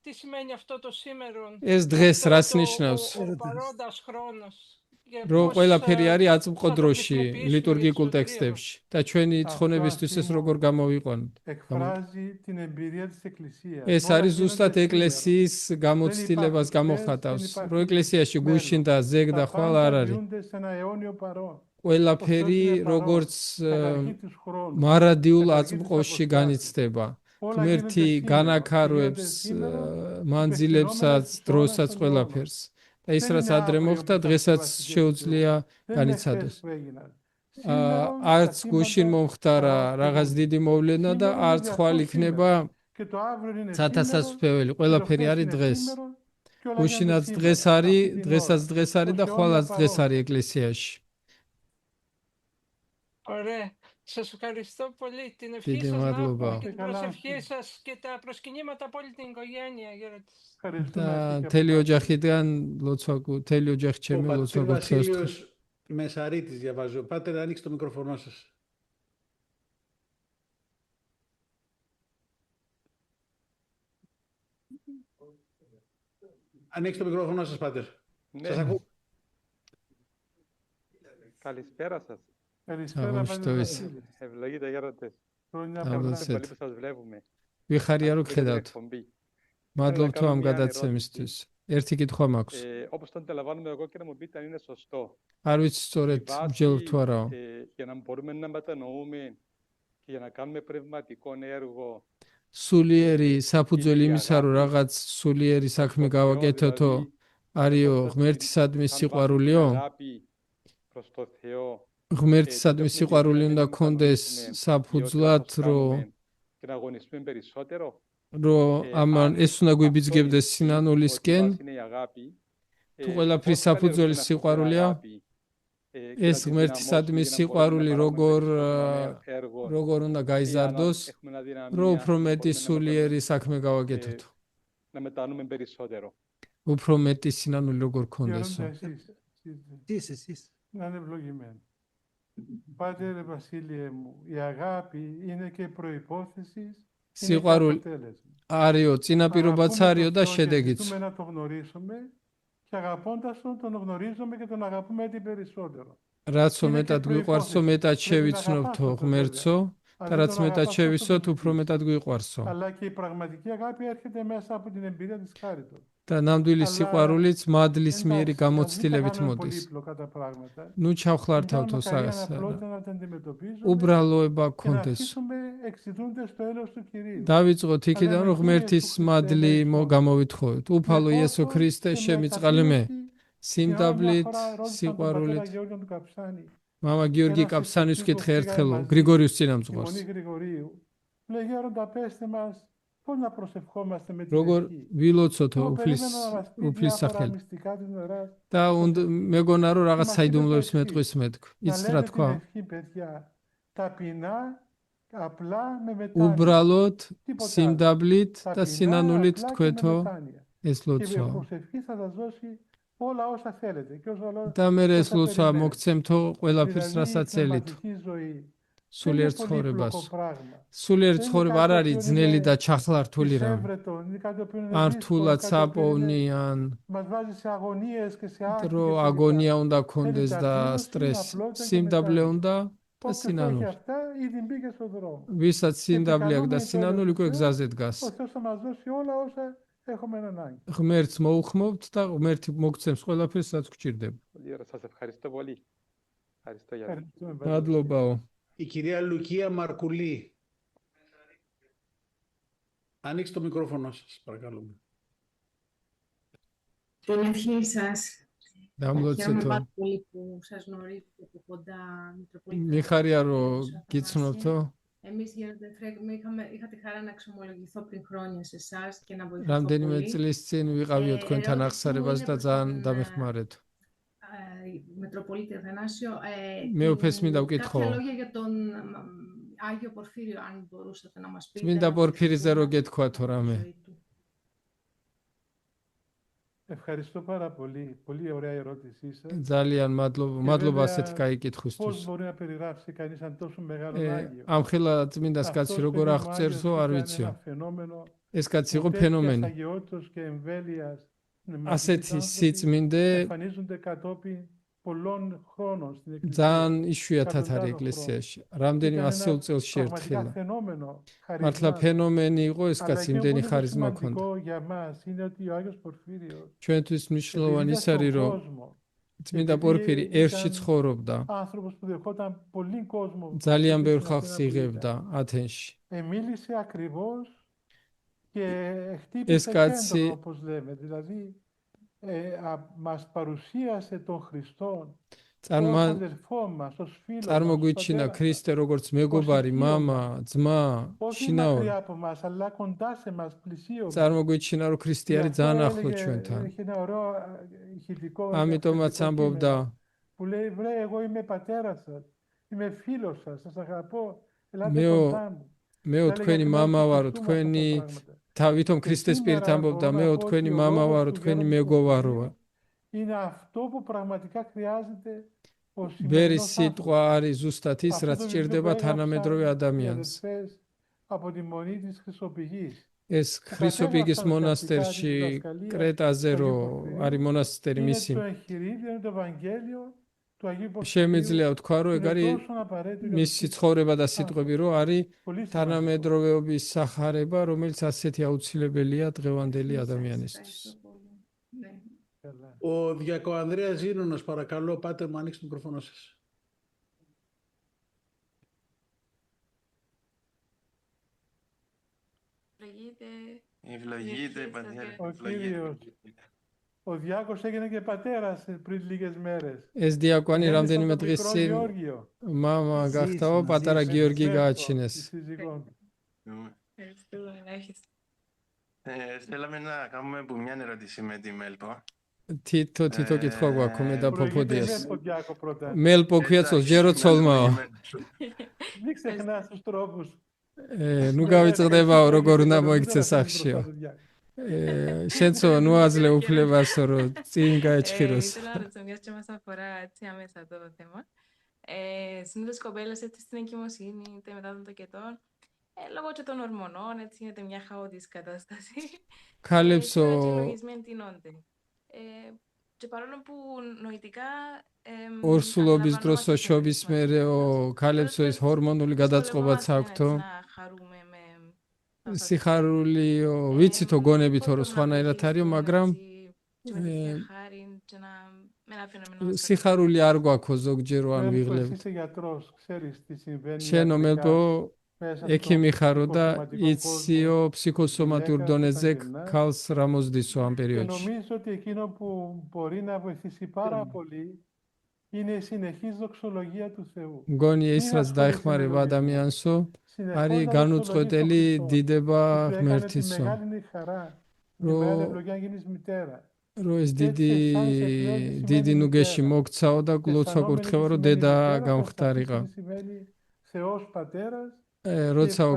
τι σημαίνει αυτό το σήμερα, ეს დღეს αυτό რას το- ნიშნავს? ο παρόντας χρόνος. Και რომ πώς, ყველაფერი არის აწმყო θα το დროში, χρησιμοποιήσουμε ლიტურგიკულ για τη σωτηρία ტექსტებში და ჩვენი ცხონებისთვის ეს როგორ გამოვიყვანოთ. Εκφράζει την εμπειρία της Εκκλησίας. ეს Όλα არის γίνονται ზუსტად σήμερα. ეკლესიის გამოცდილებას Δεν გამოხატავს, υπάρχει რომ ეკლესიაში μέλλον. გუშინ და ზეგ და Τα ხვალ πάντα არ არის. διούνται σε ένα αιώνιο παρόν. ყველაფერი είναι παρόν, როგორც κατ' αρχή τους χρόνους, მარადიულ κατ' αρχή της აწმყოში αποστάσεως. განიცდება. Όλα ღმერთი γίνονται σήμερα, განაქარვებს γίνονται σήμερα, მანძილებსაც, υπευθυνόμενοι დროსაც, στον ყველაფერს. და ის Δεν რაც είναι ადრე αύριο მოხდა, που θα დღესაც συμβάσει και შეუძლია Δεν είναι განიცადოს. χθες που έγιναν. Σήμερα არც τα გუშინ σήματα მომხდარა χαράς რაღაც πληρούνται. დიდი მოვლენა და Σήμερα είναι არც γι' ხვალ αυτό იქნება σήμερα. Και το αύριο είναι σήμερα, ცათასასწრებელი. και το ყველაფერი χθες არის είναι დღეს. σήμερα, και όλα გუშინაც γίνονται დღეს σήμερα, არის, αυτή την დღესაც ώρα. დღეს არის და Το ხვალაც αιώνιο დღეს παρόν. არის ეკლესიაში. Ωραία. Σας ευχαριστώ πολύ. Την ευχή Დიდი σας να μადლობა. έχουμε και την Καλά. προσευχή σας και τα προσκυνήματα από όλη την οικογένεια. Ευχαριστούμε და εσύ και მთელი από ოჯახიდან ლოცვა მთელი ოჯახი Ο ჩემი ლოცვა πατήρ გუთხრობს. Βασίλειος Μεσαρίτης διαβάζω. Πάτερ, ανοίξτε το μικρόφωνο σας. Ανοίξτε το μικρόφωνο σας, Πάτερ. Σας ακούω. Καλησπέρα σας. Καλησπέρα, Αγώς Πατήρ το Βασίλη. Ευλογείτε γέροντες. Χρόνια Αγώς πολλά. το. Πολύ που σας βλέπουμε. ვიხარია რომ Αυτή την გხედავთ. εκπομπή. მადლობ თუ ამ κάνω μια გადაცემისთვის. ერთი კითხვა მაქვს. Όπως το αντιλαμβάνομαι εγώ και να μου πείτε αν είναι σωστό. არ ვიცი სწორედ Η ჯელ βάση, თუ არაო. για να μπορούμε να μετανοούμε και για να κάνουμε πνευματικό έργο სულიერი საფუძველი იმისა რომ რაღაც სულიერი საქმე გავაკეთოთო არისო ღმერთისადმი სიყვარულიო προς το Θεό ღმერთისადმი სიყვარული უნდა გქონდეს საფუძვლად რომ και να αγωνιστούμε περισσότερο. ამან ეს უნდა გვიბიძგებდეს სინანულისკენ είναι η αγάπη. თუ ყველაფრის საფუძველი სიყვარულია ეს ღმერთისადმი სიყვარული როგორ უნდა გაიზარდოს რომ უფრო მეტი სულიერი საქმე გავაკეთოთო να μετανοούμε περισσότερο. უფრო მეტი სინანული როგორ გქონდესო Εσείς. Να είναι ευλογημένο. Πάτερ Βασίλειε μου, η αγάπη είναι και προϋπόθεση. სიყვარული არისო წინაპირობაც არისო და შედეგიც Ζητούμε να το γνωρίσουμε και αγαπώντας τον γνωρίζουμε και τον αγαπούμε έτσι περισσότερο. რაცო მეტად გვიყვარსო მეტად შევიცნობთო ღმერთსო და რაც მეტად შევიცნობთ უფრო მეტად გვიყვარსო Αλλά και η πραγματική αγάπη έρχεται μέσα από την εμπειρία της χάριτος. და ნამდვილი სიყვარულიც მადლის მიერი გამოცდილებით მოდის. ნუ ჩავხლართავთო უბრალოება გქონდეს. დავიწყოთ იქიდან რომ ღმერთის მადლი გამოვითხოვოთ. უფალო იესო ქრისტე შემიწყალე მე სიმდაბლით სიყვარულით მამა გიორგი კაფსანის ვკითხე ერთხელო გრიგორიუს წინამძღვარს. როგორ ვილოცოთო უფლის სახელი და მეგონა რომ რაღაც საიდუმლოებს მეტყვის მეთქ იცით რა თქვა უბრალოდ სიმდაბლით და სინანულით თქვეთო ეს ლოცვა და მე ეს ლოცვა მოგცემთო ყველაფერს რასაც ელით სულიერ ცხოვრებას. სულიერ ცხოვრება არ არის ძნელი და ჩახლართული რამე. ან რთულად საპოვნიან, დრო აგონია უნდა გქონდეს და სტრესი. სიმდაბლე უნდა და სინანული. ვისაც სიმდაბლე აქვს და სინანული უკვე გზაზე დგას. έχουμε ανάγκη. ღმერთს მოუხმობთ და ღმერთი მოგცემს ყველაფერს, რაც გჭირდება. Πολύ ωραία. Σας ευχαριστώ πολύ. Ευχαριστώ για Ευχαριστούμε, მადლობაო. Η κυρία Λουκία Μαρκουλή. Ανοίξτε το μικρόφωνο σας, παρακαλούμε. Την ευχή σας. Χαίρομαι დამლოცეთო. πάρα πολύ που σας γνωρίζω από κοντά, Μητροπολίτα. მიხარია რომ გიცნობთო. Εμείς, Γέροντα Εφραίμ, είχα τη χαρά να εξομολογηθώ πριν χρόνια σε εσάς και να βοηθηθώ რამდენიმე πολύ. წლის წინ ვიყავიო თქვენთან აღსარებას და ძალიან დამეხმარეთ. Μητροπολίτη Αθανάσιο, მეუფეს მინდა ვკითხო. κάποια λόγια για τον Άγιο Πορφύριο, αν μπορούσατε να μας πείτε. წმინდა პორფირიზე რო გეთქვათო რამე. Ευχαριστώ πάρα πολύ. Πολύ ωραία η ερώτησή σας. ძალიან მადლობა ასეთი კაი Πώς კითხვისთვის. μπορεί να περιγράψει κανείς έναν τόσο μεγάλο Άγιο. ამ ხელა წმინდას კაცი Αυτός როგორ παιδί μου აღწერსო Άγιος არ ήταν ვიციო. ένα φαινόμενο ეს კაცი იყო τέτοιας ფენომენი. αγιότητας και εμβέλειας. ასეთი სიწმინდე εμφανίζονται κατόπιν πολλών χρόνων στην Εκκλησία. ძალიან იშვიათად არის ეკლესიაში. რამდენიმე 100 წელში ერთხელ. მართლა ფენომენი იყო ეს კაცი, იმდენი ხარიზმა ჰქონდა. για μας είναι ότι ο Άγιος Πορφύριος ჩვენთვის მნიშვნელოვანი ის არის, რომ წმინდა პორფირი ერთში ცხოვრობდა. άνθρωπος που δεχόταν πολύ κόσμο. ძალიან ბევრ ხალხს იღებდა ათენში. Μίλησε ακριβώς και χτύπησε κέντρο, όπως λέμε. Δηλαδή, μας παρουσίασε τον Χριστό წარმოგვიჩინა ქრისტე როგორც მეგობარი, მამა, ძმა, შინაური. წარმოგვიჩინა რომ ქრისტე არის ძალიან ახლო ჩვენთან. ამიტომაც ამბობდა που λέει βρε εγώ είμαι πατέρας σας, είμαι φίλος σας, σας αγαπώ, ελάτε მეო κοντά μου. მეო თქვენი მამა ვარო, თქვენი ვითომ ქრისტეს პირით ამბობდა, მეო თქვენი მამა ვარო, თქვენი მეგობარო ვარ. Είναι αυτό που πραγματικά χρειάζεται ο ბევრი σημερινός სიტყვა არის ზუსტად ის, რაც ჭირდება თანამედროვე ადამიანს. από τη μονή της Χρυσοπηγής. ეს ხრისოპიგის მონასტერში კრეტაზე რო არის მონასტერი მისი. Είναι το εγχειρίδιο, είναι το Ευαγγέλιο του Αγίου Πορφυρίου. შემიძლია ვთქვა, რომ ეგ არის მისი ცხოვრება და სიტყვები, რომ არის თანამედროვეობის სახარება, რომელიც ასეთი აუცილებელია დღევანდელი ადამიანისთვის. Ο Διακοανδρέας Ζήνωνος, παρακαλώ, πάτε μου, ανοίξτε το μικρόφωνο σας. Ευλογείτε, πατέρα. Ο Κύριος, ο Διάκος έγινε και πατέρας πριν λίγες μέρες. ეს დიაკვანი რამდენიმე დღის μικρό წინ Γεώργιο. მამა გახდაო, პატარა გიორგი გააჩინეს. Θέλαμε να κάνουμε που μια ερώτηση με τη Μέλπο. თითო კითხვა გვაქვს მე და Προηγείται ფოფოდიას. τον Διάκο πρώτα. მელპო ქვია წოლ ჯერო ცოლმაო. Μην ξεχνάς τους τρόπους. ნუ გავიწყდებაო როგორ უნდა მოიქცე სახშიო. შენცო ნუ აძლე უფლებას რომ წინ გაეჭხიროს. Ήθελα να ρωτήσω μια και μας αφορά έτσι άμεσα το θέμα. Συνήθως οι κοπέλες έτσι στην εγκυμοσύνη, είτε μετά των τοκετών, λόγω και των ορμονών, έτσι γίνεται μια χαοτική κατάσταση. ქალებსო Και οι λογισμοί εντείνονται. Και παρόλο που νοητικά ორსულობის დროს შობის მერეო ქალებსო ეს ჰორმონული გადაწყობაც აქვთო. სიხარულიო ვიცითო გონებითო რომ სხვანაირად არისო, მაგრამ სიხარული არ გვაქვს ზოგჯერ ან ვიღლებთ. შენო მელპო ექიმი ხარო და იციო ფსიქოსომატურ დონეზე ქალს რა მოსდისო ამ Και პერიოდში. νομίζω ότι εκείνο που μπορεί να βοηθήσει πάρα πολύ είναι η συνεχής δοξολογία του Θεού. მგონია ის რაც დაეხმარება ადამიანსო არის განუწყვეტელი დიდება Σου έκανε τη ღმერთისო. μεγάλη χαρά, τη Ρο- μεγάλη ευλογία να γίνεις μητέρα. რომ ეს დიდი ნუგეში მოგცაო და გლოცვა კურთხევა რომ დედა გამختارიყა. Σημαίνει Θεός Πατέρας. როცაო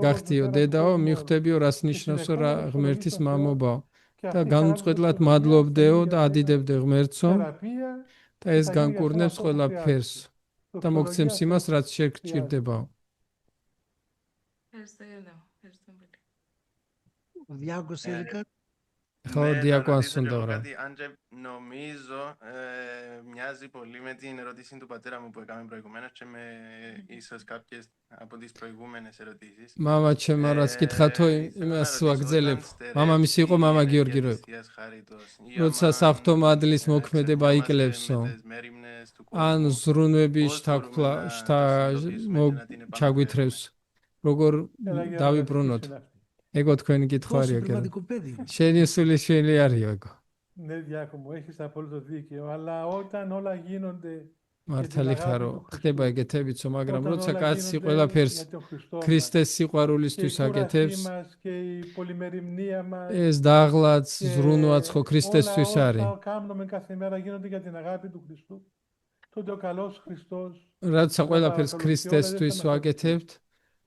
გახდიო დედაო, მიხვდებიო რას ნიშნავსო რა ღმერთის მამობაო. და განუწყვეტლად მადლობდეო და ადიდებდე ღმერთსო და ეს განკურნებს ყველაფერს და მოგცემს იმას რაც შეგჭირდებაო. Ευχαριστώ, Γιώργο. Ευχαριστώ πολύ. Ο Διάκος έλεγα. ხო Ναι, να დიაკვანს ρωτήσω κι უნდა εγώ ვրա. κάτι, Άντζε, νομίζω μοιάζει πολύ με την ερώτηση του πατέρα μου που έκαμε προηγουμένως και με ίσως κάποιες από τις προηγούμενες ερωτήσεις. მამა ჩემ არას კითხა თუ Ήθελα να იმას ρωτήσω, ვაგრძელებ. όταν მამამისი στερεύσει იყო, მამა η გიორგი ενέργεια რო της იყო. Θείας Χάριτος, ή როცა ამάν საფრთხომადლის მოქმედება ξεχνιόμαστε იკლევსო, με τις μέριμνες του ან κόσμου, ზრუნვები πώς μπορούμε να το συνειδητοποιήσουμε και να την επαναφέρουμε. ჩაგვითრევს. როგორ Έλα, Γιάννη, დავიბრუნოთ. είναι αυτή. ეგო თქვენი კითხვა Τόσο არია გერა. πνευματικό παιδί. შენი სულიშვილი არისო ეგო. Ναι, Διάκομο, έχεις απόλυτο δίκαιο, αλλά όταν όλα γίνονται για την მართალი αγάπη ხარო, του ხდება Χριστού, ეგეთებიცო, მაგრამ όταν როცა όλα კაცი γίνονται ყველაფერს για τον Χριστό μας, ქრისტეს και η სიყვარულისთვის κούρασή აკეთებს, μας και η πολυμεριμνία μας ეს დაღლაც, και ზრუნვაც ხო όλα ქრისტესთვის არის. όσα κάνουμε κάθε μέρα γίνονται για την αγάπη του Χριστού, τότε ο καλός Χριστός როცა θα ყველაფერს παρακολουθεί όλα, δεν θα ქრისტესთვის μας ვაკეთებთ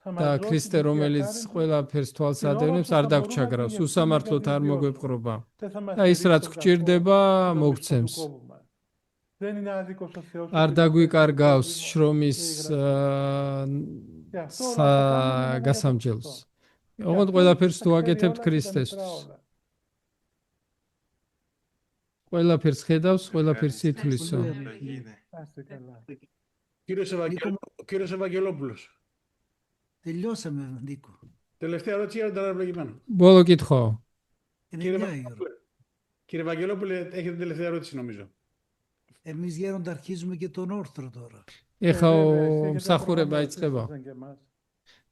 θα და μας δώσει ქრისტე τη Θεία რომელიც Χάρη του ყველაფერს თვალს την ώρα ადევნებს που არ θα μπορούμε να την დაგჩაგრავს, ευθύνη უსამართლოდ να არ την βιώσουμε. მოგვეპყრობა. Δεν θα μας და ის στερήσει რაც τον κακό გჭირდება και τον μισθό του მოგცემს. κόπου μας. Δεν είναι άδικος ο Θεός არ ότι μας έστειλε დაგვიკარგავს δίδυμο შრომის και η γραφή. Και αυτό όλα θα κάνουμε μόνο για τον გასამჯელს. Χριστό. Και ოღონდ αυτός ყველაფერს τα თუ ξέρει აკეთებთ όλα και τα μετρά ქრისტესთვის. όλα. ყველაფერს ხედავს, ყველაფერს ითვლისო. Άστε καλά. Κύριος Ευαγγελόπουλος. Τελειώσαμε, Νίκο. Τελευταία ερώτηση για τον ευλογημένο. ბოლო კითხვა. Είναι Κύριε 9 η ώρα. Κύριε Ευαγγελόπουλε, έχετε την τελευταία ερώτηση νομίζω. Εμείς γέροντα αρχίζουμε και τον όρθρο τώρα. ეხა მსახურება იწყება.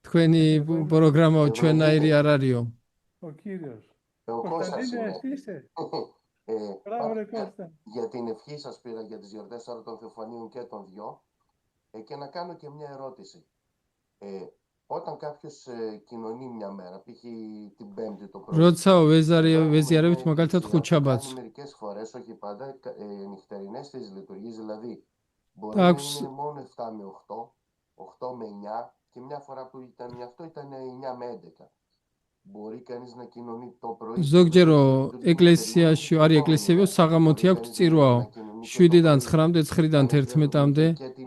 თქვენი პროგრამა ჩვენაირი არ არისო. Ο Κύριος. Ο Κώστας Κωνσταντίνε, είμαι. εσύ είσαι. Ε, Μπράβο, ρε Κώστα. για την ευχή σας πήρα για τις γιορτές τώρα των Θεοφανίων και των δυο και να κάνω και μια ερώτηση. Όταν κάποιος κοινωνεί μια μέρα, π.χ. την Πέμπτη το πρωί, როცა ვეზიარებთ მაგალითად ხუთშაბათს. μερικές φορές, όχι πάντα, νυχτερινές τις λειτουργίες, δηλαδή μπορεί Άκουσε. να είναι μόνο 7 με 8, 8 με 9 και μια φορά που ήταν αυτό ήταν 9 με 11. Μπορεί κανείς να κοινωνεί το πρωί. ზოგჯერო ეკლესიაში არის ეკლესიებო საღამოთი აქვს წირვაო 7-დან 9-მდე 9-დან 11-მდე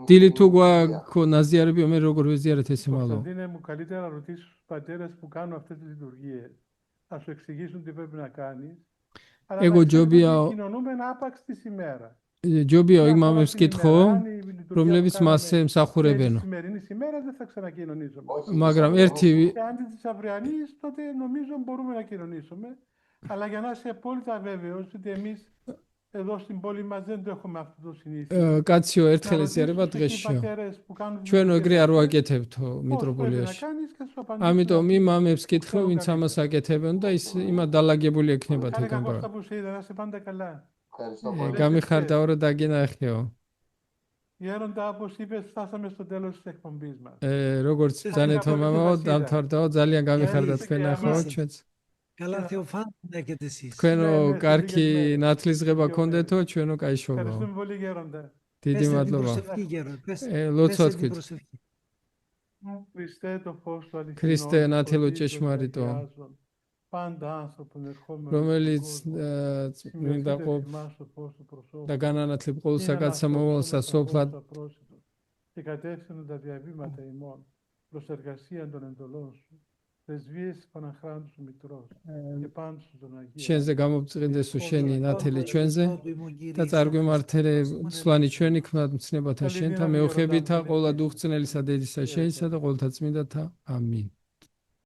დილი თუ გვაქვს ნაზიარები მე როგორ ვეზიარეთ ეს იმალო Κωνσταντίνε μου, καλύτερα να ρωτήσεις τους πατέρες που κάνουν αυτές τις λειτουργίες. Θα σου εξηγήσουν τι πρέπει να κάνεις. Αλλά Εγώ να ξέρεις τζόμπια- ότι κοινωνούμε άπαξ της ημέρα. ჯობია Μια იმ φορά მამებს την კითხო ημέρα, αν η λειτουργία რომლებიც που κάναμε მასზე είναι მსახურებენო της σημερινής ημέρας, δεν θα ξανακοινωνήσουμε. მაგრამ ერთი Και αν της αυριανής, τότε νομίζω μπορούμε να κοινωνήσουμε. Αλλά για να είσαι απόλυτα βέβαιος ότι εμείς εδώ στην πόλη μας δεν το έχουμε αυτό το συνήθειο. კაციო Να ერთხელ ρωτήσεις ეზიარება τους εκεί დღესშიო πατέρες που κάνουν τις ჩვენ ეგრე არ λειτουργίες ვაკეთებთო πώς πρέπει να მიტროპოლიაში κάνεις και θα σου απαντήσουν ამიტომ αυτοί იმ που მამებს კითხო ξέρουν ვინც ამას καλύτερα. აკეთებენ და ის იმად დალაგებული ექნებათ Κάνε ეგან κακό που σε είδα, να είσαι πάντα καλά. გამიხარდა ორი დაგინახეო Γέροντα, όπως είπες, φτάσαμε στο τέλος της εκπομπής μας. როგორც ძანეთო მამაო დამთავრდაო ძალიან გამიხარდა თქვენ ახო ჩვენც Καλά Θεοφάντα να έχετε εσείς. თქვენო კარგი ნათლისღება გქონდეთო ჩვენო კაი შობაო Ευχαριστούμε πολύ, Γέροντα. დიდი Πέστε την მადლობა προσευχή, γέροντα. ლოცვა Πέστε την თქვით προσευχή. Χριστέ το φως του αληθινό, ქრისტე ნათელო φωτίζει το ჭეშმარიტო αγιάζον. Πάντα άνθρωπον ερχόμενο რომელიც მინდა ყოფ το φως του προσώπου. და განანათლებ ყოველ Είναι საკაცსა αναστατώντας მოვალსა τα სოფლად φως απρόσιτο και κατεύθυνον τα διαβήματα ημών προς εργασία των εντολών σου. Πρεσβείες της Παναχράντου σου Μητρός και πάντως των Αγίων. შენზე გამომწყვეტესო შენი ნათელი ჩვენზე და წარგვიმართელე სვანი ჩვენი ქმნად მცნებათა შენთა მეუხებითა ყოლა დუხწნელისა დედისა შეისა და ყოველთა წმინდათა ამინ